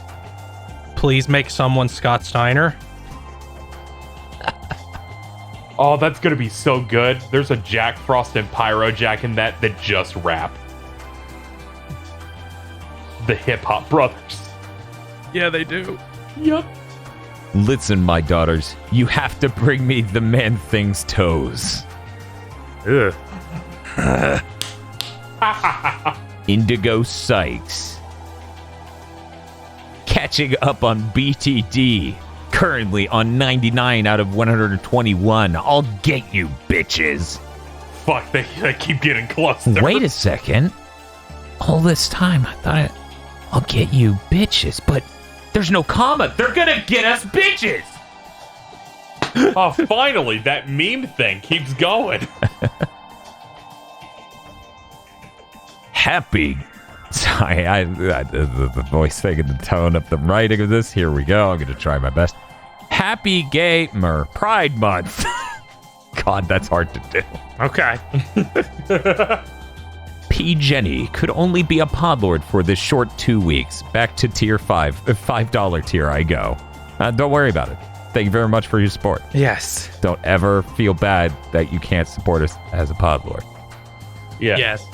please make someone Scott Steiner. Oh, that's gonna be so good. There's a Jack Frost and Pyro Jack in that just rap. The Hip Hop Brothers. Yeah, they do. Yup. Listen, my daughters, you have to bring me the Man-Thing's toes. Ugh. Indigo Sykes. Catching up on BTD. Currently on 99 out of 121. I'll get you, bitches. Fuck, they keep getting closer. Wait a second. All this time, I thought I'll get you, bitches, but there's no comma. They're gonna get us, bitches. Oh, finally, that meme thing keeps going. Happy. Sorry, the voice thing and the tone of the writing of this. Here we go. I'm gonna try my best. Happy Gamer Pride Month. God, that's hard to do. Okay. P. Jenny could only be a podlord for this short 2 weeks. Back to tier 5, $5 tier I go. Don't worry about it. Thank you very much for your support. Yes. Don't ever feel bad that you can't support us as a podlord. Yeah. Yes.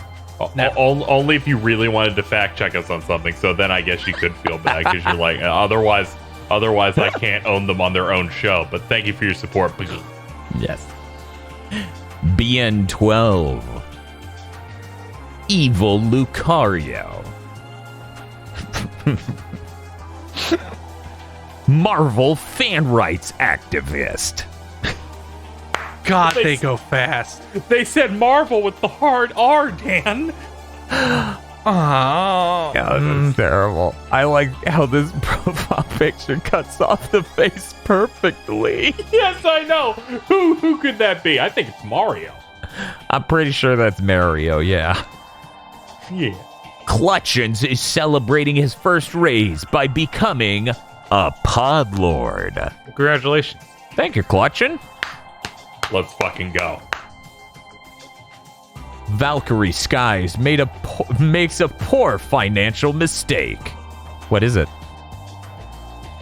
Only if you really wanted to fact check us on something. So then I guess you could feel bad because you're like, otherwise I can't own them on their own show. But thank you for your support. Yes. BN12. Evil Lucario. Marvel fan rights activist. God, they go fast. They said Marvel with the hard R, Dan. Oh, Yeah, that's terrible. I like how this profile picture cuts off the face perfectly. Yes, I know. Who could that be? I think it's Mario. I'm pretty sure that's Mario, yeah. Yeah. Clutchins is celebrating his first raise by becoming a pod lord. Congratulations. Thank you, Clutchin. Let's fucking go. Valkyrie Skies makes a poor financial mistake. What is it?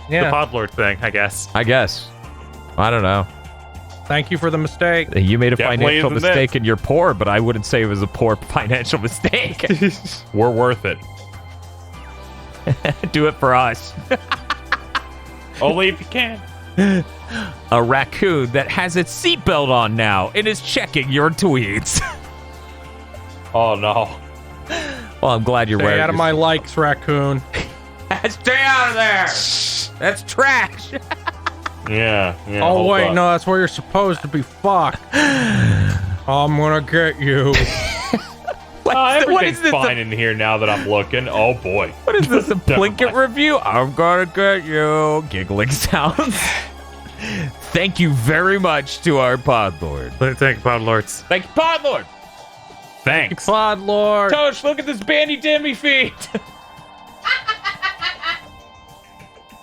The yeah. Podlord thing, I guess. I guess. I don't know. Thank you for the mistake. You made a Definitely financial isn't mistake this. and you're poor, but I wouldn't say it was a poor financial mistake. We're worth it. Do it for us. Only if you can. A raccoon that has its seatbelt on now and is checking your tweets. Oh no. Well, I'm glad you're Stay wearing out of your my likes, raccoon. Stay out of there. That's trash. Yeah. Oh, hold wait, up. no, that's where you're supposed to be. Fuck. I'm gonna get you. What Everything's is this? fine in here now that I'm looking. Oh boy. What is this? A Never Plinkett mind. review? I'm gonna get you. Giggling sounds. Thank you very much to our podlord. Thank you, Podlords. Thank you, podlord. Thanks. Pod Lord. Tosh, look at this bandy dimmy feet.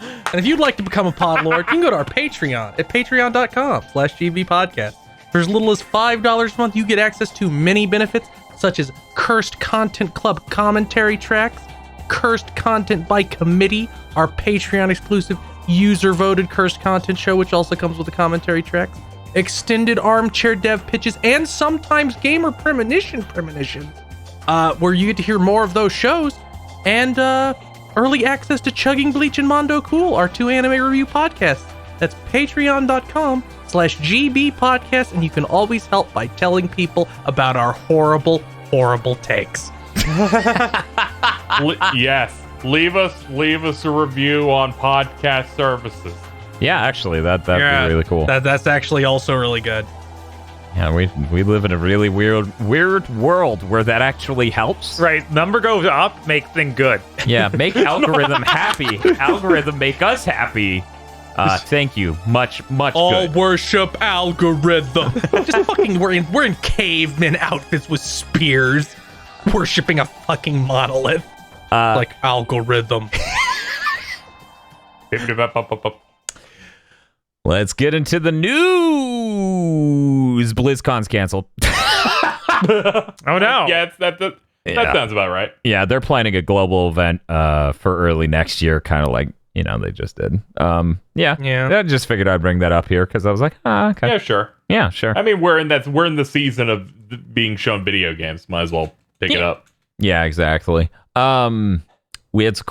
And if you'd like to become a pod lord, you can go to our Patreon at patreon.com/gbpodcast. For as little as $5 a month, you get access to many benefits, such as Cursed Content Club commentary tracks, Cursed Content by Committee, our Patreon exclusive user-voted Cursed Content show, which also comes with the commentary tracks, extended armchair dev pitches, and sometimes gamer premonitions, where you get to hear more of those shows, and early access to Chugging Bleach and Mondo Cool, our 2 anime review podcasts. That's patreon.com/gbpodcast, and you can always help by telling people about our horrible, horrible takes. Yes. Leave us a review on podcast services. Yeah, actually, that'd be really cool. That's actually also really good. Yeah, we live in a really weird world where that actually helps. Right, number goes up, make thing good. Yeah, make algorithm happy. Algorithm make us happy. Thank you. Much All good. worship algorithm. Just fucking, we're in caveman outfits with spears, worshiping a fucking monolith. Like algorithm. Let's get into the news. BlizzCon's canceled. Oh no. Yeah, that sounds about right. Yeah, they're planning a global event for early next year, kind of like, they just did. Yeah. I just figured I'd bring that up here because I was like, okay. Yeah, sure. Yeah, sure. I mean, we're in the season of being shown video games. Might as well pick it up. Yeah, exactly. We had some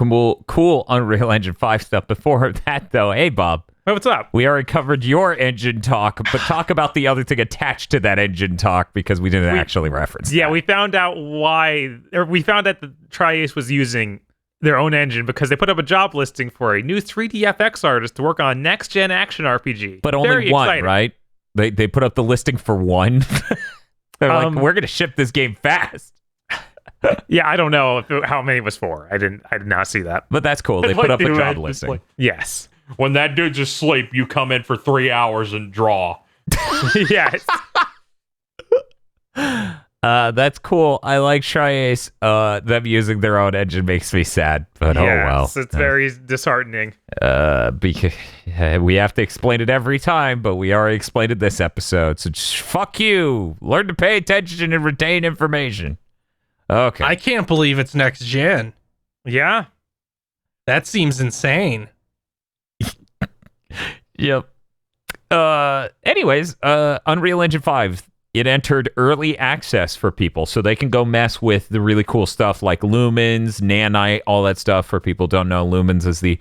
cool Unreal Engine 5 stuff before that, though. Hey, Bob. Hey, what's up? We already covered your engine talk, but talk about the other thing attached to that engine talk because we didn't actually reference Yeah, that. we found out we found that the Tri-Ace was using their own engine because they put up a job listing for a new 3D FX artist to work on a next-gen action RPG. But only Very one, exciting. right? They put up the listing for one. They're like, we're going to ship this game fast. Yeah, I don't know how many it was for. I did not see that. But that's cool. They It's put like up a the- job it's listing. like- Yes. When that dude's asleep, you come in for 3 hours and draw. Yes. That's cool. I like Tri-Ace. Them using their own engine makes me sad, but oh well. Yes, it's very disheartening. Because we have to explain it every time, but we already explained it this episode. So just fuck you. Learn to pay attention and retain information. Okay. I can't believe it's next gen. Yeah. That seems insane. Yep. Anyways, Unreal Engine 5, it entered early access for people, so they can go mess with the really cool stuff like lumens, nanite, all that stuff. For people who don't know, lumens is the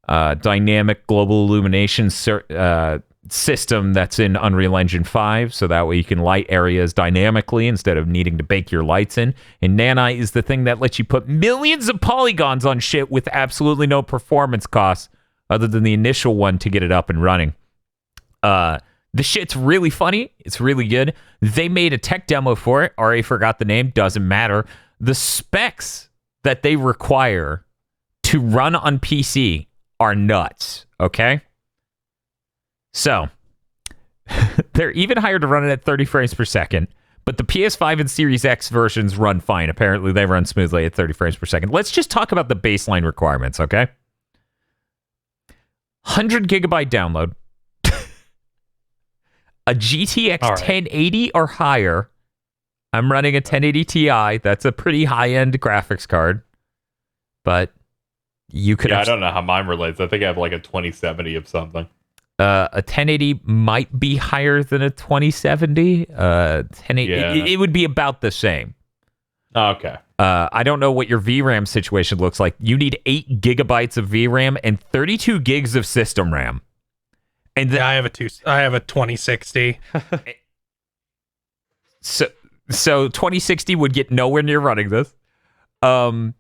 dynamic global illumination system that's in Unreal Engine 5, so that way you can light areas dynamically instead of needing to bake your lights in. And nanite is the thing that lets you put millions of polygons on shit with absolutely no performance costs. other than the initial one to get it up and running. The shit's really funny. It's really good. They made a tech demo for it. Already forgot the name. Doesn't matter. The specs that they require to run on PC are nuts. Okay? So, they're even higher to run it at 30 frames per second. But the PS5 and Series X versions run fine. Apparently, they run smoothly at 30 frames per second. Let's just talk about the baseline requirements, okay? 100 gigabyte download. A GTX 1080 or higher. I'm running a 1080 Ti. That's a pretty high-end graphics card. But you could... Yeah, I don't know how mine relates. I think I have like a 2070 of something. A 1080 might be higher than a 2070. 1080, Yeah. it would be about the same. Oh, okay. I don't know what your VRAM situation looks like. You need 8 gigabytes of VRAM and 32 gigs of system RAM. And Yeah, I have a 2060. so 2060 would get nowhere near running this. And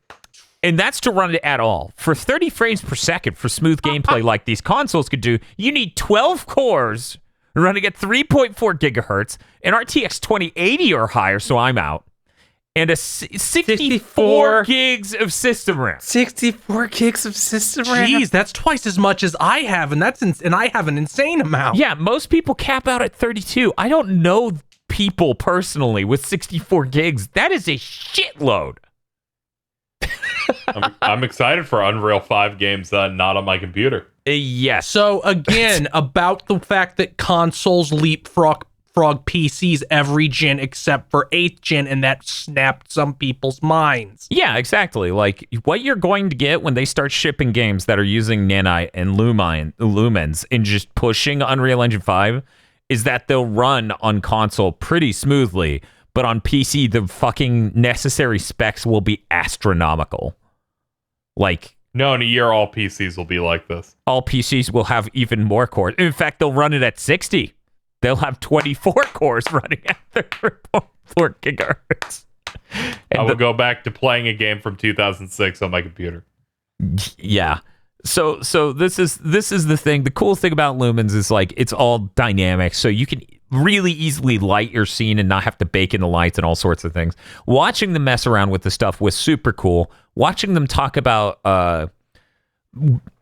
that's to run it at all. For 30 frames per second for smooth gameplay like these consoles could do, you need 12 cores running at 3.4 gigahertz, an RTX 2080 or higher, so I'm out, and a 64 gigs of system RAM. 64 gigs of system RAM. Jeez, that's twice as much as I have, and I have an insane amount. Yeah, most people cap out at 32. I don't know people personally with 64 gigs. That is a shitload. I'm excited for Unreal 5 games not on my computer. Yes. So again, about the fact that consoles leapfrog PCs every gen except for 8th gen, and that snapped some people's minds. Yeah, exactly. Like, what you're going to get when they start shipping games that are using Nanite and Lumens and just pushing Unreal Engine 5 is that they'll run on console pretty smoothly, but on PC, the fucking necessary specs will be astronomical. Like... No, in a year, all PCs will be like this. All PCs will have even more cores. In fact, they'll run it at 60. They'll have 24 cores running at 3.4 gigahertz. And I will go back to playing a game from 2006 on my computer. Yeah. So this is the thing. The cool thing about Lumens is like it's all dynamic, so you can really easily light your scene and not have to bake in the lights and all sorts of things. Watching them mess around with the stuff was super cool. Watching them talk about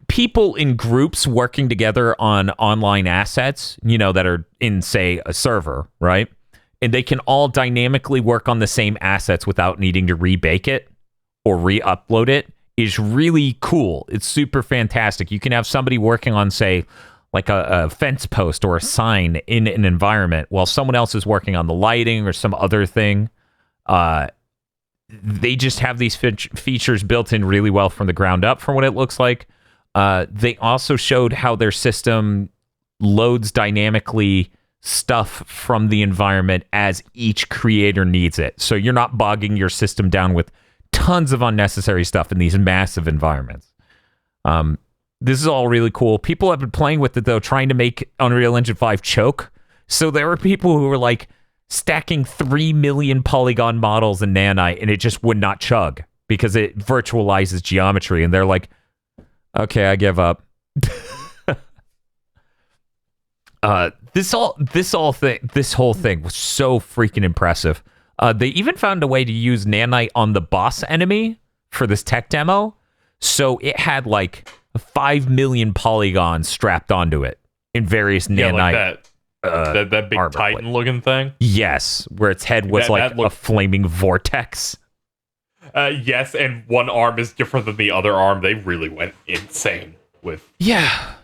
people in groups working together on online assets, that are in, say, a server, right? And they can all dynamically work on the same assets without needing to rebake it or re-upload it is really cool. It's super fantastic. You can have somebody working on, say, like a fence post or a sign in an environment while someone else is working on the lighting or some other thing. They just have these features built in really well from the ground up from what it looks like. They also showed how their system loads dynamically stuff from the environment as each creator needs it. So you're not bogging your system down with tons of unnecessary stuff in these massive environments. This is all really cool. People have been playing with it, though, trying to make Unreal Engine 5 choke. So there were people who were like stacking 3 million polygon models in Nanite, and it just would not chug because it virtualizes geometry. And they're like, okay, I give up. This whole thing was so freaking impressive. They even found a way to use Nanite on the boss enemy for this tech demo. So it had like 5 million polygons strapped onto it in various Nanite. Like that big Titan looking thing? Yes, where its head was a flaming vortex. Yes, and one arm is different than the other arm. They really went insane with. Yeah,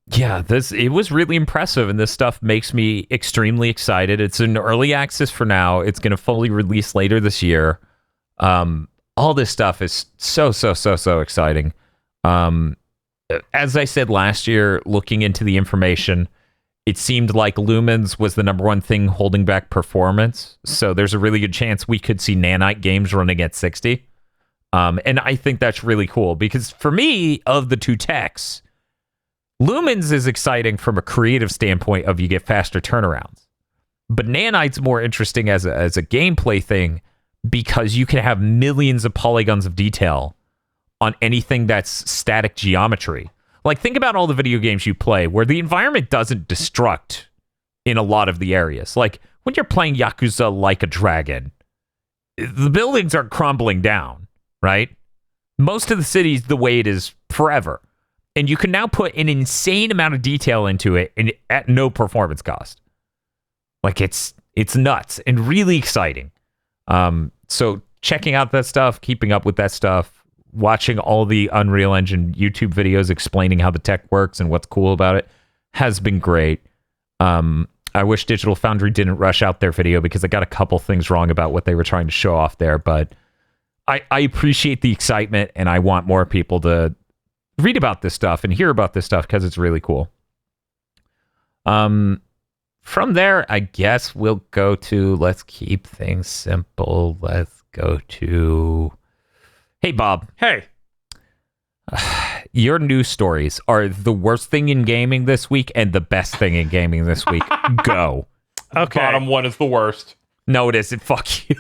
it was really impressive, and this stuff makes me extremely excited. It's in early access for now. It's going to fully release later this year. All this stuff is so exciting. As I said last year, looking into the information, it seemed like Lumens was the number one thing holding back performance. So there's a really good chance we could see Nanite games running at 60. And I think that's really cool because for me, of the two techs, Lumens is exciting from a creative standpoint of you get faster turnarounds. But Nanite's more interesting as a gameplay thing because you can have millions of polygons of detail on anything that's static geometry. Like, think about all the video games you play where the environment doesn't destruct in a lot of the areas. Like, when you're playing Yakuza Like a Dragon, the buildings are crumbling down, right? Most of the city's the way it is forever. And you can now put an insane amount of detail into it and at no performance cost. Like, it's nuts and really exciting. So checking out that stuff, keeping up with that stuff, watching all the Unreal Engine YouTube videos explaining how the tech works and what's cool about it has been great. I wish Digital Foundry didn't rush out their video because I got a couple things wrong about what they were trying to show off there, but I appreciate the excitement and I want more people to read about this stuff and hear about this stuff because it's really cool. From there, I guess we'll go to, let's keep things simple. Let's go to, hey, Bob. Hey. Your news stories are the worst thing in gaming this week and the best thing in gaming this week. Go. Okay. Bottom one is the worst. No, it isn't. Fuck you.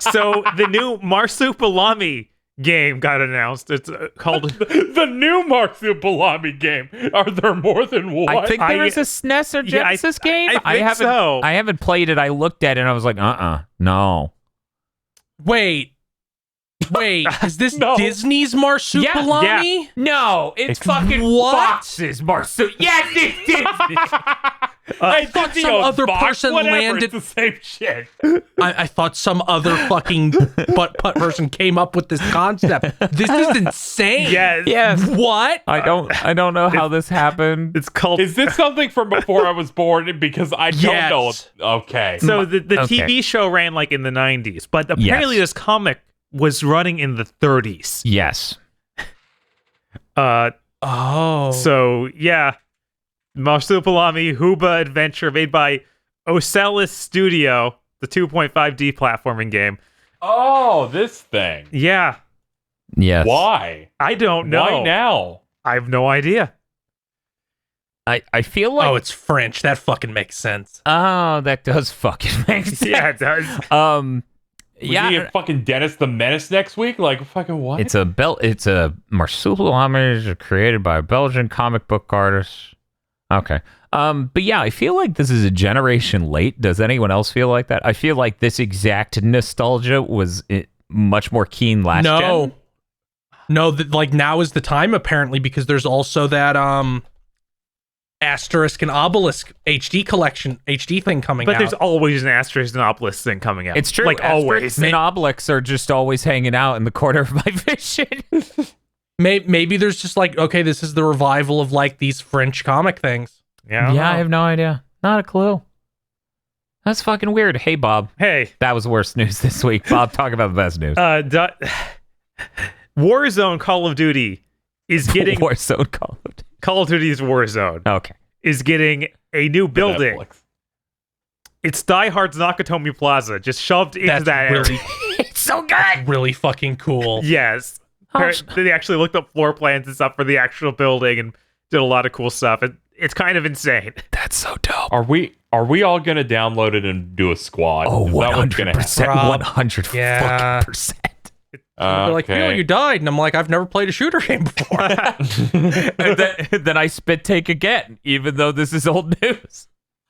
So the new Marsupilami game got announced. It's called The new Marsupilami game. Are there more than one? I think there is a SNES or Genesis game. I think so. I haven't played it. I looked at it and I was like, no. Wait, is this No. Disney's Marsupilami? Yeah. No, it's fucking what? Fox's Yes, it's Disney. I thought some other person landed. It's the same shit. I thought some other fucking butt person came up with this concept. This is insane. Yes. What? I don't know how this happened. It's called. Is this something from before I was born? Because I don't Yes. know. Okay. So the Okay. TV show ran like in the 90s, but apparently this comic was running in the 30s. Yes. Oh. So yeah, Marsupilami Huba Adventure made by Ocellus Studio, the 2.5D platforming game. Oh, this thing. Yeah, Yes. Why? I don't know. Why now? I have no idea. I feel like Oh, it's French. That fucking makes sense. oh, that does fucking make sense. Yeah, it does. We get fucking Dennis the Menace next week? Like, fucking what? It's a Marsupilami created by a Belgian comic book artist. Okay. But yeah, I feel like this is a generation late. Does anyone else feel like that? I feel like this exact nostalgia was much more keen last gen. No, like now is the time apparently because there's also that Asterisk and Obelisk HD collection, HD thing coming But out. there's always an Asterisk and Obelisk thing coming out. It's true. Like always. And Obelix are just always hanging out in the corner of my vision. Maybe there's just like, okay, this is the revival of like these French comic things. Yeah, I have no idea. Not a clue. That's fucking weird. Hey, Bob. Hey, That was worst news this week. Bob, talk about the best news. Warzone Call of Duty is getting Warzone Call of Duty. Call of Duty's Warzone Okay. is getting a new building. Netflix. It's Die Hard's Nakatomi Plaza, just shoved into That's that really, area. It's so good. really fucking cool. Yes. They actually looked up floor plans and stuff for the actual building and did a lot of cool stuff. It's kind of insane. That's so dope. Are we all gonna download it and do a squad? Oh, Is that what's gonna happen? 100%. 100 Yeah. fucking percent. They're like, you died. And I'm like, I've never played a shooter game before. And then I spit take again, even though this is old news.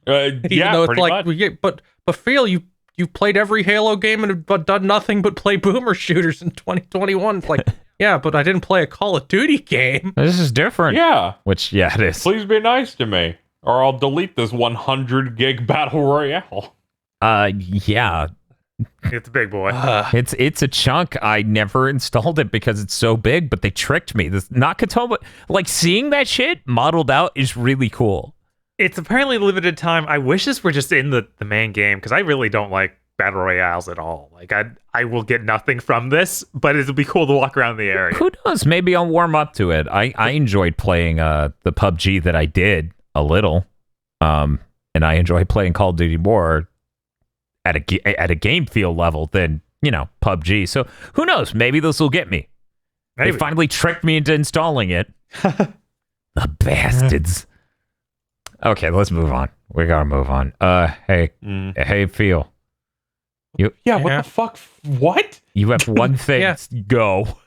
Even yeah, though it's pretty like, much. but Phil, you played every Halo game and have done nothing but play boomer shooters in 2021. It's like, yeah, but I didn't play a Call of Duty game. This is different. Yeah. Which, yeah, it is. Please be nice to me, or I'll delete this 100 gig battle royale. Yeah. It's a big boy. It's a chunk. I never installed it because it's so big, but they tricked me. This Nakatomi, like seeing that shit modeled out is really cool. It's apparently limited time. I wish this were just in the main game because I really don't like battle royales at all. Like I will get nothing from this, but it'll be cool to walk around the area. Who knows? Maybe I'll warm up to it. I enjoyed playing the PUBG that I did a little, and I enjoy playing Call of Duty more at a game feel level than PUBG. So who knows? Maybe this will get me. Maybe. They finally tricked me into installing it. The bastards. Okay, let's move on. We gotta move on. Hey, Phil. Yeah, what the fuck? What? You have one thing. Yeah. Go.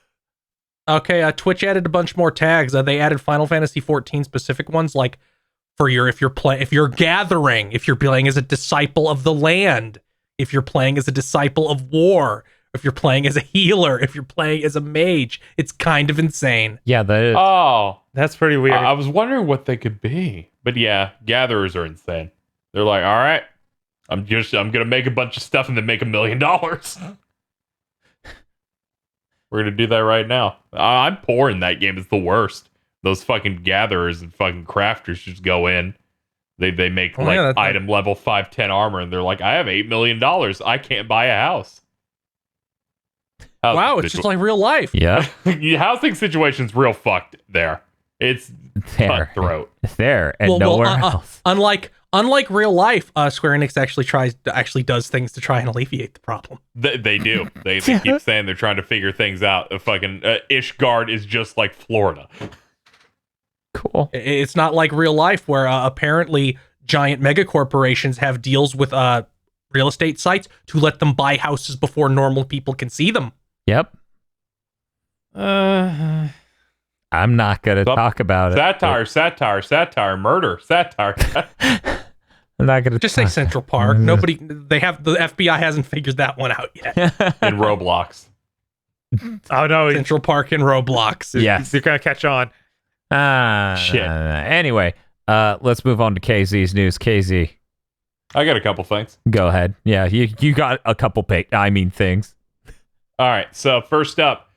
Okay, Twitch added a bunch more tags. They added Final Fantasy 14 specific ones, like for if you're gathering, if you're playing as a disciple of the land, if you're playing as a disciple of war, if you're playing as a healer, if you're playing as a mage. It's kind of insane. Yeah, that is. Oh, That's pretty weird. I was wondering what they could be. But yeah, gatherers are insane. They're like, all right, I'm gonna make a bunch of stuff and then make $1 million. We're gonna do that right now. I'm poor in that game. It's the worst. Those fucking gatherers and fucking crafters just go in. They make item level 510 armor, and they're like, I have $8 million. I can't buy a house. Wow, it's just like real life. Yeah. Housing situation's real fucked there. It's cutthroat. It's there and nowhere else. Unlike real life, Square Enix actually does things to try and alleviate the problem. They do. They keep saying they're trying to figure things out. Fucking Ishgard is just like Florida. Cool. It's not like real life where apparently giant mega corporations have deals with real estate sites to let them buy houses before normal people can see them. Yep. I'm not gonna talk about Satire, murder, satire. I'm not gonna just say Central Park. The FBI hasn't figured that one out yet. In Roblox. Oh no, Central Park in Roblox. Yes. You're gonna catch on. Shit. Anyway, let's move on to KZ's news. KZ, I got a couple things. go ahead. Yeah, you got a couple things. All right, so first up,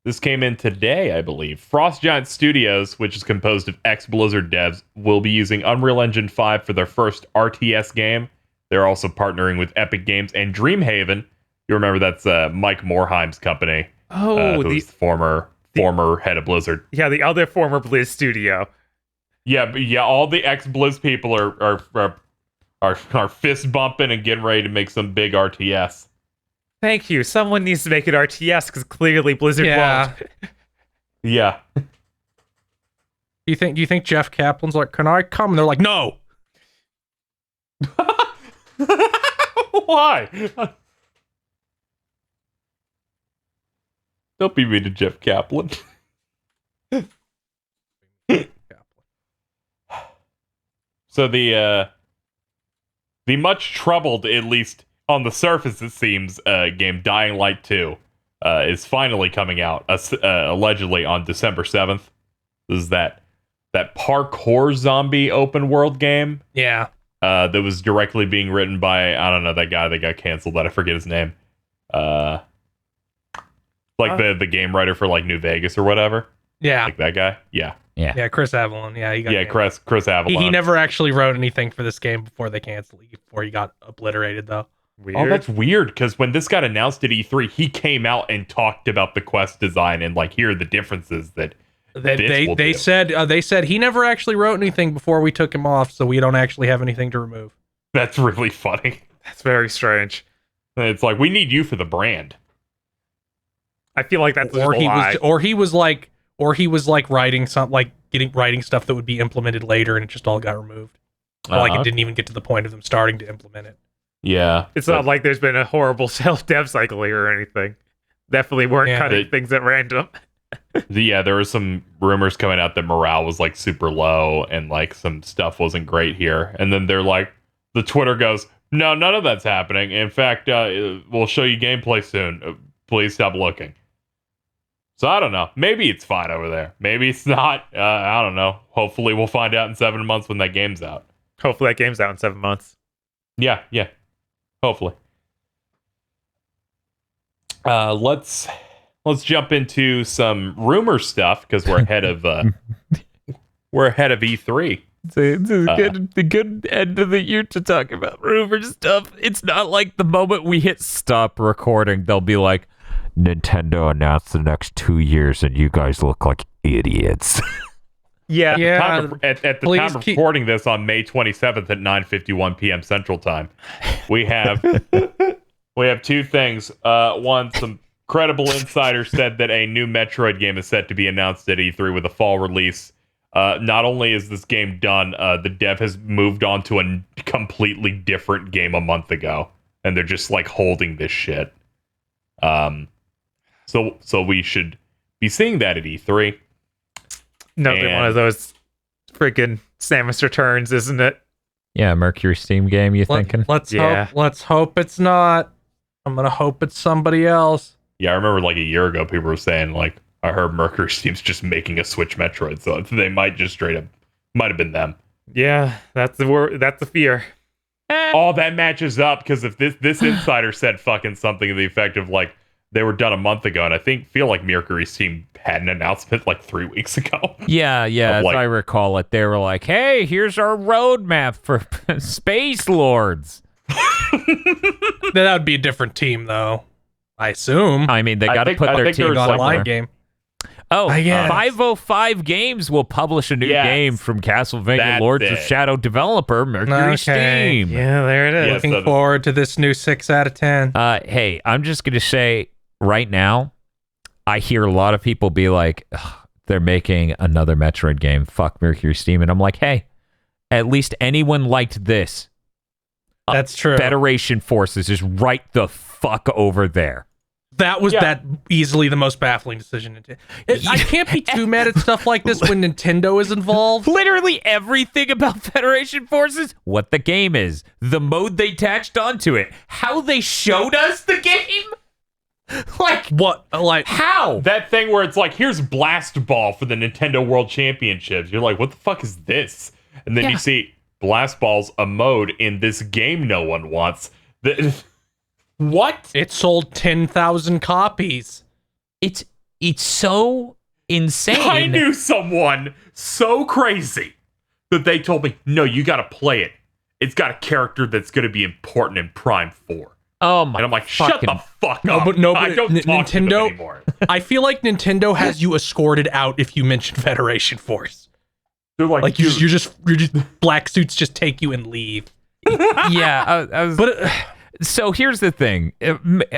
this came in today, I believe. Frost Giant Studios, which is composed of ex-Blizzard devs, will be using Unreal Engine 5 for their first RTS game. They're also partnering with Epic Games and Dreamhaven. You remember that's Mike Morhaim's company. Who's the former head of Blizzard. Yeah, the other former Blizz studio. Yeah, all the ex-Blizz people are fist bumping and getting ready to make some big RTS. Thank you. Someone needs to make it RTS because clearly Blizzard won't. Yeah. Do you think Jeff Kaplan's like, can I come? And they're like, no. Why? Don't be mean to Jeff Kaplan. So the much troubled, at least on the surface it seems, game Dying Light 2 is finally coming out, allegedly on December 7th. This is that parkour zombie open world game. Yeah. That was directly being written by, I don't know, that guy that got canceled, that I forget his name. The game writer for like New Vegas or whatever. Yeah. Like that guy. Yeah. Yeah, Chris Avalon. Yeah, he got Chris Avalon. He never actually wrote anything for this game before they canceled it, before he got obliterated though. Weird. Oh, that's weird, because when this got announced at E3, he came out and talked about the quest design and like, here are the differences that they said he never actually wrote anything before we took him off, so we don't actually have anything to remove. That's really funny. That's very strange. It's like, we need you for the brand. I feel like that's he was like writing something, like writing stuff that would be implemented later, and it just all got removed. Like it didn't even get to the point of them starting to implement it. Yeah, it's not like there's been a horrible self-dev cycle here or anything. Definitely weren't cutting things at random. There were some rumors coming out that morale was like super low and like some stuff wasn't great here. And then they're like, the Twitter goes, no, none of that's happening. In fact, we'll show you gameplay soon. Please stop looking. So I don't know. Maybe it's fine over there. Maybe it's not. I don't know. Hopefully we'll find out in 7 months when that game's out. Hopefully that game's out in 7 months. Yeah. Hopefully. Let's jump into some rumor stuff because we're ahead of E3. It's a good end of the year to talk about rumor stuff. It's not like the moment we hit stop recording, they'll be like, Nintendo announced the next 2 years and you guys look like idiots. Yeah. At the time of recording this on May 27th at 9:51 p.m. Central Time, we have two things. One, some credible insider said that a new Metroid game is set to be announced at E3 with a fall release. Not only is this game done, the dev has moved on to a completely different game a month ago, and they're just like holding this shit. So we should be seeing that at E3. Another And- one of those freaking Samus Returns, isn't it? Yeah, Mercury Steam game, you thinking? Let's hope it's not. I'm gonna hope it's somebody else. Yeah, I remember like a year ago, people were saying like, I heard Mercury Steam's just making a Switch Metroid, so they might just straight up, might have been them. Yeah, that's the fear. All that matches up because if this insider said fucking something to the effect of like they were done a month ago, and I feel like Mercury Steam had an announcement like 3 weeks ago. Yeah, as like- I recall it, they were like, hey, here's our roadmap for Space Lords. That would be a different team, though. I assume. I mean, they I got to think- put I their think team there's, on like, online there. game. Oh, I guess. 505 Games will publish a new Yes. game from Castlevania That's Lords of it. Shadow developer Mercury Okay. Steam. Yeah, there it is. Yeah. Looking so- forward to this new 6 out of 10. Hey, I'm just going to say right now, I hear a lot of people be like, "Ugh, they're making another Metroid game. Fuck Mercury Steam. And I'm like, hey, at least anyone liked this. That's true. Federation Forces is right the fuck over there. That was Yeah. that easily the most baffling decision. I can't be too mad at stuff like this when Nintendo is involved. Literally everything about Federation Forces, what the game is, the mode they attached onto it, how they showed us the game. Like, What? Like, how? That thing where it's like, here's Blast Ball for the Nintendo World Championships. You're like, what the fuck is this? And then Yeah. you see Blast Ball's a mode in this game no one wants. What? it sold 10,000 copies. It's so insane. I knew someone so crazy that they told me, no, you got to play it. It's got a character that's going to be important in Prime 4. Oh my And I'm like, shut fucking- the fuck No, up. but no, I but don't talk to them Nintendo- anymore. I feel like Nintendo has you escorted out if you mention Federation Force. They're like, Like dude, you're just black suits just take you and leave. Yeah, I was. But So here's the thing.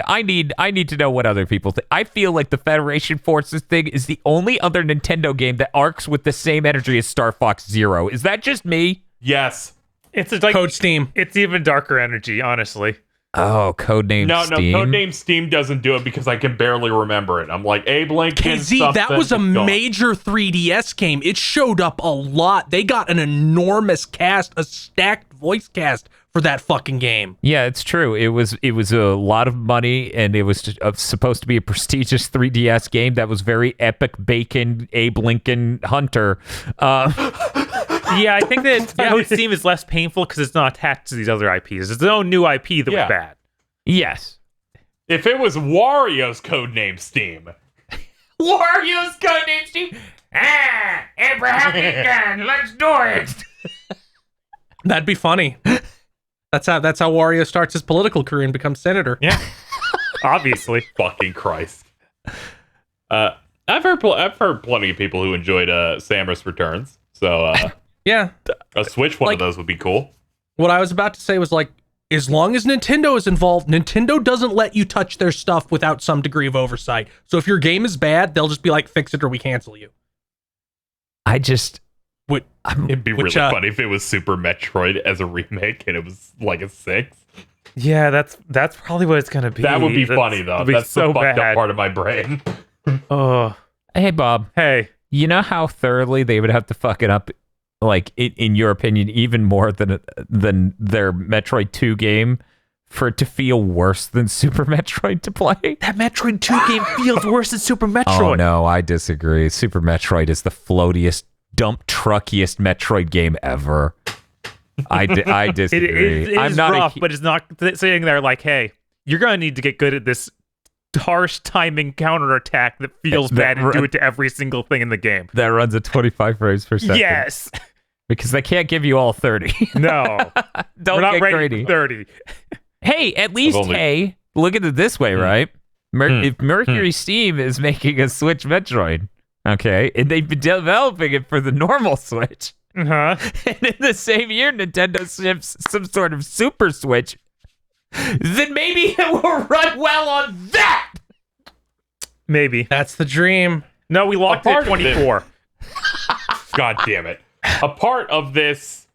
I need to know what other people think. I feel like the Federation Forces thing is the only other Nintendo game that arcs with the same energy as Star Fox Zero. Is that just me? yes. It's like Code Steam. it's even darker energy, honestly. Oh, codename No, Steam. Codename Steam doesn't do it because I can barely remember it. I'm like, Abe Lincoln. KZ, that was a major 3DS game. It showed up a lot. They got an enormous cast, a stacked voice cast for that fucking game. Yeah, it's true. It was a lot of money, and it was supposed to be a prestigious 3DS game that was very epic. Bacon, Abe Lincoln, Hunter. Yeah, I think that Code Steam is less painful because it's not attached to these other IPs. It's its own new IP that Yeah. was bad. Yes. If it was Wario's Codename Steam, Wario's codename Steam. Abraham Lincoln, let's do it. That'd be funny. That's how Wario starts his political career and becomes senator. Yeah, obviously. fucking Christ. I've heard plenty of people who enjoyed Samus Returns. So Yeah. a Switch one Like- of those would be cool. What I was about to say was like, as long as Nintendo is involved, Nintendo doesn't let you touch their stuff without some degree of oversight. So if your game is bad, they'll just be like, fix it or we cancel you. I just. What? It'd be Which, really funny if it was Super Metroid as a remake and it was like a 6. Yeah, that's probably what it's gonna be. That would be That's- funny though. it'll be That's so the fucked bad. up part of my brain. Oh, Hey, Bob. hey. You know how thoroughly they would have to fuck it up, like in your opinion, even more than their Metroid 2 game, for it to feel worse than Super Metroid to play? That Metroid 2 game feels worse than Super Metroid. Oh no, I disagree. Super Metroid is the floatiest, dump truckiest Metroid game ever. I disagree. It is I'm not rough, but it's not sitting there like, hey, you're gonna need to get good at this harsh timing counterattack that feels That bad and do it to every single thing in the game. that runs at 25 frames per second. Yes. Because they can't give you all 30. No. Don't We're not get ready greedy. for 30. Hey, at least, only- hey, look at it this way, right? If Mercury Steam is making a Switch Metroid, okay, and they've been developing it for the normal Switch, Uh-huh. and in the same year Nintendo ships some sort of Super Switch, then maybe it will run well on that! Maybe. That's the dream. No, we locked it part at of it- 24. God damn it. A part of this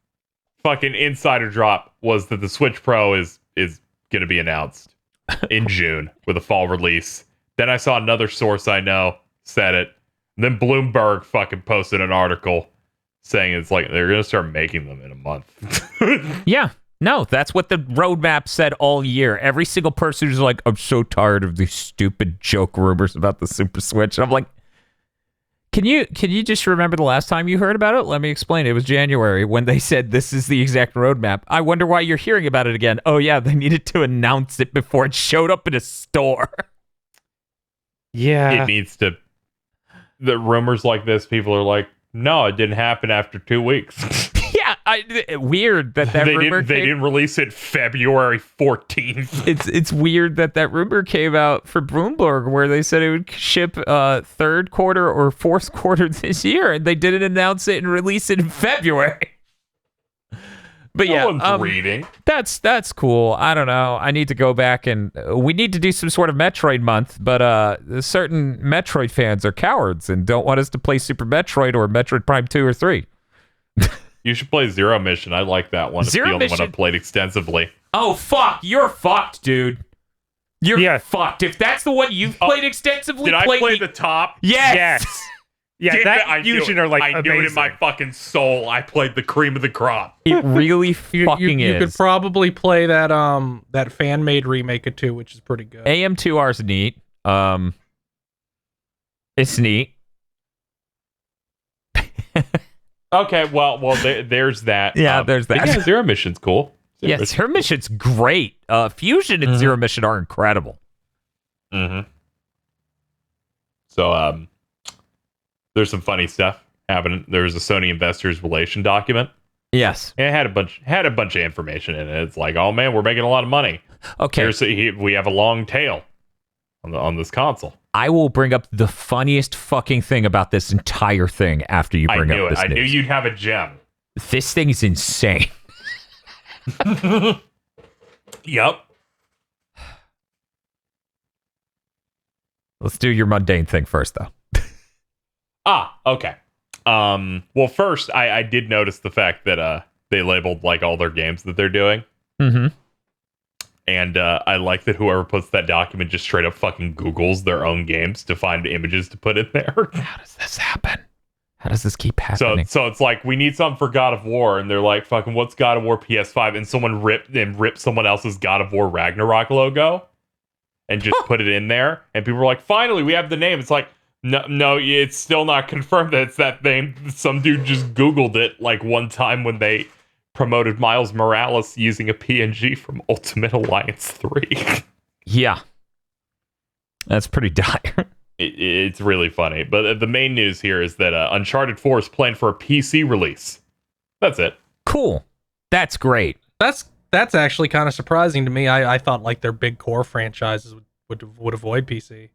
fucking insider drop was that the Switch Pro is going to be announced in June with a fall release. Then I saw another source I know said it. And then Bloomberg fucking posted an article saying it's like they're gonna start making them in a month. Yeah. No, that's what the roadmap said all year. Every single person who's like, I'm so tired of these stupid joke rumors about the Super Switch. And I'm like, can you just remember the last time you heard about it? Let me explain. It was January when they said this is the exact roadmap. I wonder why you're hearing about it again. Oh yeah, they needed to announce it before it showed up in a store. Yeah. It needs to. The rumors like this, people are like, no, it didn't happen after 2 weeks. Yeah, weird that rumor they didn't release it February 14th. It's weird that rumor came out for Bloomberg where they said it would ship third quarter or fourth quarter this year, and they didn't announce it and release it in February. But yeah, No one's reading. That's cool. I don't know. I need to go back and we need to do some sort of Metroid month, but certain Metroid fans are cowards and don't want us to play Super Metroid or Metroid Prime 2 or 3. You should play Zero Mission. I like that one. It's the only one I've played extensively. Oh, fuck. You're fucked, dude. You're fucked. If that's the one you've played extensively, did I play the top? Yes. Yeah, Damn that it, I fusion knew it. are like I amazing. knew it in my fucking soul. I played the cream of the crop. It really fucking You is. could probably play that fan made remake of 2, which is pretty good. AM2R is neat. It's neat. Okay, well, there's that. Yeah, there's that. Yeah, Zero Mission's cool. Yes, her mission's great. Fusion and Zero Mission are incredible. Mm-hmm. So, there's some funny stuff happening. There's a Sony investors relation document. Yes. It had a bunch of information in it. It's like, oh man, we're making a lot of money. Okay. We have a long tail on this console. I will bring up the funniest fucking thing about this entire thing after you bring up this I knew news. you'd have a gem. This thing is insane. Yep. Let's do your mundane thing first, though. Okay. Well, first, I did notice the fact that they labeled like all their games that they're doing. Mm-hmm. And I like that whoever puts that document just straight up fucking Googles their own games to find images to put in there. How does this happen? How does this keep happening? So it's like, we need something for God of War, and they're like, fucking, what's God of War PS5? And someone ripped someone else's God of War Ragnarok logo and just put it in there. And people were like, finally, we have the name. It's like, no, it's still not confirmed that it's that name. Some dude just Googled it like one time when they promoted Miles Morales using a PNG from Ultimate Alliance 3. Yeah. That's pretty dire. It's really funny. But the main news here is that Uncharted 4 is planned for a PC release. That's it. Cool. That's great. That's actually kind of surprising to me. I thought like their big core franchises would avoid PC.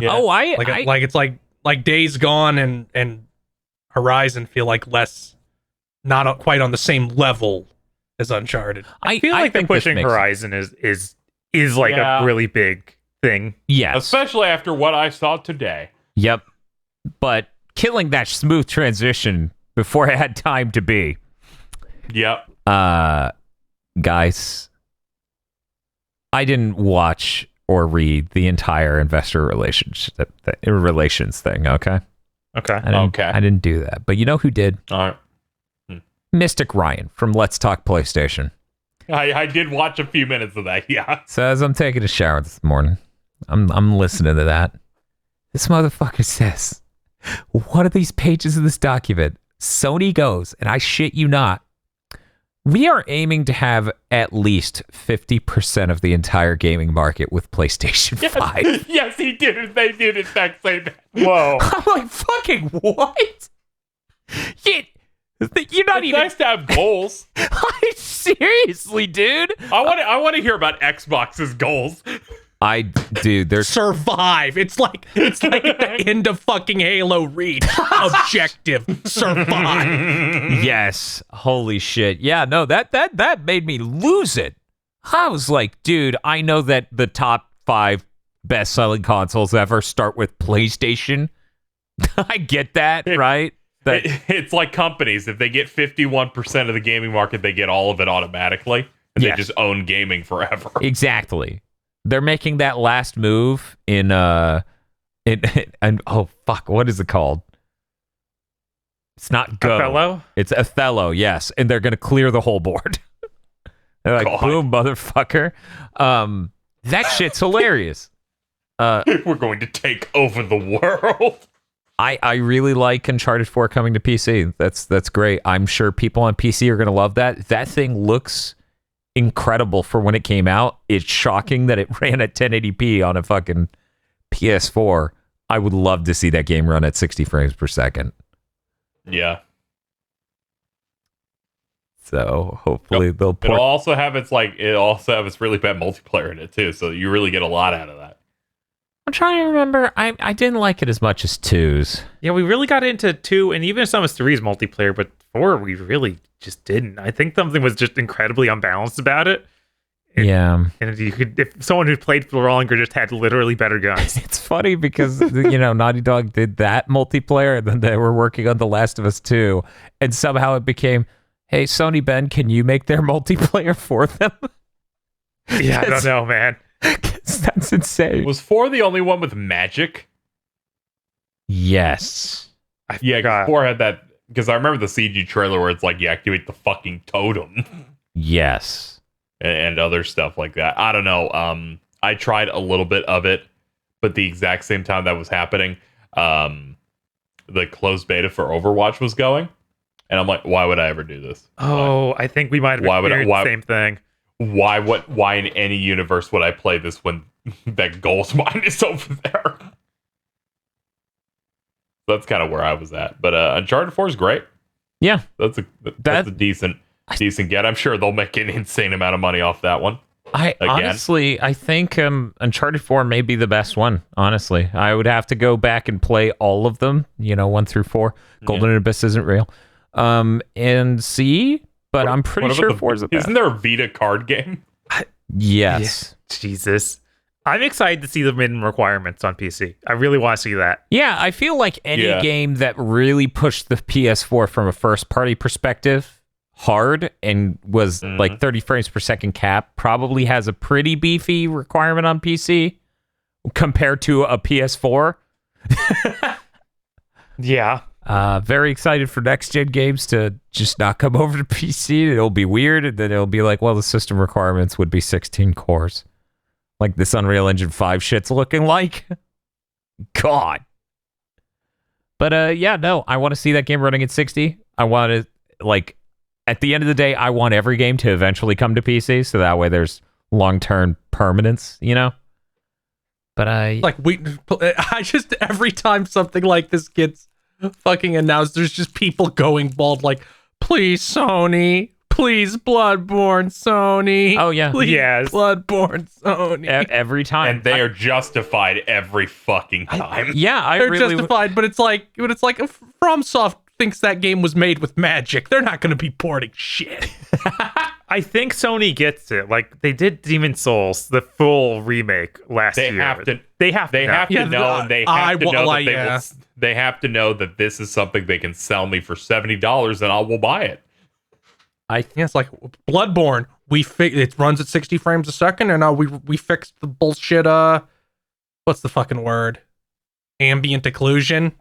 Yeah. Oh, It's like Days Gone and Horizon feel like less, not quite on the same level as Uncharted. I feel like they're think this pushing makes Horizon is like Yeah. a really big thing. Yes. Especially after what I saw today. Yep. But killing that smooth transition before it had time to be. Yep. Guys, I didn't watch or read the entire investor relations thing, okay? Okay. I didn't do that. But you know who did? All right. Mystic Ryan from Let's Talk PlayStation. I did watch a few minutes of that, yeah. So as I'm taking a shower this morning, I'm listening to that. This motherfucker says, one of these pages of this document, Sony goes, and I shit you not, we are aiming to have at least 50% of the entire gaming market with PlayStation 5. Yes, he did. They did in fact say that. Whoa. I'm like, fucking what? You're not It's even... nice to have goals. Seriously, dude. I want to hear about Xbox's goals. Dude, there's... Survive. It's like at the end of fucking Halo Reach. Objective. Survive. Yes. Holy shit. Yeah, no, that made me lose it. I was like, dude, I know that the top 5 best-selling consoles ever start with PlayStation. I get that, right? It's like companies. If they get 51% of the gaming market, they get all of it automatically. And Yes. they just own gaming forever. Exactly. They're making that last move in And oh fuck, what is it called? It's not Go. Othello? It's Othello, yes. And they're gonna clear the whole board. They're like, God. boom, motherfucker. That shit's hilarious. We're going to take over the world. I really like Uncharted 4 coming to PC. That's great. I'm sure people on PC are gonna love that. That thing looks incredible for when it came out. It's shocking that it ran at 1080p on a fucking PS4. I would love to see that game run at 60 frames per second. Yeah. So hopefully they'll It'll port. also have its really bad multiplayer in it too, so you really get a lot out of that. I'm trying to remember. I didn't like it as much as 2's. Yeah, we really got into 2 and even some of 3's multiplayer, but 4 we really just didn't. I think something was just incredibly unbalanced about it. Yeah. And if someone who played for longer just had literally better guns. It's funny because, Naughty Dog did that multiplayer and then they were working on The Last of Us 2. And somehow it became, hey, Sony Ben, can you make their multiplayer for them? Yeah, I don't know, man. That's insane. Was 4 the only one with magic? Yes. Yeah, 'cause 4 had that, because I remember the CG trailer where it's like you activate the fucking totem Yes. and other stuff like that. I don't know. I tried a little bit of it, but the exact same time that was happening, the closed beta for Overwatch was going, and I'm like, why would I ever do this? Oh, I think we might have experienced the same thing. Why in any universe would I play this when that gold mine is over there? That's kind of where I was at. But Uncharted 4 is great. Yeah. That's a decent get. I'm sure they'll make an insane amount of money off that one. Honestly, I think Uncharted 4 may be the best one, honestly. I would have to go back and play all of them, 1 through 4. Golden Abyss isn't real. And see, but I'm pretty sure 4 is the best. Isn't there a Vita card game? Yes. Yeah. Jesus. I'm excited to see the minimum requirements on PC. I really want to see that. Yeah, I feel like any game that really pushed the PS4 from a first-party perspective hard and was like 30 frames per second cap probably has a pretty beefy requirement on PC compared to a PS4. Yeah. Very excited for next-gen games to just not come over to PC. It'll be weird, and then it'll be like, well, the system requirements would be 16 cores. Like this Unreal Engine 5 shit's looking like. God. But I want to see that game running at 60. I want to, at the end of the day, I want every game to eventually come to PC, so that way there's long-term permanence, But I just, every time something like this gets fucking announced, there's just people going bald like, please, Sony. Please, Bloodborne, Sony. Oh, yeah. Please, Yes. Bloodborne, Sony. Every time. And they are justified every fucking time. They're justified, but it's like if FromSoft thinks that game was made with magic, they're not going to be porting shit. I think Sony gets it. Like they did Demon's Souls, the full remake last year. They have to know that this is something they can sell me for $70 and I will buy it. It's like Bloodborne. It runs at 60 frames a second, and we fixed the bullshit. What's the fucking word? Ambient occlusion.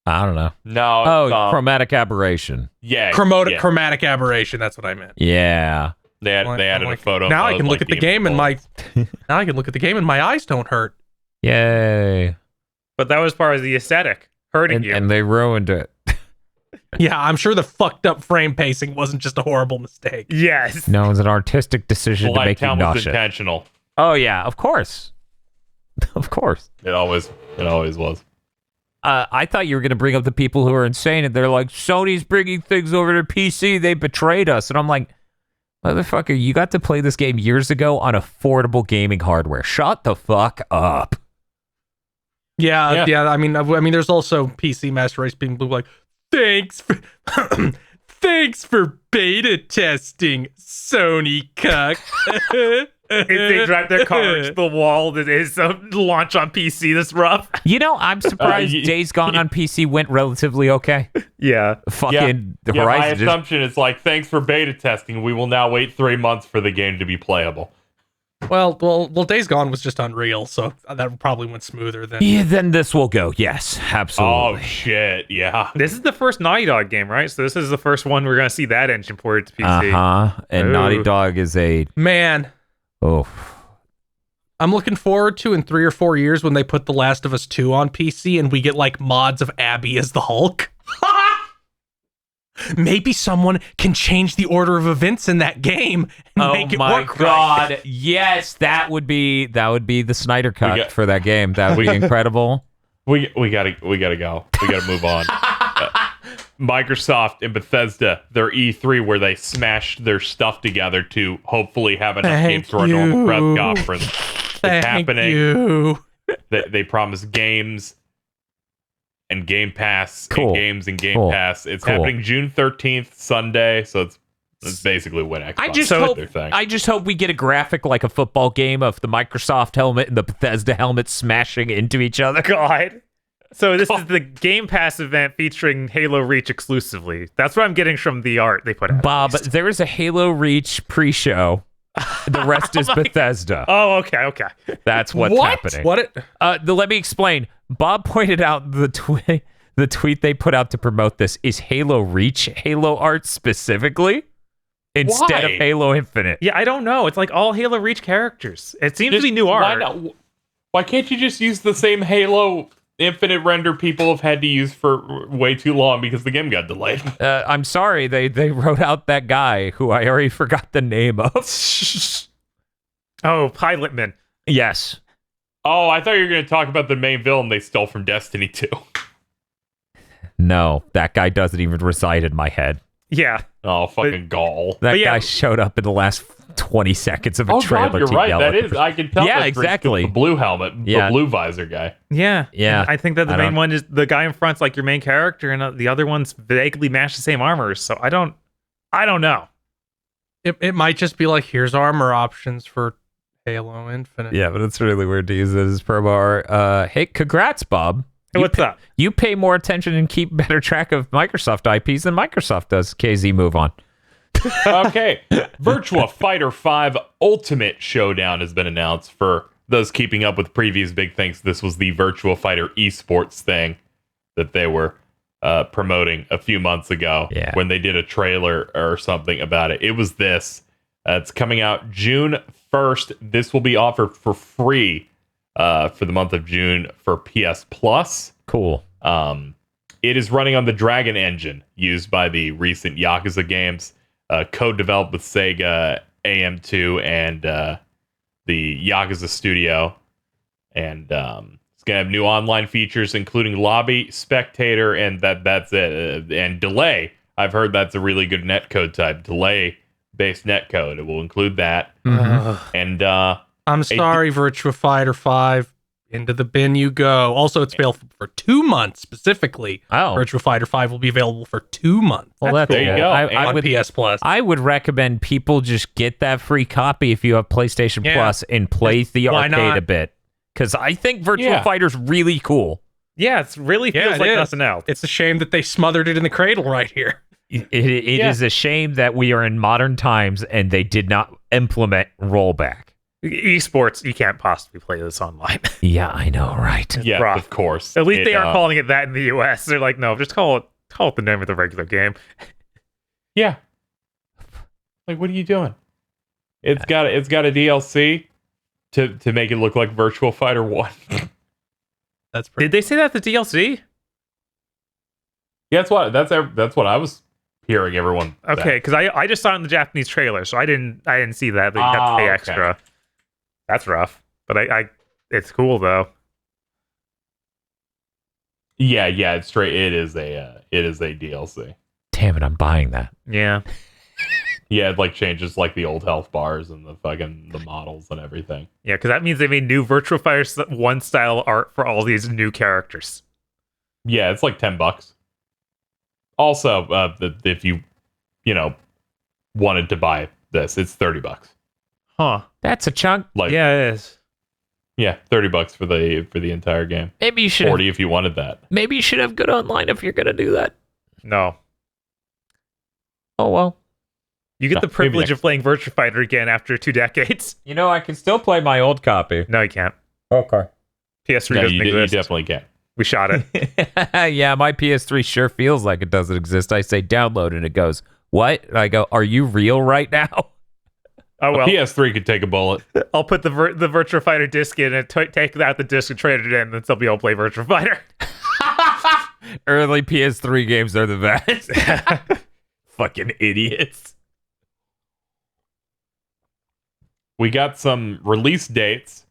I don't know. No. Chromatic aberration. Yeah. Chromatic aberration. That's what I meant. Yeah. They added a photo. Now I can look at the game and my eyes don't hurt. Yay. But that was part of the aesthetic hurting you. And they ruined it. Yeah, I'm sure the fucked up frame pacing wasn't just a horrible mistake. Yes. No, it's an artistic decision to make you was nauseous. intentional. Oh yeah, of course. Of course. It always was. I thought you were going to bring up the people who are insane and they're like, Sony's bringing things over to PC. They betrayed us. And I'm like, motherfucker, you got to play this game years ago on affordable gaming hardware. Shut the fuck up. Yeah. I mean, there's also PC Master Race people like, thanks for beta testing, Sony cuck. If they drive their car into the wall, that is launch on PC this rough. I'm surprised Days Gone on PC went relatively okay. Yeah. Fucking Horizon. My Horizon. assumption is like, thanks for beta testing. We will now wait 3 months for the game to be playable. Well, Days Gone was just Unreal, so that probably went smoother than. Yeah, then this will go. Yes, Oh absolutely. shit! Yeah. This is the first Naughty Dog game, right? So this is the first one we're gonna see that engine ported to PC. And Ooh. Naughty Dog is a Man, I'm looking forward to in 3 or 4 years when they put The Last of Us 2 on PC and we get like mods of Abby as the Hulk. Maybe someone can change the order of events in that game and make it work God! right. Yes, that would be the Snyder cut got- for that game. That would be incredible. We gotta go. We gotta move on. Microsoft and Bethesda, their E3 where they smashed their stuff together to hopefully have enough games for a normal press conference. It's happening. You. They promised games and Game Pass Cool. and games and Game Cool. Pass. It's Cool. happening June 13th, Sunday, so it's basically what Xbox I just hope we get a graphic like a football game of the Microsoft helmet and the Bethesda helmet smashing into each other. God. So this is the Game Pass event featuring Halo Reach exclusively. That's what I'm getting from the art they put out. Bob, there is a Halo Reach pre-show. The rest is Bethesda. Oh, okay. That's what's happening. Let me explain. Bob pointed out the tweet they put out to promote this is Halo Reach Halo art specifically instead of Halo Infinite. Yeah, I don't know. It's like all Halo Reach characters. It seems to be new art. Why can't you just use the same Halo Infinite render people have had to use for way too long because the game got delayed? I'm sorry, they wrote out that guy who I already forgot the name of. Oh, Pilotman. Yes. Oh, I thought you were going to talk about the main villain they stole from Destiny 2. No, that guy doesn't even reside in my head. Yeah. Oh, fucking gall. That yeah. guy showed up in the last 20 seconds of a trailer. God, you're to right. yell That at is. I can tell. Yeah, that's exactly. The blue helmet, Yeah. the blue visor guy. Yeah. Yeah. And I think that the I main don't- one is the guy in front's like your main character, and the other ones vaguely match the same armor. So I don't know. It might just be like, here's armor options for Halo Infinite. Yeah, but it's really weird to use it as promo art. Hey, congrats, Bob. Hey, what's up? You pay more attention and keep better track of Microsoft IPs than Microsoft does. KZ, move on. Okay. Virtua Fighter 5 Ultimate Showdown has been announced. For those keeping up with previous big things, this was the Virtua Fighter esports thing that they were promoting a few months ago when they did a trailer or something about it. It was this. It's coming out June 1st. This will be offered for free for the month of June for PS Plus. Cool. It is running on the Dragon engine used by the recent Yakuza games, co-developed with Sega, AM2, and the Yakuza studio. And it's going to have new online features, including lobby, spectator, and that's it. And delay. I've heard that's a really good netcode type. Delay-based netcode. It will include that. And I'm sorry, Virtua Fighter 5. Into the bin you go. Also, it's available for 2 months specifically. Oh. Virtua Fighter 5 will be available for 2 months. Well, that's There you cool. go. I on would, PS Plus. I would recommend people just get that free copy if you have PlayStation Yeah. Plus and play the Why arcade not? a bit. Because I think Virtua Yeah. Fighter's really cool. Yeah, it really feels it like is. nothing else. It's a shame that they smothered it in the cradle right here. It is a shame that we are in modern times and they did not implement rollback. Esports, you can't possibly play this online. Yeah, I know, right? yeah, rough. of course. At least they aren't calling it that in the US. They're like, no, just call it the name of the regular game. Yeah. Like, what are you doing? It's got a DLC to make it look like Virtual Fighter 1. That's pretty. Did they say that the DLC? Yeah, that's what I was hearing everyone say. Okay, because I just saw it in the Japanese trailer, so I didn't see that. They got to pay okay. extra. That's rough, but I it's cool though. Yeah, it's straight. It is a DLC. Damn it, I'm buying that. Yeah. Yeah, it like changes like the old health bars and the models and everything. Yeah, because that means they made new Virtual Fighter 1 style art for all these new characters. Yeah, it's like $10. Also, if you wanted to buy this, it's $30. Huh. That's a chunk. Like Yeah, it is. yeah, $30 for the entire game. Maybe you should. 40 if you wanted that. Maybe you should have good online if you're gonna do that. No. Oh well. You get the maybe privilege next. of playing Virtua Fighter again after 2 decades. You know, I can still play my old copy. No, you can't. Okay. PS3 No, doesn't you exist. definitely can. We shot it. Yeah, my PS3 sure feels like it doesn't exist. I say download and it goes, what? And I go, are you real right now? Oh well, PS3 could take a bullet. I'll put the Virtua Fighter disc in and take out the disc and trade it in, and they'll be able to play Virtua Fighter. Early PS3 games are the best. Fucking idiots. We got some release dates.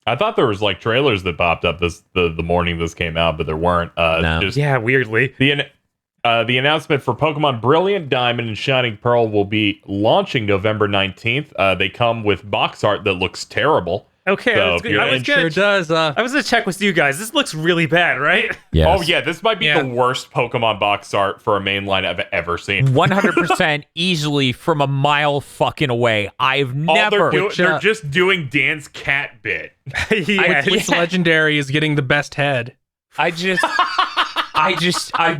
I thought there was like trailers that popped up the morning this came out, but there weren't. No. Just Yeah, weirdly. the announcement for Pokemon Brilliant Diamond and Shining Pearl will be launching November 19th. They come with box art that looks terrible. Okay, So I was if you're gonna- in- Sure does. I was gonna check with you guys. This looks really bad, right? Yes. Oh yeah, this might be Yeah. the worst Pokemon box art for a mainline I've ever seen. 100% easily from a mile fucking away. I've All never. they're just doing Dan's cat bit. Yeah. Which legendary is getting the best head? I've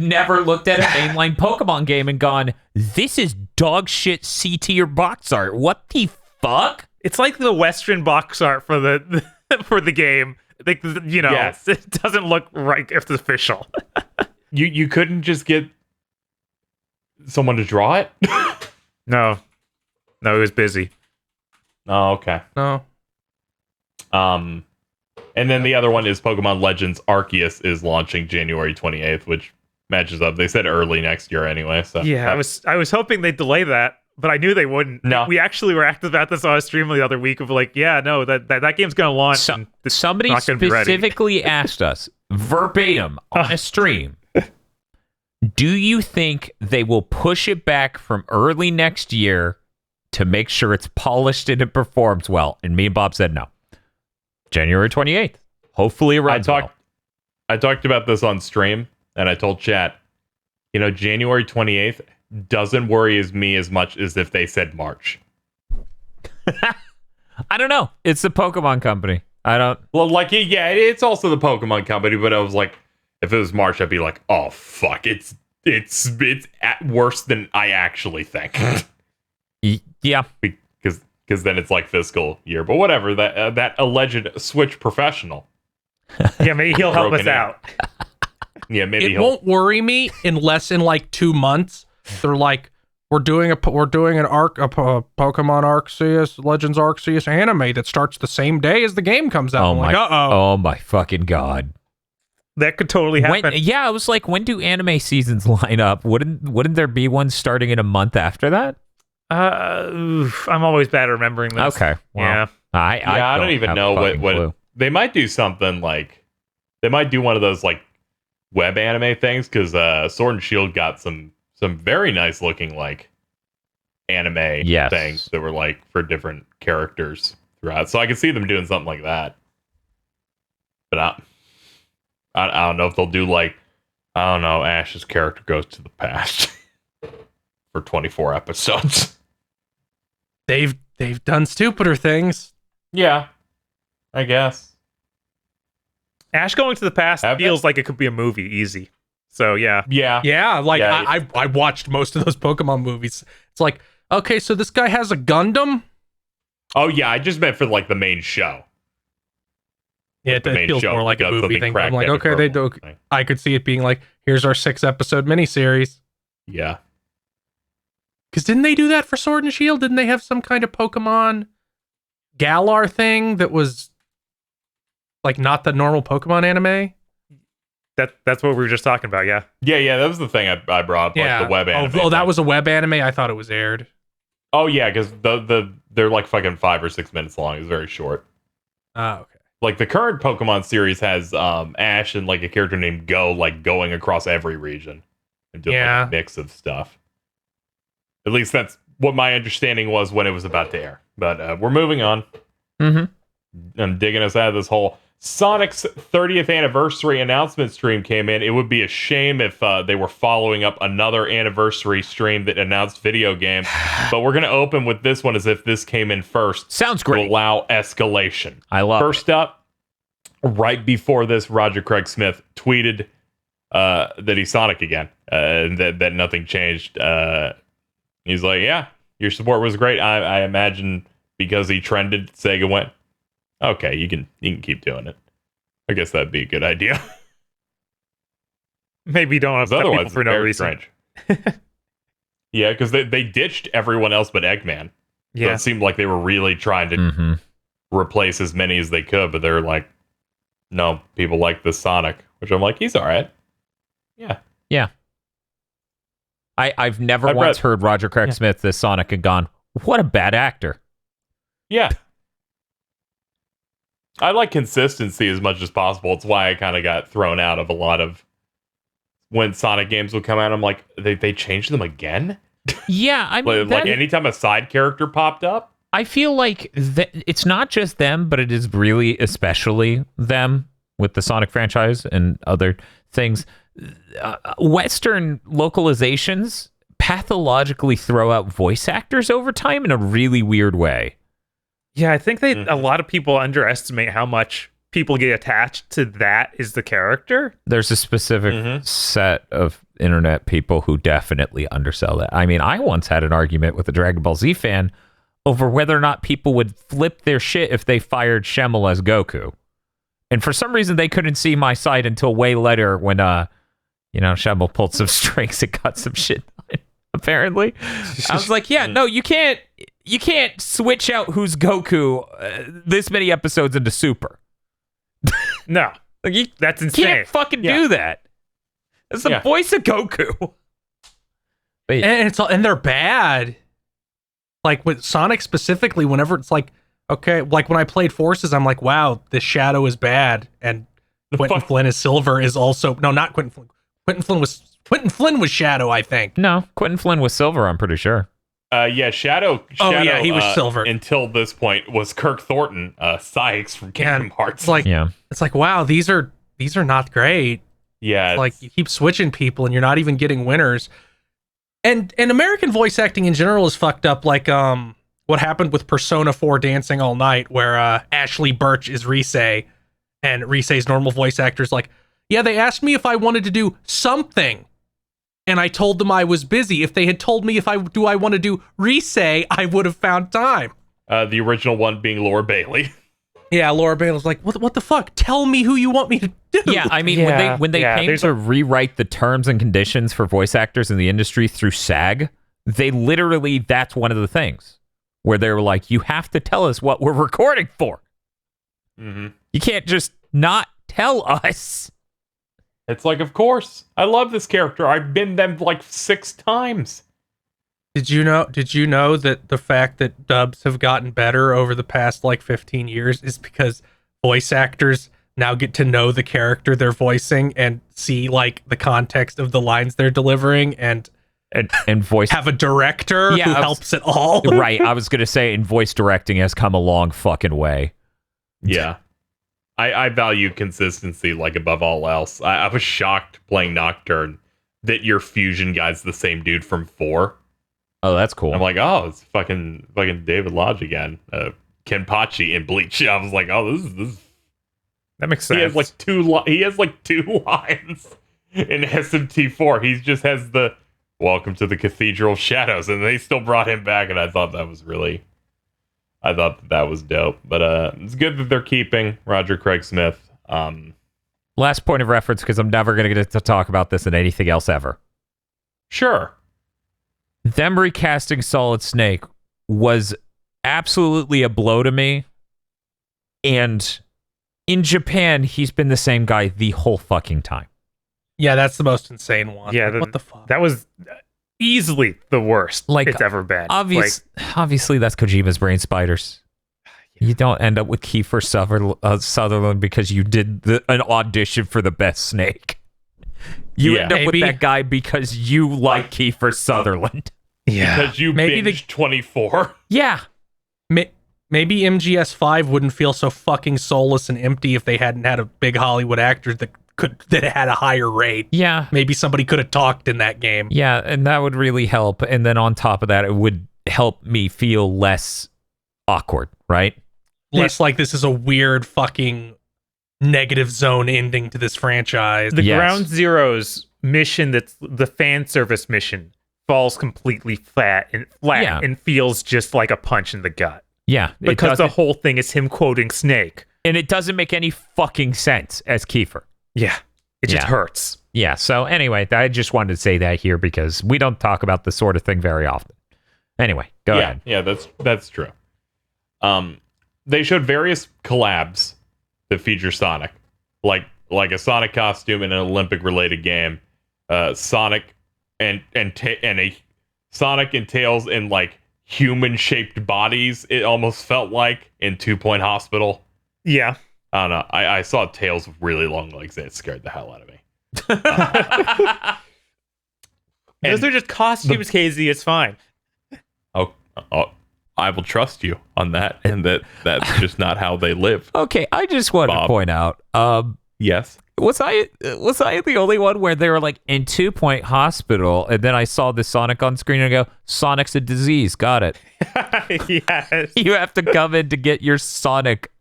never looked at a mainline Pokemon game and gone, this is dog shit C tier box art. What the fuck? It's like the Western box art for the for the game. Like, you know, Yes. it doesn't look right if it's official. You couldn't just get someone to draw it? No, he was busy. Oh, okay. No. And then the other one is Pokemon Legends Arceus is launching January 28th, which matches up. They said early next year anyway. So Yeah, I was hoping they'd delay that, but I knew they wouldn't. No. We actually were active about this on a stream the other week of like, yeah, no, that game's gonna launch. and it's Somebody not gonna be ready. specifically asked us verbatim on a stream, do you think they will push it back from early next year to make sure it's polished and it performs well? And me and Bob said no. January 28th. Hopefully it runs well. I talked about this on stream, and I told chat, January 28th doesn't worry me as much as if they said March. I don't know. It's the Pokemon company. Well, yeah, it's also the Pokemon company, but I was like, if it was March, I'd be like, oh fuck, it's worse than I actually think. Yeah. Because then it's like fiscal year, but whatever. That alleged Switch professional. Yeah, maybe he'll help us Broken out. Yeah, maybe It he'll. won't worry me unless in like 2 months they're like, we're doing a Pokemon Arceus Legends Arceus anime that starts the same day as the game comes out. Oh I'm my. like, Oh my fucking god. That could totally happen. I was like, when do anime seasons line up? Wouldn't there be one starting in a month after that? I'm always bad at remembering this. Okay. Well, Yeah. I don't even have a know fucking what clue. they might do something like. They might do one of those like web anime things because Sword and Shield got some very nice looking like anime Yes. things that were like for different characters throughout. So I could see them doing something like that. But I don't know if they'll do like, I don't know, Ash's character goes to the past for 24 episodes. they've done stupider things. Yeah, I guess. Ash going to the past Have feels like it could be a movie, easy. So yeah. Yeah. Yeah, like Yeah. I watched most of those Pokemon movies. It's like, okay, so this guy has a Gundam. Oh yeah, I just meant for like the main show. Yeah, Like the it main feels show, more like a does movie something thing. I'm cracked like, at okay, the they do. purple thing. I could see it being like, here's our 6-episode miniseries. Yeah. Because didn't they do that for Sword and Shield? Didn't they have some kind of Pokemon Galar thing that was like not the normal Pokemon anime? That's what we were just talking about, yeah. Yeah, that was the thing I brought up, like the web anime. Oh, that thing. was a web anime? I thought it was aired. Oh yeah, because they're like fucking 5 or 6 minutes long. It's very short. Oh, okay. Like the current Pokemon series has Ash and like a character named Go like going across every region and doing like a mix of stuff. At least that's what my understanding was when it was about to air. But we're moving on. Mm-hmm. I'm digging us out of this hole. Sonic's 30th anniversary announcement stream came in. It would be a shame if they were following up another anniversary stream that announced video game. But we're going to open with this one as if this came in first. Sounds To great. allow escalation. I love First up, right before this, Roger Craig Smith tweeted that he's Sonic again, and that nothing changed. He's like, yeah, Your support was great. I imagine because he trended, Sega went, okay, you can keep doing it. I guess that'd be a good idea. Maybe you don't have to people for no reason. Yeah, because they ditched everyone else but Eggman. So Yeah. it seemed like they were really trying to replace as many as they could, but they're like, no, people like this Sonic, which I'm like, he's all right. Yeah. Yeah. I've never once heard Roger Craig Smith as Sonic and gone, what a bad actor. Yeah. I like consistency as much as possible. It's why I kind of got thrown out of a lot of when Sonic games would come out. I'm like, they changed them again? Yeah, I mean, like anytime a side character popped up? I feel like it's not just them, but it is really especially them with the Sonic franchise and other things. Western localizations pathologically throw out voice actors over time in a really weird way. Yeah, I think a lot of people underestimate how much people get attached to that is the character. There's a specific set of internet people who definitely undersell that. I mean, I once had an argument with a Dragon Ball Z fan over whether or not people would flip their shit if they fired Schemmel as Goku. And for some reason, they couldn't see my side until way later when, Schemmel pulled some strings and got some shit done, apparently. I was like, yeah, no, you can't switch out who's Goku this many episodes into Super. No, Like that's insane. Can't fucking do that. It's the voice of Goku. And they're bad. Like with Sonic specifically, whenever it's like, okay, like when I played Forces, I'm like, wow, this Shadow is bad, and Quentin Flynn as Silver is also not Quentin Flynn. Quentin Flynn was Shadow, I think. No, Quentin Flynn was Silver. I'm pretty sure. Shadow. Oh yeah, he was Silver until this point. Was Kirk Thornton, Sykes from Kingdom Hearts? It's like, wow, these are not great. Yeah, it's like you keep switching people, and you're not even getting winners. And American voice acting in general is fucked up. Like what happened with Persona 4 Dancing All Night, where Ashley Birch is Risei, and Risei's normal voice actor's like, yeah, they asked me if I wanted to do something, and I told them I was busy. If they had told me I want to do Risei, I would have found time. The original one being Laura Bailey. Yeah, Laura Bailey's like, what the fuck? Tell me who you want me to do. Yeah, I mean, when they came to rewrite the terms and conditions for voice actors in the industry through SAG, they literally, that's one of the things where they were like, you have to tell us what we're recording for. Mm-hmm. You can't just not tell us. It's like, of course, I love this character. I've been them like 6 times. Did you know that the fact that dubs have gotten better over the past like 15 years is because voice actors now get to know the character they're voicing and see like the context of the lines they're delivering and voice have a director who helps it all. Right. I was going to say, and voice directing has come a long fucking way. Yeah. I value consistency like above all else. I was shocked playing Nocturne that your fusion guy's the same dude from 4. Oh, that's cool. I'm like, oh, it's fucking David Lodge again. Kenpachi in Bleach. I was like, oh, this that makes sense. He has like 2 lines in SMT4. He just has the "Welcome to the Cathedral of Shadows," and they still brought him back, and I thought that was dope. But it's good that they're keeping Roger Craig Smith. Last point of reference, because I'm never going to get to talk about this in anything else ever. Sure. Them recasting Solid Snake was absolutely a blow to me. And in Japan, he's been the same guy the whole fucking time. Yeah, that's the most insane one. Yeah, what the fuck? That was easily the worst it's ever been. Obviously, that's Kojima's brain spiders. You don't end up with Kiefer Sutherland because you did an audition for the best Snake. You end up with that guy because you like Kiefer Sutherland. Yeah. Because you binged 24. Yeah. Maybe MGS5 wouldn't feel so fucking soulless and empty if they hadn't had a big Hollywood actor that had a higher rate. Yeah. Maybe somebody could have talked in that game. Yeah, and that would really help. And then on top of that, it would help me feel less awkward, right? Less like this is a weird fucking negative zone ending to this franchise. The Ground Zeroes mission, that's the fan service mission falls completely flat Yeah. and feels just like a punch in the gut. Yeah, Because the whole thing is him quoting Snake. and it doesn't make any fucking sense as Kiefer. Yeah. It just Yeah. hurts. Yeah, so anyway, I just wanted to say that here because we don't talk about this sort of thing very often. Anyway, go ahead. Yeah, that's true. They showed various collabs that feature Sonic, like a Sonic costume in an Olympic related game. Sonic and Sonic and Tails in like human shaped bodies. It almost felt like in 2 Point Hospital. Yeah. I don't know. I saw Tails with really long legs and it scared the hell out of me. Those are just costumes, KZ. It's fine. Oh, I will trust you on that, and that's just not how they live. Okay, I just wanted to Bob. point out, Yes. was I the only one where they were like in 2 Point Hospital, and then I saw the Sonic on screen and I go, Sonic's a disease, got it. Yes. You have to come in to get your Sonic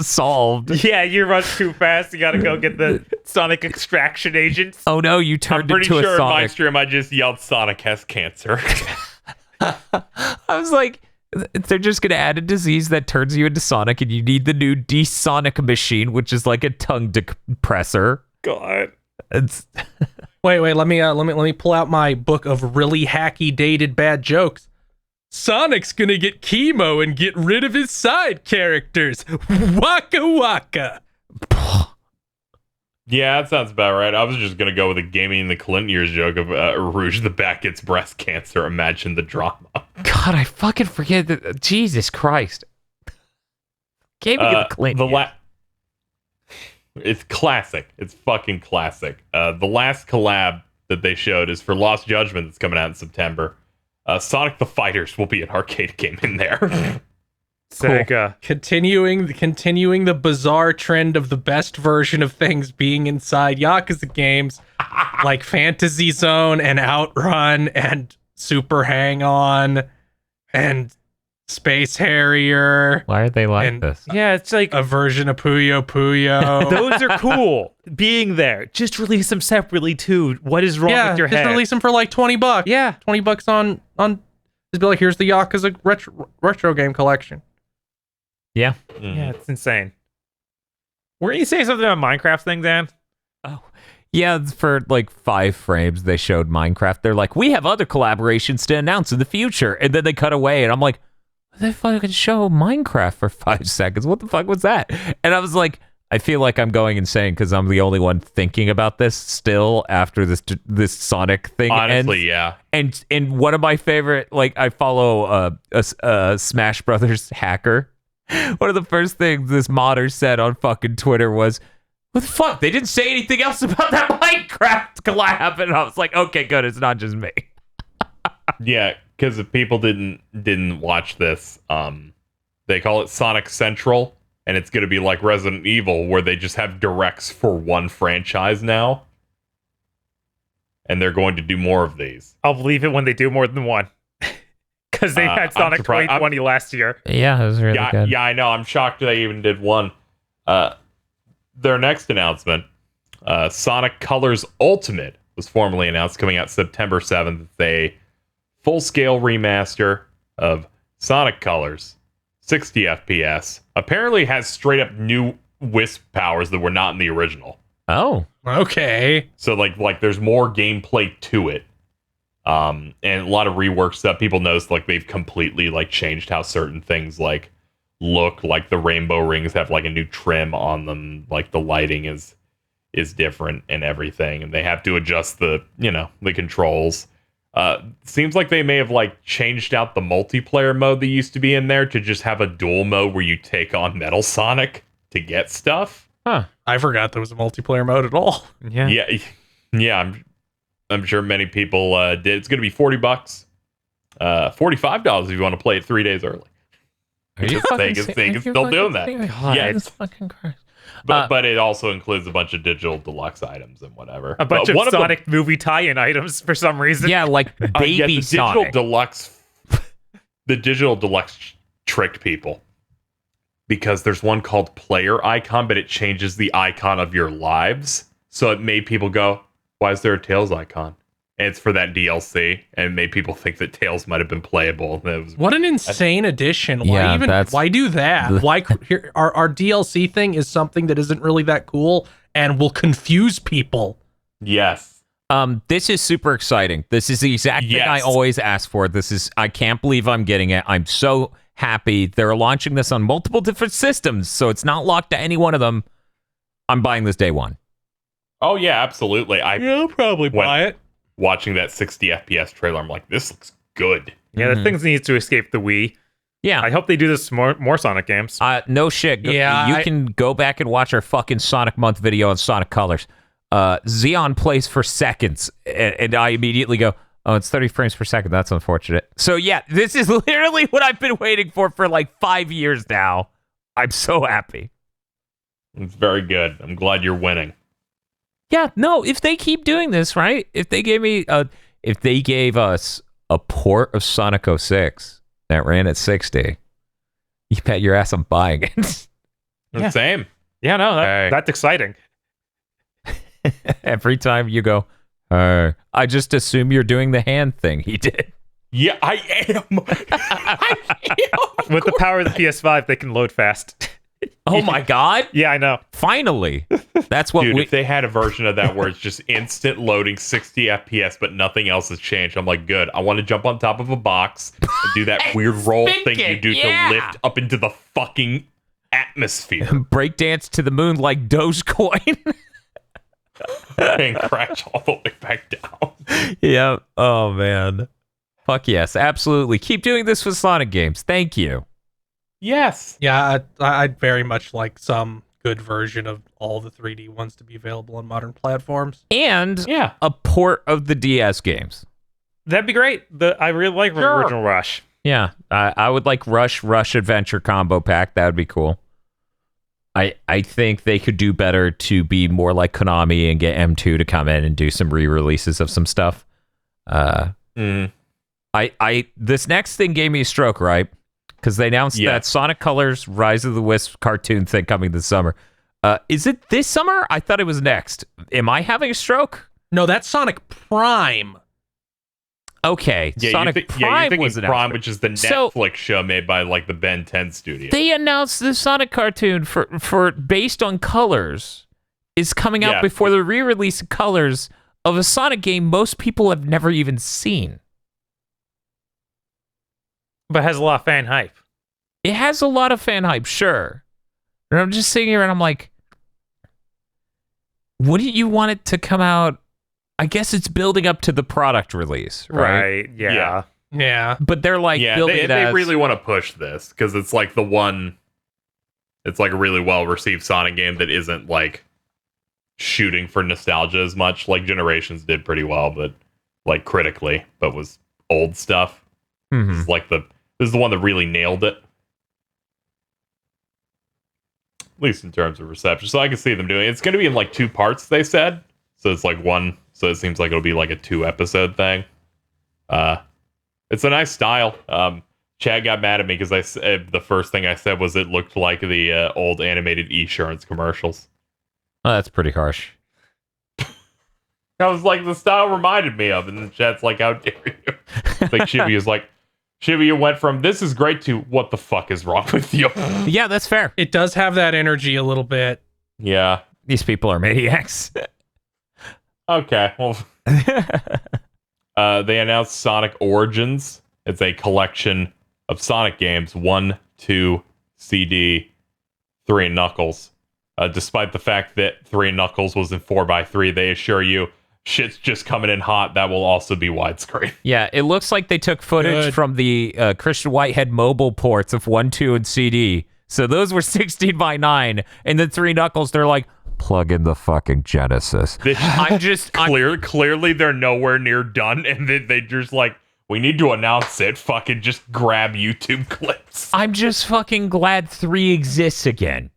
solved. Yeah, you run too fast. You gotta go get the Sonic extraction agents. Oh no, you I'm turned pretty into sure a in my Sonic. stream I just yelled Sonic has cancer. I was like, they're just gonna add a disease that turns you into Sonic, and you need the new D-Sonic machine, which is like a tongue depressor. God. It's Wait, let me pull out my book of really hacky dated bad jokes. Sonic's gonna get chemo and get rid of his side characters. Waka waka. Yeah, that sounds about right. I was just gonna go with a Gaming in the Clinton years joke of Rouge the Bat gets breast cancer. Imagine the drama. God, I fucking forget that. Jesus Christ. Can't be the Clinton. It's classic. It's fucking classic. The last collab that they showed is for Lost Judgment that's coming out in September. Sonic the Fighters will be an arcade game in there. Sega. Continuing the bizarre trend of the best version of things being inside Yakuza games, like Fantasy Zone and Outrun and Super Hang On and Space Harrier. Why are they like And- this? Yeah, it's like A version of Puyo Puyo. those are cool. Being there. Just release them separately too. What is wrong with your just head? release them for like $20. Yeah. $20 on. Just be like, here's the Yakuza retro game collection. Yeah. Yeah, it's insane. Were you saying something about Minecraft thing, Dan? Oh. Yeah, for like 5 frames, they showed Minecraft. They're like, we have other collaborations to announce in the future. And then they cut away, and I'm like, they fucking show Minecraft for 5 seconds. What the fuck was that? And I was like, I feel like I'm going insane because I'm the only one thinking about this still after this Sonic thing Honestly, ends. yeah. And one of my favorite, like, I follow a Smash Brothers hacker. One of the first things this modder said on fucking Twitter was, what the fuck? They didn't say anything else about that Minecraft collab. And I was like, okay, good. It's not just me. Yeah, because if people didn't watch this, they call it Sonic Central, and it's going to be like Resident Evil, where they just have directs for one franchise now, and they're going to do more of these. I'll believe it when they do more than one. Because they had I'm Sonic surprised- 2020 last year. Yeah, it was really good. Yeah, I know. I'm shocked they even did one. Their next announcement, Sonic Colors Ultimate, was formally announced, coming out September 7th. It's a full-scale remaster of Sonic Colors, 60 FPS. Apparently has straight-up new Wisp powers that were not in the original. Oh. Okay. So like there's more gameplay to it. And a lot of rework stuff. People notice like they've completely like changed how certain things like look. Like the rainbow rings have like a new trim on them. Like the lighting is different and everything. And they have to adjust the controls. Seems like they may have like changed out the multiplayer mode that used to be in there to just have a dual mode where you take on Metal Sonic to get stuff. Huh. I forgot there was a multiplayer mode at all. Yeah. I'm sure many people did. It's going to be $40, $45 if you want to play it 3 days early. Are you Sega's still doing that. God, Yeah, Jesus fucking Christ. But it also includes a bunch of digital deluxe items and whatever. A bunch But of one Sonic movie tie-in items for some reason. Yeah, like baby the digital Sonic. deluxe. The digital deluxe tricked people because there's one called Player Icon, but it changes the icon of your lives, so it made people go, "Why is there a Tails icon?" and it's for that DLC, and it made people think that Tails might have been playable. That was, What an insane addition. Yeah, Why do that? Why here, our DLC thing is something that isn't really that cool and will confuse people. yes. This is super exciting. This is the exact thing I Yes. always ask for. I can't believe I'm getting it. I'm so happy. They're launching this on multiple different systems, so it's not locked to any one of them. I'm buying this day one. Oh yeah, absolutely. I'll probably buy it. Watching that 60 FPS trailer, I'm like, this looks good. Yeah, the things needs to escape the Wii. Yeah. I hope they do this more Sonic games. No shit. Yeah, You can go back and watch our fucking Sonic Month video on Sonic Colors. Xeon plays for seconds, and I immediately go, oh, it's 30 frames per second. That's unfortunate. So yeah, this is literally what I've been waiting for like 5 years now. I'm so happy. It's very good. I'm glad you're winning. Yeah, no, if they keep doing this, right? If they gave us a port of Sonic 06 that ran at 60, you bet your ass I'm buying it. Yeah. Same. Yeah, no, Hey. that's exciting. Every time you go, I just assume you're doing the hand thing he did. Yeah, I am. I am. With the power of the PS5, they can load fast. Oh my god. Yeah, I know. Finally. That's what Dude, we if they had a version of that where it's just instant loading 60 FPS, but nothing else has changed, I'm like, good. I want to jump on top of a box and do that weird roll Spin thing you kick, do yeah. to lift up into the fucking atmosphere breakdance to the moon like Dogecoin. and crash all the way back down. Yeah. Oh man. Fuck yes, absolutely. Keep doing this with Sonic games. Thank you. Yes. Yeah, I'd very much like some good version of all the 3D ones to be available on modern platforms. And Yeah. a port of the DS games. That'd be great. I really like Sure. Original Rush. Yeah, I would like Rush Adventure combo pack. That would be cool. I think they could do better to be more like Konami and get M2 to come in and do some re-releases of some stuff. This next thing gave me a stroke, right? Because they announced that Sonic Colors Rise of the Wisp cartoon thing coming this summer. Is it this summer? I thought it was next. Am I having a stroke? No, that's Sonic Prime. Okay, Yeah, Sonic you're Prime thinking was announced. Prime, which is the So- Netflix show made by like the Ben 10 studio. They announced the Sonic cartoon for based on Colors is coming out Yeah. before the re-release of Colors of a Sonic game most people have never even seen. But has a lot of fan hype. It has a lot of fan hype, sure. And I'm just sitting here and I'm like, wouldn't you want it to come out? I guess it's building up to the product release, right? Yeah. Yeah. Yeah. But they're like Yeah, building they it as really want to push this because it's like the one. It's like a really well received Sonic game that isn't like shooting for nostalgia as much. Like Generations did pretty well, but like critically, but was old stuff. Mhm. This is like this is the one that really nailed it. At least in terms of reception. So I can see them doing it. It's going to be in like 2 parts, they said. So it's like one. So it seems like it'll be like a 2-episode thing. It's a nice style. Chad got mad at me because the first thing I said was it looked like the old animated Esurance commercials. Oh, that's pretty harsh. I was like, the style reminded me of, and then Chad's like, how dare you? Like Shibuya like, Shibuya went from this is great to what the fuck is wrong with you? Yeah, that's fair. It does have that energy a little bit. Yeah. These people are maniacs. Okay. Well, they announced Sonic Origins. It's a collection of Sonic games, 1, 2, CD, 3, and Knuckles. Despite the fact that 3 and Knuckles was in 4x3, they assure you shit's just coming in hot. That will also be widescreen. Yeah, it looks like they took footage Good. from the Christian Whitehead mobile ports of 1, 2, and CD. So those were 16:9, and then 3 Knuckles, they're like, plug in the fucking Genesis. Clearly, they're nowhere near done, and they just like, we need to announce it. Fucking just grab YouTube clips. I'm just fucking glad 3 exists again.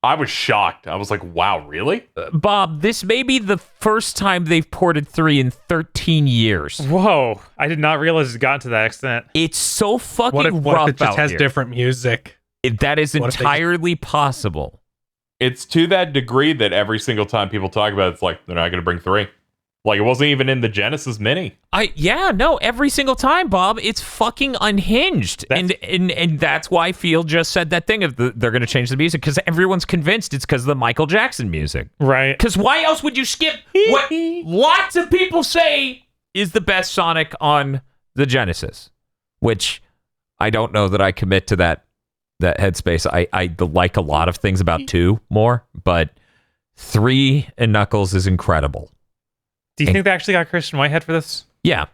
I was shocked. I was like, wow, really? Bob, this may be the first time they've ported 3 in 13 years. Whoa. I did not realize it got to that extent. It's so fucking What if rough it just out has here. different music? That is What if they just- entirely possible. It's to that degree that every single time people talk about it, it's like, they're not going to bring 3. Like, it wasn't even in the Genesis Mini. Every single time, Bob, it's fucking unhinged. And that's why Field just said that thing of they're going to change the music, because everyone's convinced it's because of the Michael Jackson music. Right. Because why else would you skip what lots of people say is the best Sonic on the Genesis? Which I don't know that I commit to that headspace. I like a lot of things about 2 more, but 3 and Knuckles is incredible. Do you think they actually got Christian Whitehead for this? Yeah,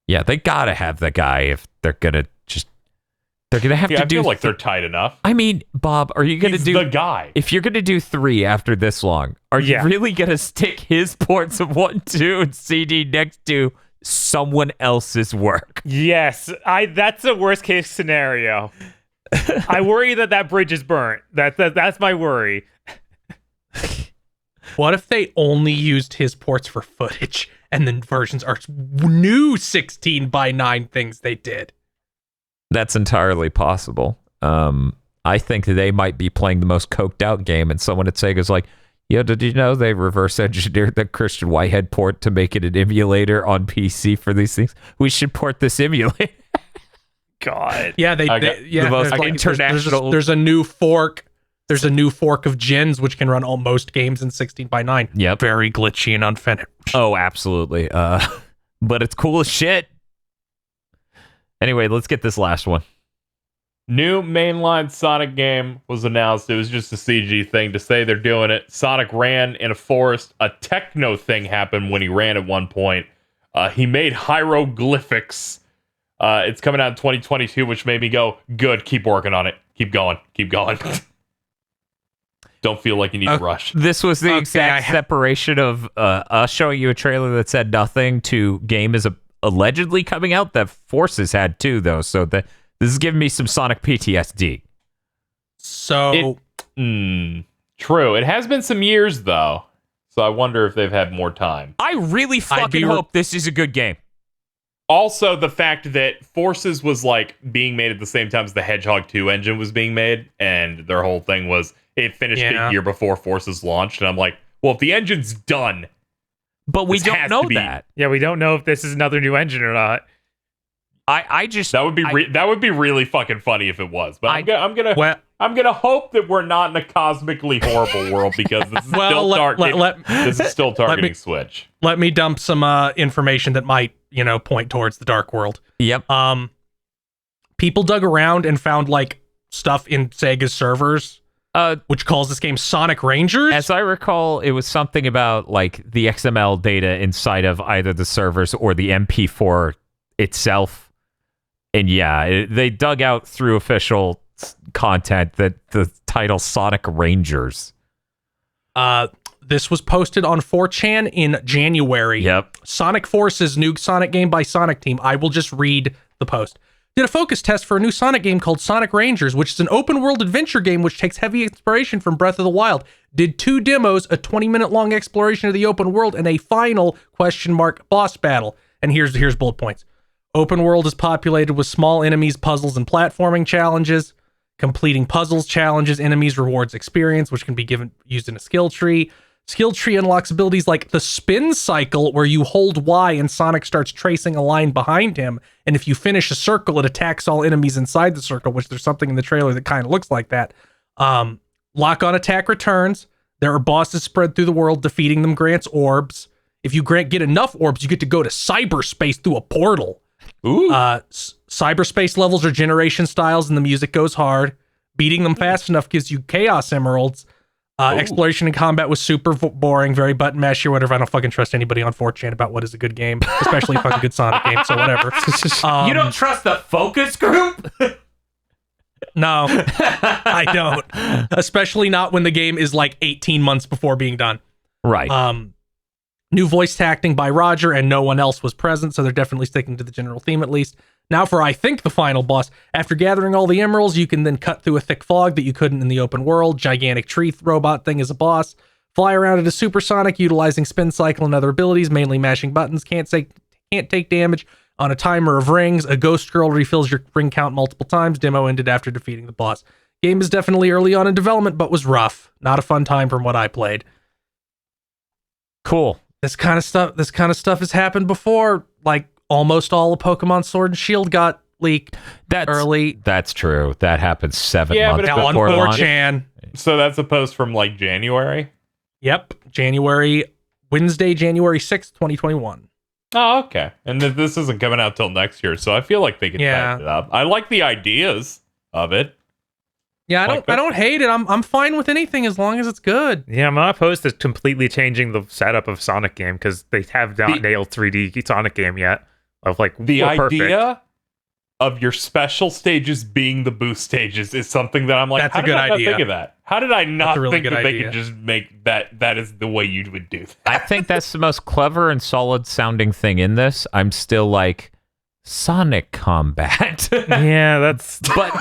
they gotta have the guy if they're gonna have to do. I feel like they're tight enough. I mean, Bob, are you gonna do the guy? If you're gonna do 3 after this long, are you really gonna stick his ports of 1, 2, and CD next to someone else's work? Yes, that's the worst case scenario. I worry that bridge is burnt. That's my worry. What if they only used his ports for footage and then versions are new 16:9 things they did? That's entirely possible. I think they might be playing the most coked out game, and someone at Sega's like, "Yo, did you know they reverse engineered the Christian Whitehead port to make it an emulator on PC for these things? We should port this emulator." God. Yeah, the most international. There's a new fork. There's a new fork of Gens which can run most games in 16:9. Yep. Very glitchy and unfinished. Oh, absolutely. But it's cool as shit. Anyway, let's get this last one. New mainline Sonic game was announced. It was just a CG thing to say they're doing it. Sonic ran in a forest. A techno thing happened when he ran at one point. He made hieroglyphics. It's coming out in 2022, which made me go, good, keep working on it. Keep going. Don't feel like you need to rush. This was the exact separation of us showing you a trailer that said nothing to game is allegedly coming out that Forces had too, though. So this is giving me some Sonic PTSD. So true. It has been some years though, so I wonder if they've had more time. I really fucking hope this is a good game. Also, the fact that Forces was like being made at the same time as the Hedgehog 2 engine was being made, and their whole thing was it finished a year before Forces launched, and I'm like, well, if the engine's done, but we don't know that. Yeah, we don't know if this is another new engine or not. I just that would be really fucking funny if it was, but I'm gonna hope that we're not in a cosmically horrible world, because this is this is still targeting Switch. Let me dump some information that might point towards the dark world. Yep. People dug around and found like stuff in Sega's servers, which calls this game Sonic Rangers. As I recall, it was something about like the XML data inside of either the servers or the MP4 itself. And yeah, they dug out through official content that the title Sonic Rangers. This was posted on 4chan in January. Yep. Sonic Forces, new Sonic game by Sonic Team. I will just read the post. Did a focus test for a new Sonic game called Sonic Rangers, which is an open world adventure game which takes heavy inspiration from Breath of the Wild. Did 2 demos, a 20-minute long exploration of the open world, and a final ? Boss battle. And here's bullet points. Open world is populated with small enemies, puzzles, and platforming challenges. Completing puzzles, challenges, enemies rewards experience, which can be used in a skill tree. Skill tree unlocks abilities like the spin cycle, where you hold Y and Sonic starts tracing a line behind him. And if you finish a circle, it attacks all enemies inside the circle, which there's something in the trailer that kind of looks like that. Lock-on attack returns. There are bosses spread through the world. Defeating them grants orbs. If you get enough orbs, you get to go to cyberspace through a portal. Ooh. Cyberspace levels are generation styles, and the music goes hard. Beating them fast enough gives you chaos emeralds. Exploration and combat was super boring, very button mashy or whatever. I don't fucking trust anybody on 4chan about what is a good game, especially a fucking good Sonic game, so whatever. You don't trust the focus group? No, I don't. Especially not when the game is like 18 months before being done. Right. New voice acting by Roger, and no one else was present, so they're definitely sticking to the general theme at least. Now for, I think, the final boss. After gathering all the emeralds, you can then cut through a thick fog that you couldn't in the open world. Gigantic tree robot thing is a boss. Fly around at a supersonic, utilizing spin cycle and other abilities, mainly mashing buttons. Can't take damage on a timer of rings. A ghost girl refills your ring count multiple times. Demo ended after defeating the boss. Game is definitely early on in development, but was rough. Not a fun time from what I played. Cool. this kind of stuff has happened before. Like almost all of Pokemon Sword and Shield got leaked early. That's true. That happened 7 Yeah, months but Now on before launch. 4chan. So that's a post from like January. Yep, Wednesday, January 6th, 2021. Oh, okay. And this isn't coming out till next year, so I feel like they can Yeah. tighten it up. I like the ideas of it. Yeah, Like I don't hate it. I'm fine with anything as long as it's good. Yeah, I'm not opposed to completely changing the setup of Sonic game because they have not nailed 3D Sonic game yet. Of like The we're idea perfect. of your special stages being the boost stages is something that I'm like, That's how a did good I not idea. think of that? How did I not a really think good that they idea. could just make that is the way you would do that? I think that's the most clever and solid sounding thing in this. I'm still like Sonic combat. Yeah, that's but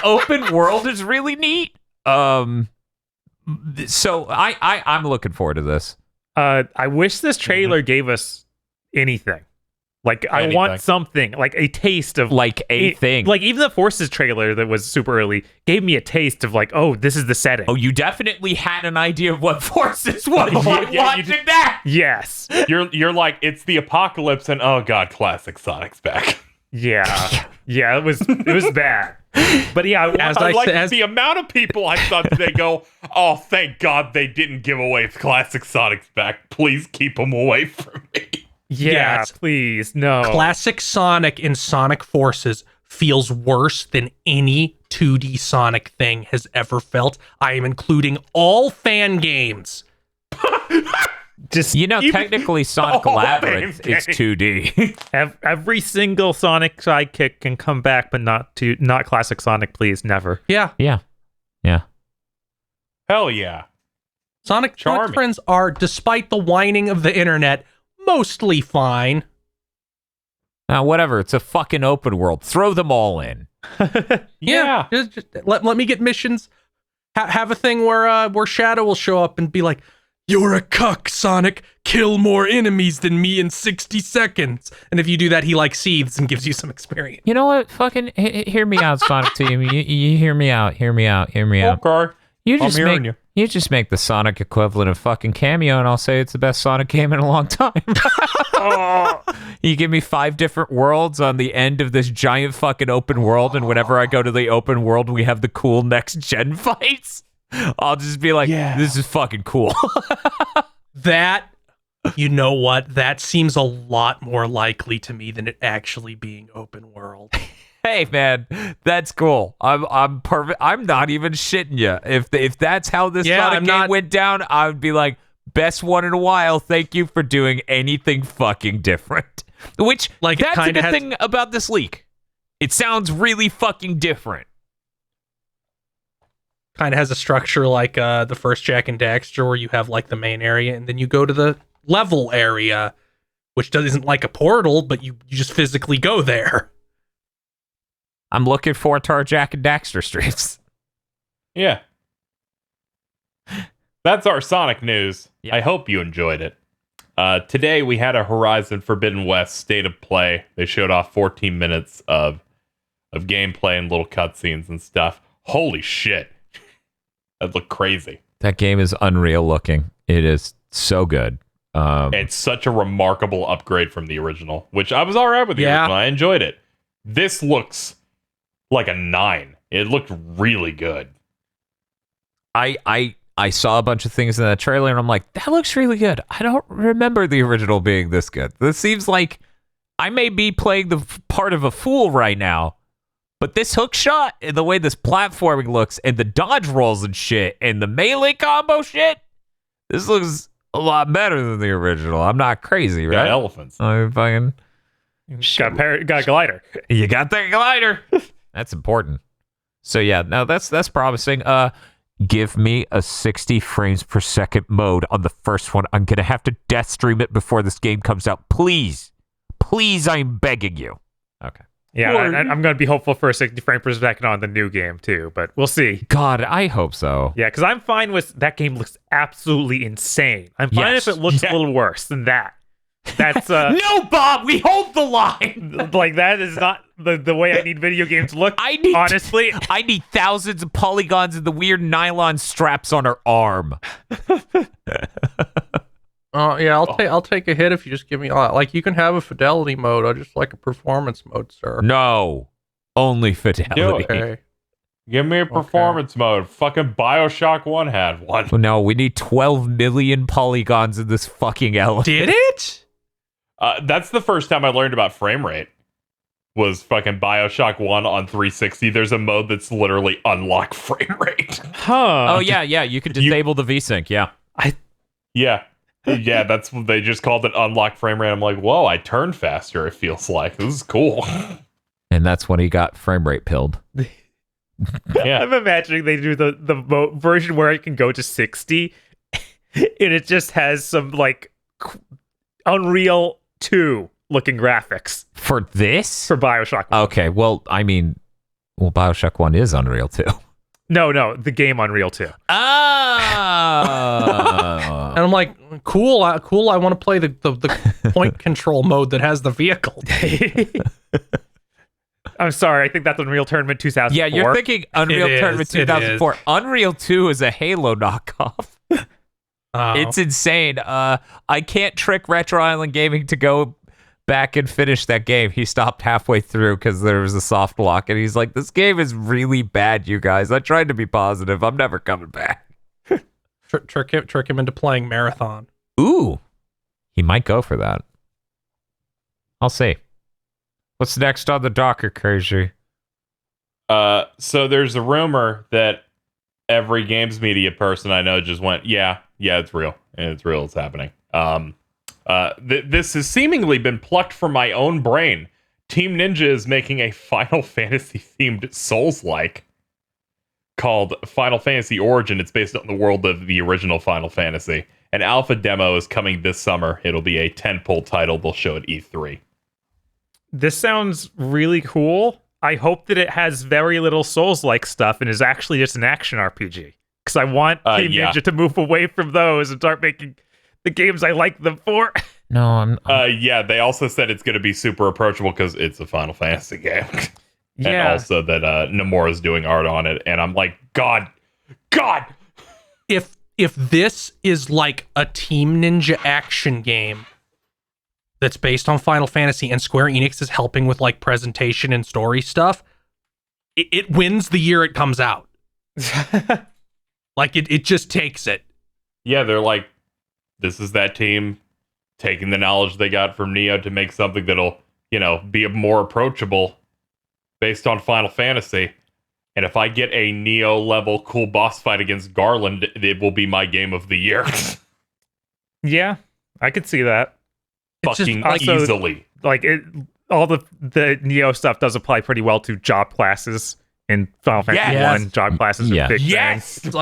open world is really neat. So I'm looking forward to this. I wish this trailer gave us anything. Like I Anything. want something, like a taste of Like a thing. Like even the Forces trailer that was super early gave me a taste of like, oh, this is the setting. Oh, you definitely had an idea of what Forces was Yeah, you watching did. that. Yes. You're like, it's the apocalypse, and oh god, classic Sonic's back. Yeah. Yeah, it was bad. But yeah, I like the amount of people I thought they go, oh, thank God they didn't give away classic Sonic's back. Please keep them away from me. yeah, Yes. please, no. Classic Sonic in Sonic Forces feels worse than any 2D Sonic thing has ever felt. I am including all fan games. Just Technically Sonic Oh, Labyrinth man, is 2D. every single Sonic sidekick can come back, but not classic Sonic, please, never. Yeah, Yeah. Hell yeah. Sonic Charming. friends are, despite the whining of the internet, mostly fine. Now, whatever. It's a fucking open world. Throw them all in. Yeah. Just let me get missions. Have a thing where Shadow will show up and be like, "You're a cuck, Sonic. Kill more enemies than me in 60 seconds." And if you do that, he like seethes and gives you some experience. You know what? Fucking hear me out, Sonic Team. You hear me out. Hear me out. Okay. You just make the Sonic equivalent of fucking Cameo, and I'll say it's the best Sonic game in a long time. You give me 5 different worlds on the end of this giant fucking open world, and whenever I go to the open world, we have the cool next gen fights. I'll just be like, this is fucking cool. That, you know what? That seems a lot more likely to me than it actually being open world. Hey man, that's cool. I'm perfect. I'm not even shitting you. If that's how this Sonic game went down, I would be like, best one in a while. Thank you for doing anything fucking different. Which Like, it that's a kinda good thing about this leak. It sounds really fucking different. Kind of has a structure like the first Jack and Daxter, where you have like the main area, and then you go to the level area, which isn't like a portal, but you just physically go there. I'm looking forward to our Jack and Daxter streams. Yeah. That's our Sonic news. Yeah. I hope you enjoyed it. Today we had a Horizon Forbidden West state of play. They showed off 14 minutes of gameplay and little cutscenes and stuff. Holy shit. That looked crazy. That game is unreal looking. It is so good. It's such a remarkable upgrade from the original, which I was all right with the original. I enjoyed it. This looks like a 9. It looked really good. I saw a bunch of things in that trailer and I'm like, that looks really good. I don't remember the original being this good. This seems like I may be playing the part of a fool right now, but this hook shot and the way this platforming looks and the dodge rolls and shit and the melee combo shit, this looks a lot better than the original. I'm not crazy, right? Got elephants. I fucking Got a glider. You got that glider. That's important. So yeah, no, that's promising. Give me a 60 frames per second mode on the first one. I'm gonna have to death stream it before this game comes out. Please, I'm begging you. Okay. Yeah, I'm going to be hopeful for a 60 frame per second on the new game too, but we'll see. God, I hope so. Yeah, because I'm fine with that game. Looks absolutely insane. I'm fine Yes. if it looks a little worse than that. That's No, Bob, we hold the line. like that is not the way I need video games to look. Honestly, I need thousands of polygons and the weird nylon straps on her arm. Yeah, I'll take a hit if you just give me like you can have a fidelity mode. I just like a performance mode, sir. No, only fidelity. Okay. Give me a performance mode. Fucking Bioshock 1 had one. No, we need 12 million polygons in this fucking element. Did it? That's the first time I learned about frame rate. Was fucking Bioshock 1 on 360. There's a mode that's literally unlock frame rate. Huh. Oh yeah, you can disable the VSync. Yeah. Yeah. Yeah, that's what they just called it, unlock frame rate. I'm like, whoa, I turn faster, it feels like. This is cool. And that's when he got frame rate pilled. Yeah. I'm imagining they do the version where it can go to 60 and it just has some like Unreal 2 looking graphics For this? for Bioshock 1. Okay, well, I mean, Bioshock 1 is Unreal 2. No, the game Unreal 2. Oh. And I'm like, cool. I want to play the point control mode that has the vehicle. I'm sorry, I think that's Unreal Tournament 2004. Yeah, you're thinking Unreal It is, Tournament it 2004. Unreal 2 is a Halo knockoff. It's insane. I can't trick Retro Island Gaming to go back and finish that game. He stopped halfway through because there was a soft lock, and he's like, "This game is really bad, you guys. I tried to be positive. I'm never coming back." trick him into playing Marathon. Ooh, he might go for that. I'll see. What's next on the docket, Crazy? So there's a rumor that every games media person I know just went, yeah, it's real. It's real. It's happening. This has seemingly been plucked from my own brain. Team Ninja is making a Final Fantasy themed Souls-like called Final Fantasy Origin. It's based on the world of the original Final Fantasy. An alpha demo is coming this summer. It'll be a tentpole title they'll show at E3. This sounds really cool. I hope that it has very little Souls-like stuff and is actually just an action RPG. Because I want Team Ninja to move away from those and start making the games I like them for. No, I'm yeah, they also said it's going to be super approachable because it's a Final Fantasy game. Yeah. And also that Nomura's doing art on it. And I'm like, God! If this is like a Team Ninja action game that's based on Final Fantasy and Square Enix is helping with like presentation and story stuff, it wins the year it comes out. Like it just takes it. Yeah, they're like, this is that team taking the knowledge they got from Neo to make something that'll, be more approachable based on Final Fantasy. And if I get a Neo level cool boss fight against Garland, it will be my game of the year. Yeah, I could see that. Fucking also, easily. Like all the Neo stuff does apply pretty well to job classes in Final Fantasy Yes. 1. Job classes are big Yes! thing. It's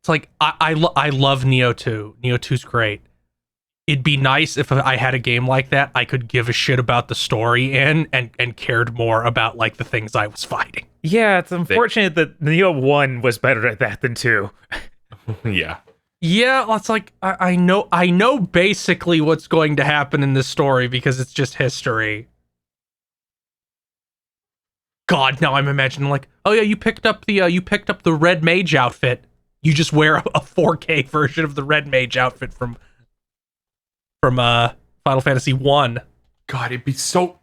like I love Neo 2. Neo 2's great. It'd be nice if I had a game like that I could give a shit about the story and cared more about like the things I was fighting. Yeah, it's unfortunate that Neo 1 was better at that than 2. Yeah. Yeah, it's like I know basically what's going to happen in this story because it's just history. God, now I'm imagining like, oh yeah, you picked up the red mage outfit. You just wear a 4K version of the red mage outfit from Final Fantasy 1. God, it'd be so...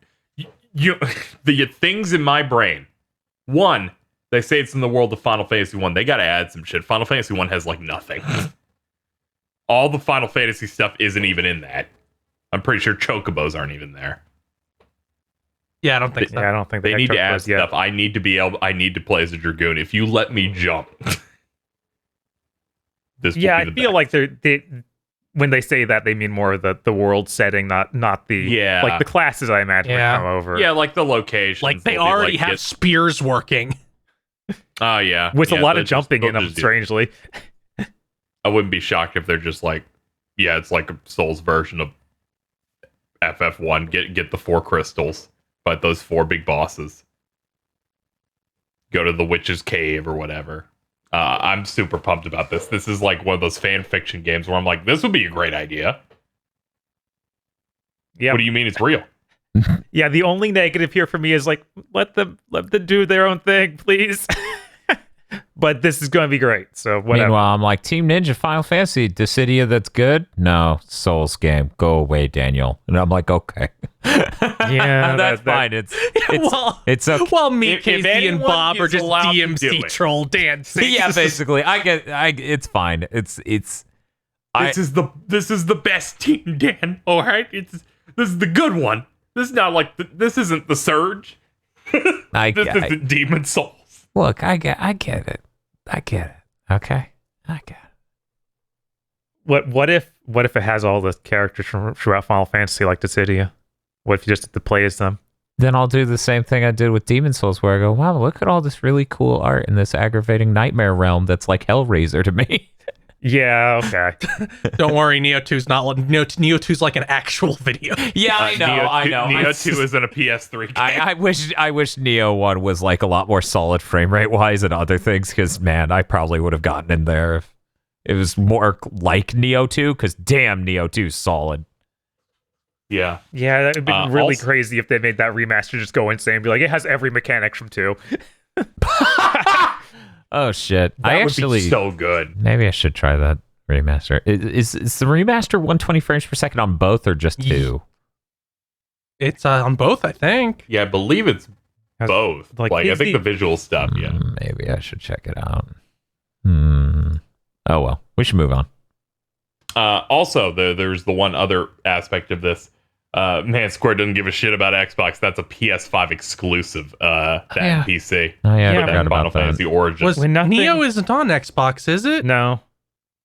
the things in my brain. One, they say it's in the world of Final Fantasy 1. They gotta add some shit. Final Fantasy 1 has like nothing. All the Final Fantasy stuff isn't even in that. I'm pretty sure Chocobos aren't even there. Yeah, I don't think so. Yeah, I don't think They need to add yet. stuff. I need to play as a Dragoon. If you let me jump. This will Yeah, be I the feel best. like they when they say that, they mean more the world setting, not the like the classes. I imagine would come over. Yeah, like the locations. Like they will be, already like, have spears working. Oh yeah, with a lot they'll of jumping they'll in them. just do- Strangely, I wouldn't be shocked if they're just like, yeah, it's like a Souls version of FF1. Get the 4 crystals, fight those 4 big bosses, go to the witch's cave or whatever. I'm super pumped about this. This is like one of those fan fiction games where I'm like, this would be a great idea. yeah, What do you mean it's real? yeah. The only negative here for me is like let them do their own thing, please. but this is going to be great. So whatever. Meanwhile, I'm like, Team Ninja, Final Fantasy, Dissidia, that's good? No, Souls game. Go away, Daniel. And I'm like, okay. Yeah, that's fine. It's okay. While me, If Casey, and anyone Bob are is just allowed to do DMC it. troll dancing. Yeah, basically. It's fine. It's This is the best team, Dan. All right, this is the good one. This is not like this isn't the Surge. This isn't Demon Souls. Look, I get it. I get it. Okay, I get it. What if it has all the characters from throughout Final Fantasy like Dissidia? What if you just have to play as them? Then I'll do the same thing I did with Demon Souls, where I go, wow, look at all this really cool art in this aggravating nightmare realm that's like Hellraiser to me. Yeah, okay. Don't worry, Neo 2's not. Neo 2's like an actual video. Yeah, I know. Neo 2 isn't a PS3 game. I wish Neo 1 was like a lot more solid frame rate wise and other things, because man, I probably would have gotten in there if it was more like Neo 2, because damn, Neo 2's solid. Yeah. Yeah, that would be really Also- crazy if they made that remaster just go insane and be like, it has every mechanic from 2. Oh shit! That I would actually be so good. maybe I should try that remaster. Is the remaster 120 frames per second on both or just 2? It's on both, I think. Yeah, I believe it's Has- both. like, Like I is think the- the visual stuff, yeah. Maybe I should check it out. Oh well, we should move on. Also, there's the one other aspect of this. Man, Square doesn't give a shit about Xbox. That's a PS5 exclusive. That Yeah. PC. Oh yeah, I Yeah, With forgot that Final about that. Fantasy Origins. Was When nothing- Neo isn't on Xbox, is it? No.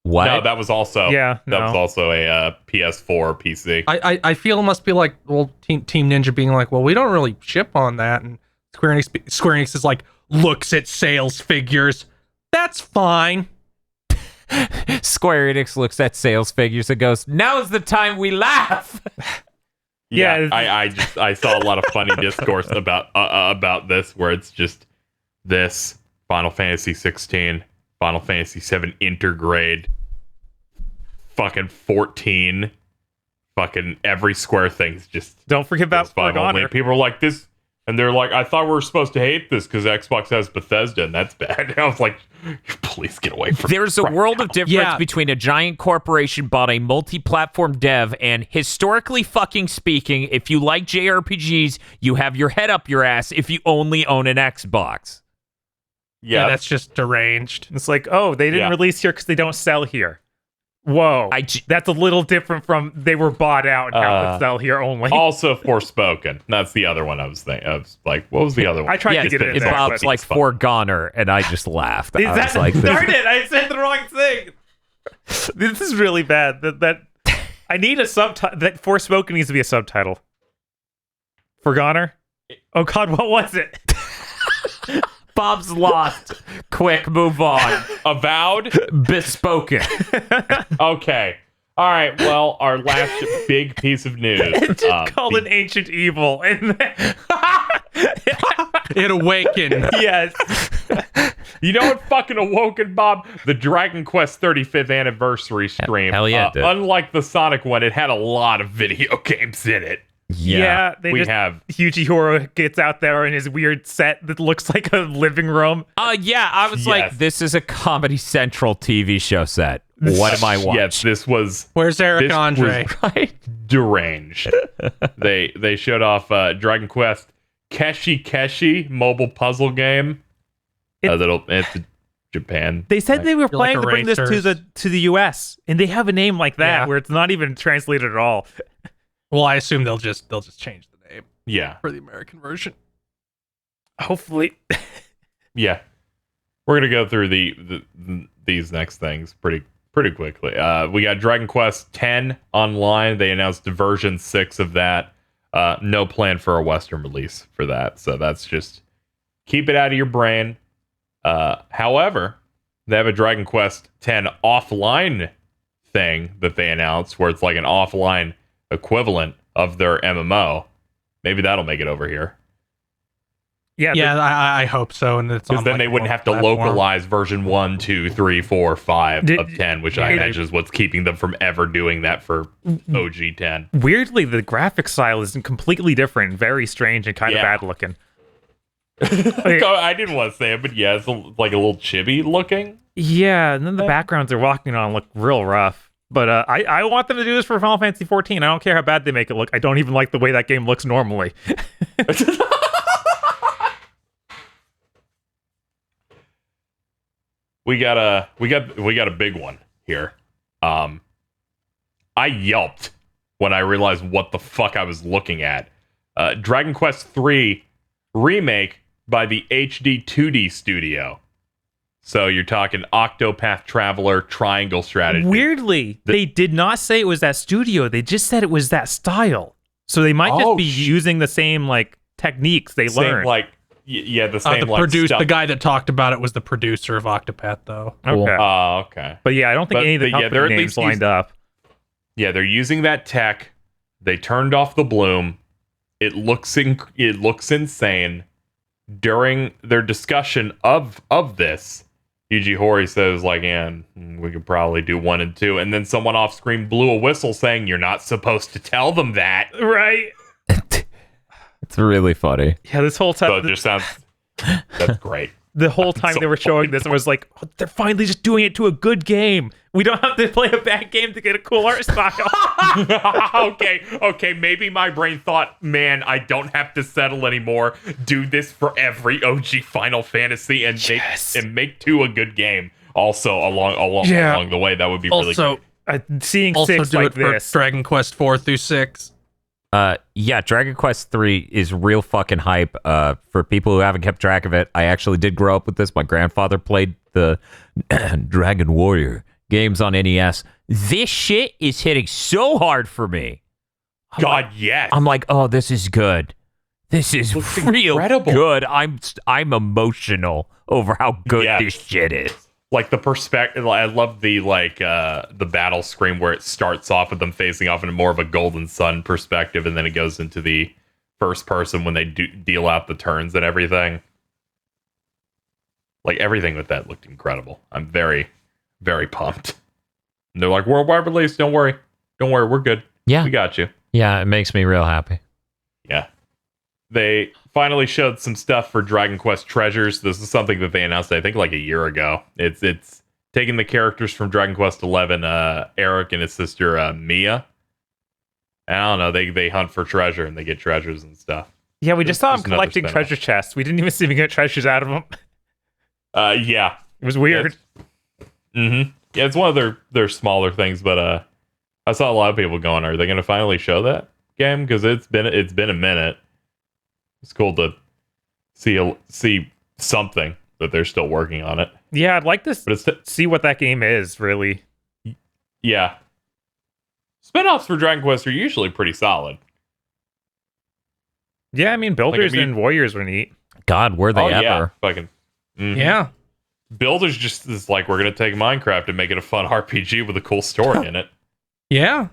What? No, that was also Yeah, that was no. also a PS4 PC. I feel it must be like, well, Team Ninja being like, well, we don't really ship on that, and Square Enix is like, looks at sales figures. That's fine. Square Enix looks at sales figures and goes, "Now's the time we laugh." Yeah, Yeah, I saw a lot of funny discourse about this, where it's just this Final Fantasy 16, Final Fantasy 7 Intergrade, fucking 14, fucking every Square thing's just Don't forget about PS5 For only. Honor. People are like this, and they're like, I thought we were supposed to hate this because Xbox has Bethesda, and that's bad. And I was like, please get away from. There's a right world now. of difference Yeah. between a giant corporation bought a multi-platform dev and, historically fucking speaking, if you like JRPGs, you have your head up your ass if you only own an Xbox. Yeah, that's just deranged. It's like, oh, they didn't Yeah. release here because they don't sell here. Whoa. That's a little different from they were bought out and now they sell here only. Also Forspoken. That's the other one I was thinking. I was like, what was the other one? I tried Yeah, to get it in it's there. Bob's but- like For Goner, and I just laughed. I was like, darn it, I said the wrong thing. This is really bad. That I need a subtitle. That Forspoken needs to be a subtitle. For Goner? Oh god, what was it? Bob's lost. Quick, move on. Avowed? Bespoken. Okay. All right. Well, our last big piece of news. It's just called an ancient evil. And It awakened. yes. You know what fucking awoken, Bob? The Dragon Quest 35th anniversary stream. Hell yeah, it did. Unlike the Sonic one, it had a lot of video games in it. Yeah, they We just have. Yujihiro gets out there in his weird set that looks like a living room. Yeah, I was Yes. like, this is a Comedy Central TV show set. What am I watching? Yes, this was Where's Eric This Andre? Right? deranged. They showed off Dragon Quest Keshi Keshi mobile puzzle game. It's a Japan. They said they were You're like planning to bring this erasers. to the US, and they have a name like that Yeah. where it's not even translated at all. Well, I assume they'll just change the name Yeah. for the American version. Hopefully. Yeah. We're gonna go through these next things pretty quickly. We got Dragon Quest X online. They announced version 6 of that. No plan for a Western release for that. So that's just keep it out of your brain. However, they have a Dragon Quest X offline thing that they announced where it's like an offline equivalent of their MMO. Maybe that'll make it over here. Yeah, Yeah, I hope so. And it's Because on, then like, they wouldn't one have to platform. localize version 1, 2, 3, 4, 5 Did- of 10, which I did- imagine is what's keeping them from ever doing that for OG 10. weirdly, the graphic style is completely different, very strange, and kind Yeah. of bad looking. I didn't want to say it, but yeah, it's like a little chibi looking. Yeah, and then the backgrounds they're walking on look real rough. But I want them to do this for Final Fantasy 14. I don't care how bad they make it look. I don't even like the way that game looks normally. We got a big one here. I yelped when I realized what the fuck I was looking at. Dragon Quest III Remake by the HD 2D studio. So you're talking Octopath Traveler Triangle Strategy. Weirdly, they did not say it was that studio. They just said it was that style. So they might just be using the same like techniques they learned. Like the same like the guy that talked about it was the producer of Octopath, though. Okay. Okay. But yeah, I don't think any of the company names lined up. Yeah, they're using that tech. They turned off the bloom. It looks insane. During their discussion of this, Yuji Horii says, like, we could probably do 1 and 2. And then someone off screen blew a whistle saying, you're not supposed to tell them that. Right. It's really funny. Yeah, this whole time. So it just sounds... That's great. The whole time they were showing this, I was like, they're finally just doing it to a good game. We don't have to play a bad game to get a cool art style. Okay, maybe my brain thought, man, I don't have to settle anymore. Do this for every OG Final Fantasy and make 2 a good game. Also, along the way, that would be really good. Seeing also 6 do like it for this. Dragon Quest 4 through 6. Yeah, Dragon Quest 3 is real fucking hype. For people who haven't kept track of it, I actually did grow up with this. My grandfather played the Dragon Warrior games on NES. This shit is hitting so hard for me. Yes. I'm like, oh, this is good. This is real incredible. good. I'm emotional over how good this shit is. Like the perspective, I love the the battle screen where it starts off with them facing off in more of a Golden Sun perspective, and then it goes into the first person when they deal out the turns and everything. Like everything with that looked incredible. I'm very, very pumped. And they're like, worldwide release, don't worry, we're good. Yeah, we got you. Yeah, it makes me real happy. Yeah. They finally showed some stuff for Dragon Quest Treasures. This is something that they announced, I think, like a year ago. It's taking the characters from Dragon Quest XI, Eric and his sister Mia. And I don't know, they hunt for treasure and they get treasures and stuff. Yeah, we just saw them collecting treasure chests. We didn't even see them get treasures out of them. Yeah. It was weird. Yeah, it's one of their smaller things, but I saw a lot of people going, are they going to finally show that game? Because it's been a minute. It's cool to see something that they're still working on it. Yeah, I'd like to see what that game is, really. Yeah. Spinoffs for Dragon Quest are usually pretty solid. Yeah, I mean, Builders and Warriors were neat. God, were they ever? Yeah, fucking. Yeah. Builders just is like, we're going to take Minecraft and make it a fun RPG with a cool story in it. Yeah.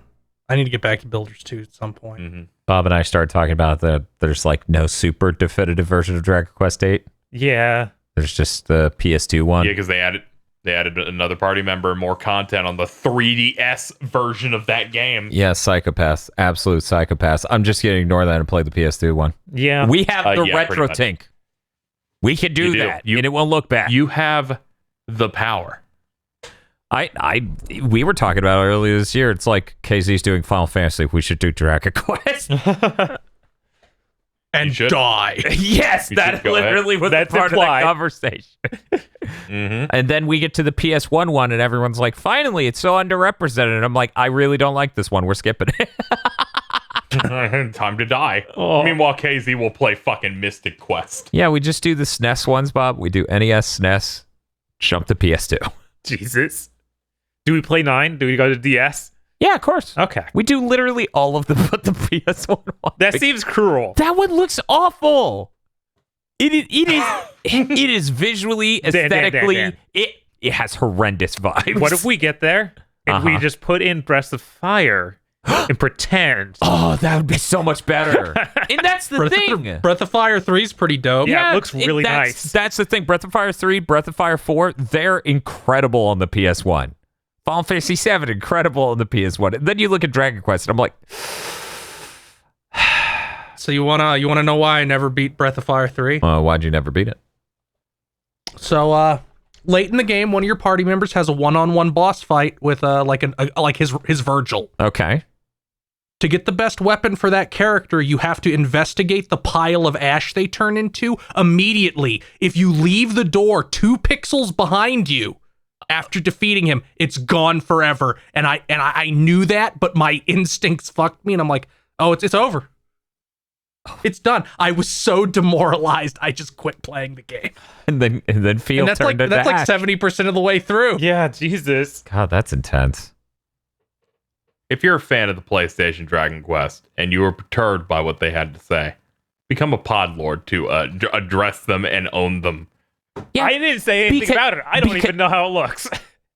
I need to get back to Builders 2 at some point. Mm-hmm. Bob and I started talking about there's like no super definitive version of Dragon Quest 8. Yeah. There's just the PS2 one. Yeah, because they added another party member, more content on the 3DS version of that game. Yeah, psychopaths. Absolute psychopaths. I'm just going to ignore that and play the PS2 one. Yeah. We have the RetroTINK. We can do that, and it won't look bad. You have the power. We were talking about it earlier this year. It's like KZ's doing Final Fantasy. We should do Dragon Quest. And die. Yes, that literally was part of that conversation. And then we get to the PS1 one, and everyone's like, finally, it's so underrepresented. And I'm like, I really don't like this one. We're skipping it. Time to die. Oh. Meanwhile, KZ will play fucking Mystic Quest. Yeah, we just do the SNES ones, Bob. We do NES, SNES, jump to PS2. Jesus. Do we play 9? Do we go to DS? Yeah, of course. Okay. We do literally all of the PS1 one. That seems cruel. That one looks awful. It is visually, aesthetically, it has horrendous vibes. What if we get there and we just put in Breath of Fire and pretend? Oh, that would be so much better. And that's the thing. Breath of Fire 3 is pretty dope. Yeah, it looks really nice. That's the thing. Breath of Fire 3, Breath of Fire 4, they're incredible on the PS1. Final Fantasy 7, incredible on the PS1. And then you look at Dragon Quest, and I'm like... So you wanna know why I never beat Breath of Fire 3? Why'd you never beat it? So late in the game, one of your party members has a one-on-one boss fight with his Virgil. Okay. To get the best weapon for that character, you have to investigate the pile of ash they turn into immediately. If you leave the door 2 pixels behind you after defeating him, it's gone forever. And I knew that, but my instincts fucked me, and I'm like, oh, it's over. It's done. I was so demoralized, I just quit playing the game. And then Field And turned that's into like ash. 70% of the way through. Yeah, Jesus. God, that's intense. If you're a fan of the PlayStation Dragon Quest and you were perturbed by what they had to say, become a pod lord to address them and own them. Yeah, I didn't say anything about it. I don't even know how it looks.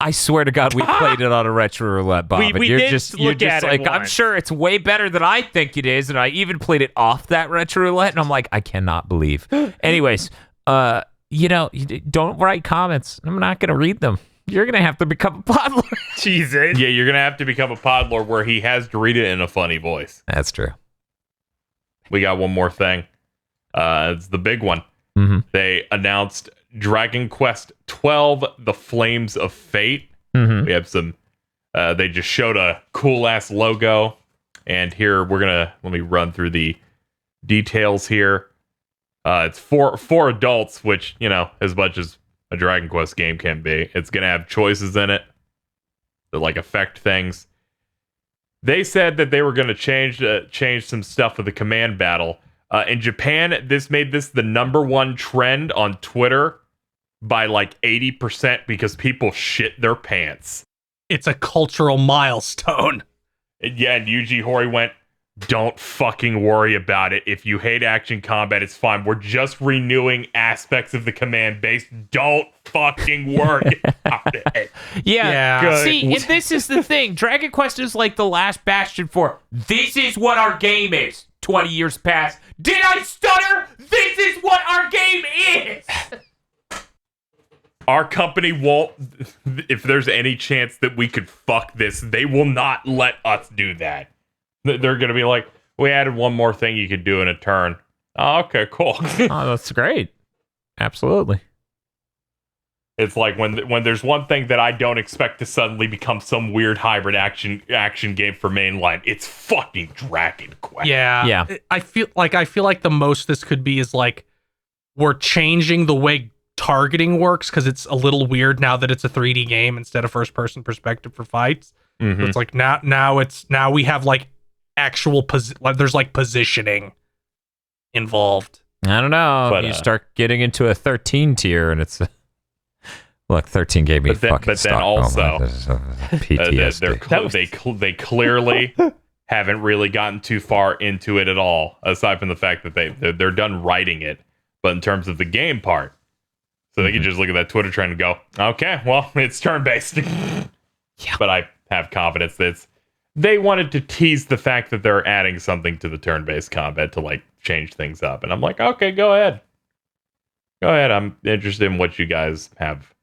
I swear to God, we played it on a retro roulette, Bob. We and you're did just look at it like, I'm once. sure it's way better than I think it is, and I even played it off that retro roulette, and I'm like, I cannot believe. Anyways, don't write comments. I'm not gonna read them. You're gonna have to become a pod lord. Jesus. Yeah, you're going to have to become a pod lord where he has to read it in a funny voice. That's true. We got one more thing. It's the big one. Mm-hmm. They announced Dragon Quest 12, The Flames of Fate. Mm-hmm. We have some, they just showed a cool ass logo. And here let me run through the details here. It's for adults, which, as much as a Dragon Quest game can be, it's going to have choices in it that like affect things. They said that they were going to change some stuff with the command battle. In Japan, this made this the #1 trend on Twitter by like 80% because people shit their pants. It's a cultural milestone. Yeah, and Yuji Horii went, don't fucking worry about it. If you hate action combat, it's fine. We're just renewing aspects of the command base. Don't fucking worry about it. Yeah. Yeah. See, and this is the thing. Dragon Quest is like the last bastion for this is what our game is. 20 years past. Did I stutter? This is what our game is. Our company won't, if there's any chance that we could fuck this, they will not let us do that. They're going to be like, we added one more thing you could do in a turn. Oh, okay, cool. Oh, that's great. Absolutely. It's like when there's one thing that I don't expect to suddenly become some weird hybrid action game for mainline, it's fucking Dragon Quest. Yeah. I feel like the most this could be is like we're changing the way targeting works because it's a little weird now that it's a 3D game instead of first person perspective for fights. Mm-hmm. So it's like now we have like actual there's like positioning involved. I don't know. But, you start getting into a 13 tier, and it's look. 13 gave me fucking. But then also, PTSD. they clearly haven't really gotten too far into it at all, aside from the fact that they're done writing it. But in terms of the game part, so they can just look at that Twitter trend and go, okay, well, it's turn based. Yeah. But I have confidence that they wanted to tease the fact that they're adding something to the turn-based combat to like change things up. And I'm like, okay, go ahead. I'm interested in what you guys have,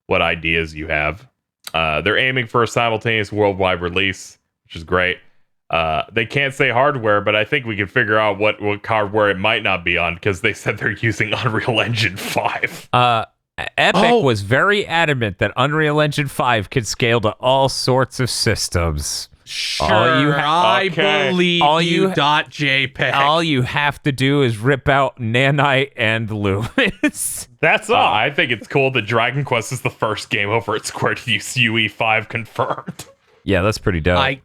what ideas you have. They're aiming for a simultaneous worldwide release, which is great. They can't say hardware, but I think we can figure out what hardware it might not be on because they said they're using Unreal Engine 5. Epic was very adamant that Unreal Engine 5 could scale to all sorts of systems. Sure, I believe you. .jpg. All you have to do is rip out Nanite and Lumens. That's all. I think it's cool that Dragon Quest is the first game over at Square to use UE5 confirmed. Yeah, that's pretty dope.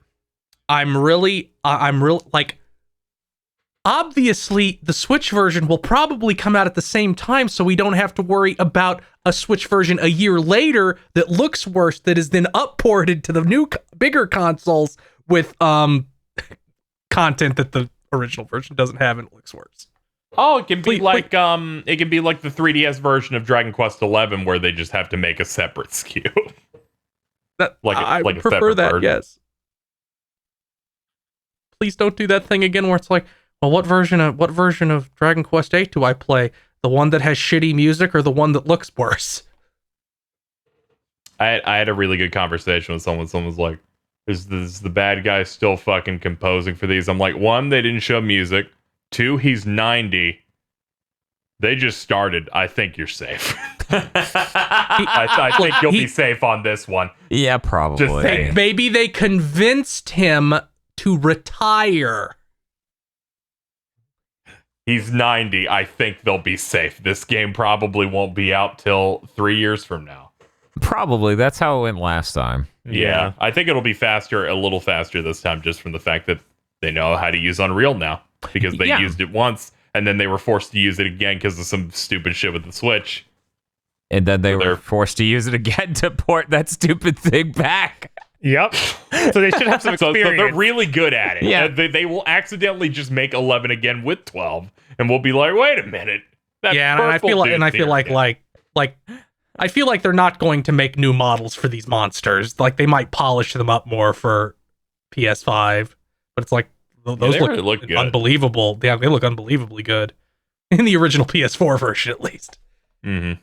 I'm really like, obviously the Switch version will probably come out at the same time, so we don't have to worry about a Switch version a year later that looks worse, that is then upported to the new bigger consoles with content that the original version doesn't have and it looks worse. Oh, it can be like the 3DS version of Dragon Quest 11 where they just have to make a separate SKU. I prefer that, version. yes. Please don't do that thing again where it's like, well, what version of Dragon Quest 8 do I play? The one that has shitty music or the one that looks worse? I had a really good conversation with someone. Someone's like, is the bad guy still fucking composing for these? I'm like, one, they didn't show music. 2, he's 90. They just started. I think you're safe. I think you'll be safe on this one. Yeah, probably. Just saying. Maybe they convinced him to retire. He's 90. I think they'll be safe. This game probably won't be out till 3 years from now. Probably. That's how it went last time. Yeah. I think it'll be faster, a little faster this time, just from the fact that they know how to use Unreal now. Because they used it once, and then they were forced to use it again because of some stupid shit with the Switch. And then they were forced to use it again to port that stupid thing back. Yep. So they should have some So experience. they're really good at it. Yeah. They will accidentally just make 11 again with 12, and we'll be like, wait a minute. That Yeah, and I purple feel like, dude's I feel here like I feel like they're not going to make new models for these monsters. Like they might polish them up more for PS5, but it's like those they really look good. unbelievable. Yeah, they look unbelievably good in the original PS4 version, at least. Mm-hmm.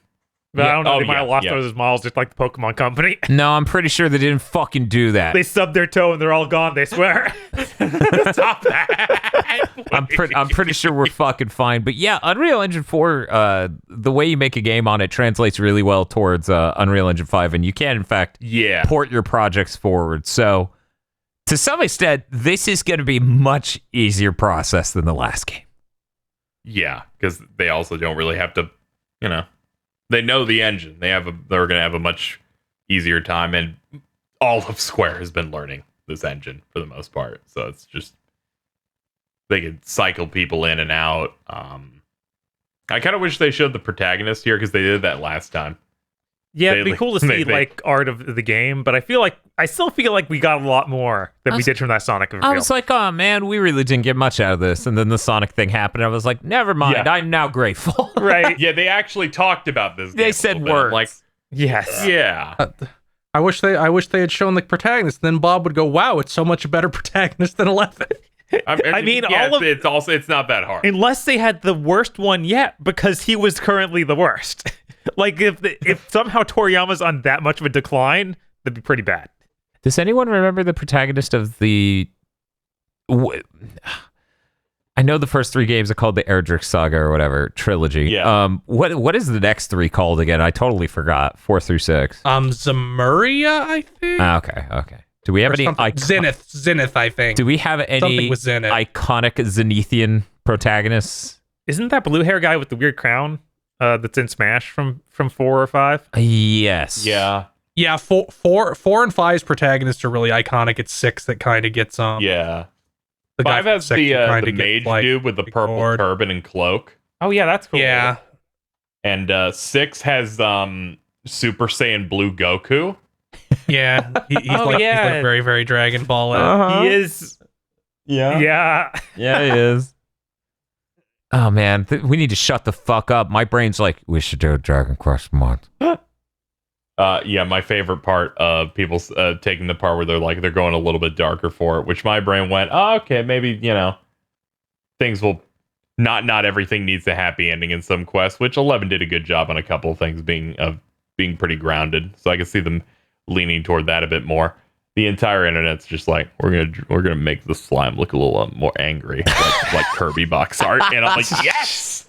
But I don't know. Oh, They might have lost yeah. those models just like the Pokemon Company. No, I'm pretty sure they didn't fucking do that. They stubbed their toe and they're all gone. They swear. Stop that. I'm pretty sure we're fucking fine. But yeah, Unreal Engine 4, the way you make a game on it translates really well towards Unreal Engine 5, and you can, in fact, Yeah. port your projects forward. So, to some extent, this is going to be much easier process than the last game. Yeah, because they also don't really have to, they know the engine. They're going to have a much easier time, and all of Square has been learning this engine for the most part. So it's just they could cycle people in and out. I kind of wish they showed the protagonist here because they did that last time. Yeah, it'd be cool to see like art of the game, but I still feel like we got a lot more than we did from that Sonic reveal. I was like, oh man, we really didn't get much out of this. And then the Sonic thing happened. I was like, never mind. Yeah. I'm now grateful. right? Yeah, they actually talked about this. They game a said little bit. words. Like, Yes. yeah. I wish they had shown the protagonist. Then Bob would go, "Wow, it's so much a better protagonist than 11." I mean, yeah, all of- it's not that hard. Unless they had the worst one yet, because he was currently the worst. Like if somehow Toriyama's on that much of a decline, that'd be pretty bad. Does anyone remember the protagonist of the... I know the first 3 games are called the Erdrich Saga or whatever, trilogy. Yeah. What is the next 3 called again? I totally forgot. 4 through 6. Zamuria, I think. Okay. Do we have Or any... something- Zenith, I think. Do we have any Something with Zenith. iconic Zenithian protagonists? Isn't that blue hair guy with the weird crown that's in Smash from 4 or 5? Yes. Yeah. Yeah, 4 and 5's protagonists are really iconic. It's 6 that kind of gets Yeah. the guy 5 has from 6 the that kinda mage gets, like, dude with the purple ignored. turban and cloak. Oh yeah, that's cool. Yeah, And 6 has Super Saiyan Blue Goku. yeah. He's Oh, like yeah. very, very Dragon Ball. Uh-huh. He is. Yeah. Yeah, he is. Oh man, we need to shut the fuck up. My brain's like, we should do a Dragon Quest mod. Yeah, my favorite part of people taking the part where they're going a little bit darker for it, which my brain went, oh, okay, maybe, things will not everything needs a happy ending in some quests, which 11 did a good job on a couple of things being pretty grounded. So I can see them leaning toward that a bit more. The entire internet's just like, we're gonna make the slime look a little more angry, like Kirby box art, and I'm like, yes.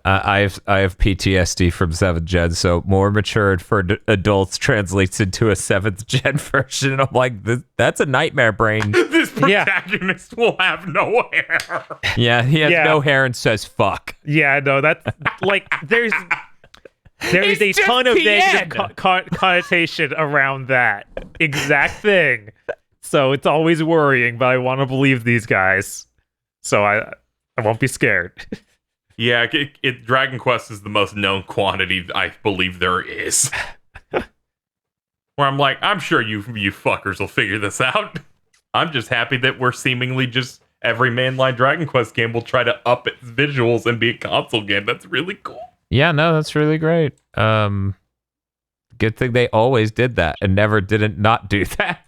I have PTSD from 7th gen, so more matured for adults translates into a 7th gen version. And I'm like, that's a nightmare brain. This protagonist will have no hair. Yeah, he has Yeah. no hair and says fuck. Yeah, no, that's like there is It's a just ton of negative PN. connotation around that exact thing. So it's always worrying, but I want to believe these guys. So I won't be scared. Yeah, Dragon Quest is the most known quantity I believe there is. Where I'm like, I'm sure you fuckers will figure this out. I'm just happy that we're seemingly just every mainline Dragon Quest game will try to up its visuals and be a console game. That's really cool. Yeah, no, that's really great. Good thing they always did that and never didn't not do that.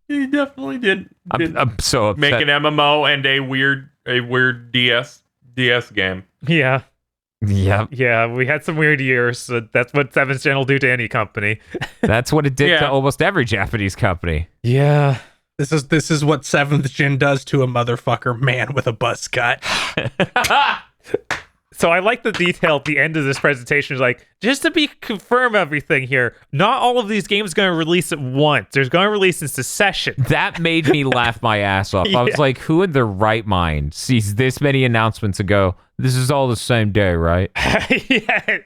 He definitely did. I'm so upset. Make an MMO and a weird DS game. Yeah. Yep. Yeah, we had some weird years. So that's what 7th Gen will do to any company. That's what it did Yeah. to almost every Japanese company. Yeah. This is what 7th Gen does to a motherfucker man with a buzz cut. So I like the detail at the end of this presentation. Is like, just to be confirm everything here, not all of these games going to release at once. There's going to release in succession. That made me laugh my ass off. I was like, who in their right mind sees this many announcements and go, this is all the same day, right? Yes.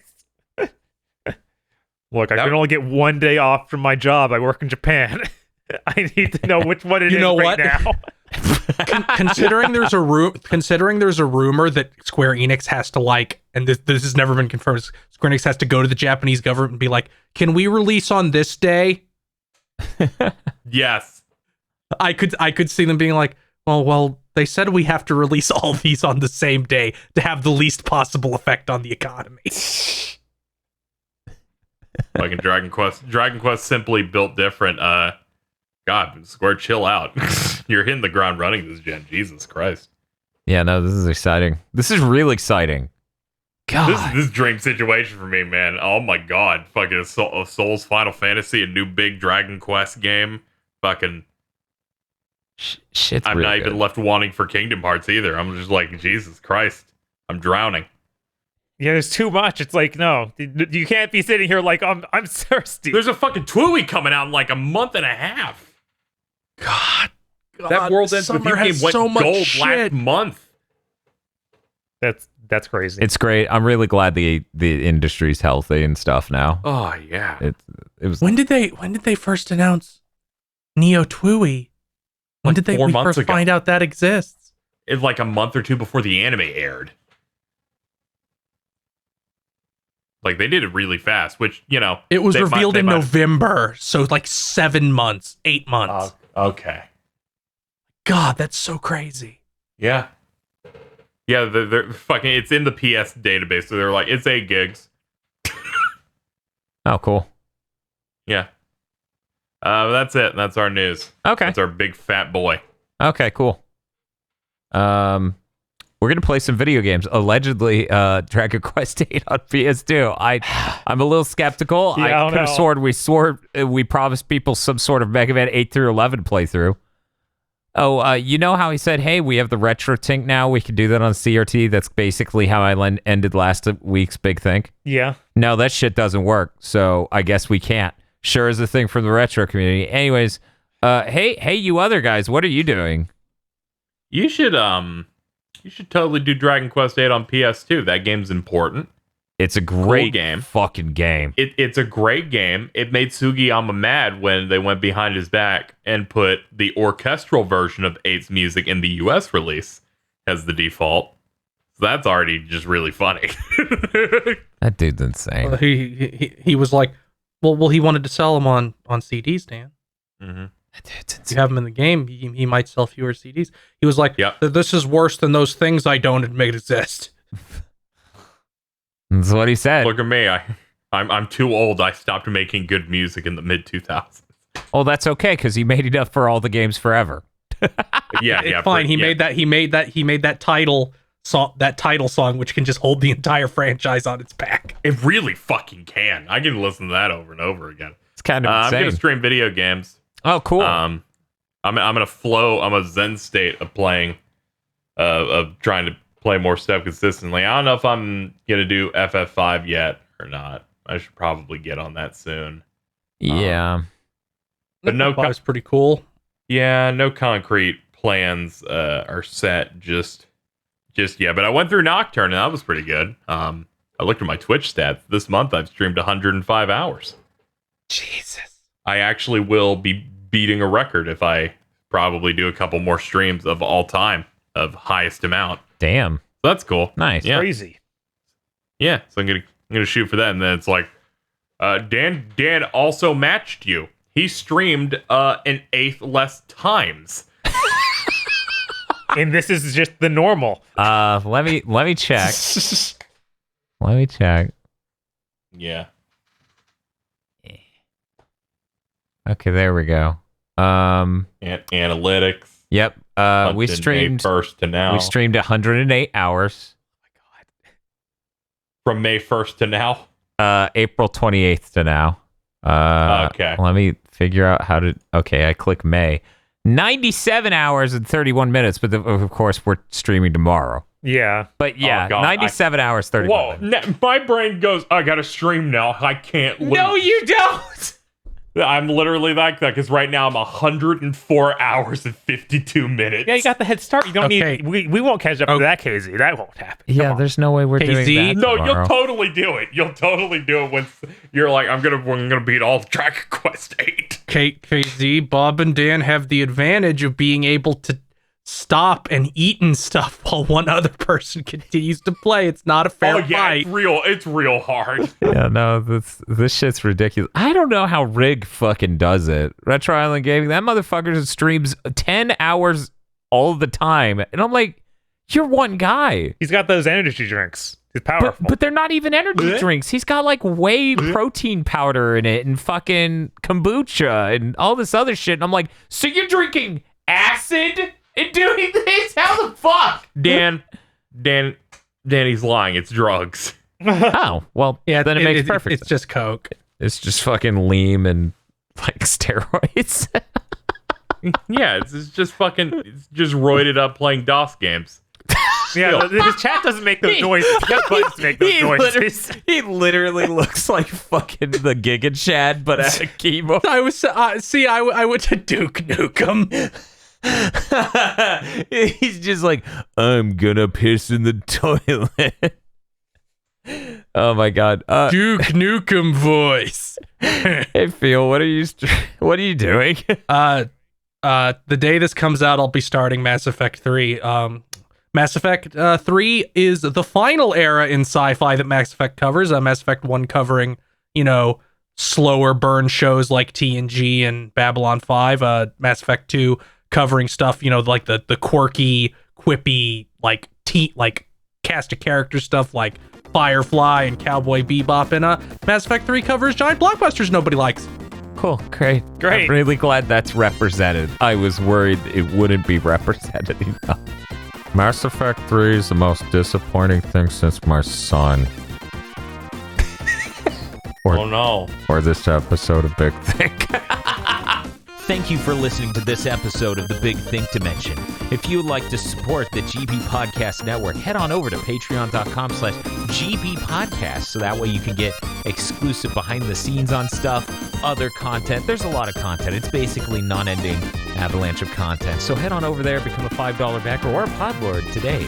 Look, I can only get 1 day off from my job. I work in Japan. I need to know which one it is right now. Considering there's a rumor that Square Enix has to like, and this has never been confirmed, Square Enix has to go to the Japanese government and be like, can we release on this day? Yes. I could see them being like, well, they said we have to release all these on the same day to have the least possible effect on the economy. Fucking Dragon Quest simply built different. God, Square, chill out. You're hitting the ground running this gen. Jesus Christ. Yeah, no, this is exciting. This is real exciting. God. This dream situation for me, man. Oh my God. Fucking a Souls Final Fantasy, a new big Dragon Quest game. Fucking. Shit's I'm really not good. even left wanting for Kingdom Hearts either. I'm just like, Jesus Christ. I'm drowning. Yeah, there's too much. It's like, no, you can't be sitting here like, I'm thirsty. There's a fucking Tui coming out in like a month and a half. God, That World Ends With You summer game has went so much gold shit. last month. That's crazy. It's great. I'm really glad the industry's healthy and stuff now. Oh yeah. It was When did they first announce Neo Tui? When did they 4 months first ago. find out that exists? It's like a month or two before the anime aired. Like they did it really fast, which, you know, It was they revealed might- in they might- November, so like 7 months, 8 months. Okay. God, that's so crazy. Yeah. Yeah, they're fucking. It's in the PS database, so they're like, it's 8 gigs. oh, cool. Yeah. That's it. That's our news. Okay. That's our big fat boy. Okay, cool. We're gonna play some video games. Allegedly, Dragon Quest VIII on PS2. I'm a little skeptical. Yeah, I I don't could have know. we promised people some sort of Mega Man 8 through 11 playthrough. Oh, you know how he said, "Hey, we have the RetroTINK now. We can do that on CRT." That's basically how I ended last week's big thing. Yeah. No, that shit doesn't work. So I guess we can't. Sure is a thing from the retro community. Anyways, hey, you other guys, what are you doing? You should totally do Dragon Quest VIII on PS2. That game's important. It's a great game. fucking game. It's a great game. It made Sugiyama mad when they went behind his back and put the orchestral version of 8's music in the US release as the default. So that's already just really funny. That dude's insane. He was like, well, he wanted to sell them on CDs, Dan. Mm-hmm. That dude's If you insane. have them in the game, he might sell fewer CDs. He was like, Yep. this is worse than those things I don't admit exist. That's what he said. Look at me. I'm too old. I stopped making good music in the mid 2000s. Oh, that's okay because he made it up for all the games forever. Yeah, It's yeah. fine. He made that title song, which can just hold the entire franchise on its back. It really fucking can. I can listen to that over and over again. It's kind of I'm insane. gonna stream video games. Oh, cool. I'm gonna flow. I'm a zen state of playing, of trying to play more stuff consistently. I don't know if I'm gonna do FF5 yet or not. I should probably get on that soon. yeah. But no, That was pretty cool. yeah, no concrete plans are set just yet. But I went through Nocturne and that was pretty good. I looked at my Twitch stats. This month I've streamed 105 hours. Jesus. I actually will be beating a record if I probably do a couple more streams of all time of highest amount. Damn. So that's cool. Nice. Yeah. Crazy. Yeah. So I'm gonna shoot for that, and then it's like, Dan also matched you. He streamed an eighth less times. And this is just the normal. Let me check. Let me check. Yeah. Okay, there we go. Analytics. Yep. We Hunting streamed May 1st to now. we streamed 108 hours. From May 1st to now. April 28th to now. Okay. Let me figure out how to. Okay, I click May. 97 hours and 31 minutes, but of course we're streaming tomorrow. Yeah. But yeah, Oh, God, 97 hours, 31 minutes. Whoa, my brain goes, I gotta stream now. I can't lose. No, you don't! I'm literally like that because right now I'm 104 hours and 52 minutes. Yeah, you got the head start. You don't Okay. need. We won't catch up to that, KZ. That won't happen. Yeah, there's no way we're doing KZ? that No, tomorrow. you'll totally do it. You'll totally do it once you're like, I'm gonna beat all of Dragon Quest 8. KZ, Bob and Dan have the advantage of being able to stop and eat and stuff while one other person continues to play. It's not a fair fight. It's real hard. Yeah, no, this shit's ridiculous. I don't know how Rig fucking does it. Retro Island Gaming, that motherfucker streams 10 hours all the time. And I'm like, you're one guy. He's got those energy drinks. He's powerful. But they're not even energy drinks. He's got like whey protein powder in it and fucking kombucha and all this other shit. And I'm like, so you're drinking acid and doing this? How the fuck? Danny's lying. It's drugs. Oh, well, Yeah, then it makes perfect It's sense. just Coke. It's just fucking lean and like steroids. Yeah, it's just fucking, it's just roided up playing DOS games. Yeah, the chat doesn't make those noises. You got buttons to make those noises. He literally looks like fucking the Giga Chad, but at a keyboard. I was I went to Duke Nukem. He's just like, I'm gonna piss in the toilet. Oh my god. Duke Nukem voice. Hey Phil, what are you doing? The day this comes out, I'll be starting Mass Effect 3. Mass Effect 3 is the final era in sci-fi that Mass Effect covers. Mass Effect 1 covering, slower burn shows like TNG and Babylon 5. Mass Effect 2 covering stuff, like the quirky, quippy, like cast of character stuff like Firefly and Cowboy Bebop. And Mass Effect 3 covers giant blockbusters nobody likes. Cool, great. I'm really glad that's represented. I was worried it wouldn't be represented enough. Mass Effect 3 is the most disappointing thing since my son. Oh no. Or this episode of Big Think. Thank you for listening to this episode of the Big Think Dimension. If you would like to support the GB Podcast Network, head on over to patreon.com/GB Podcast so that way you can get exclusive behind the scenes on stuff, other content. There's a lot of content. It's basically non-ending avalanche of content. So head on over there, become a $5 backer or a Podlord today.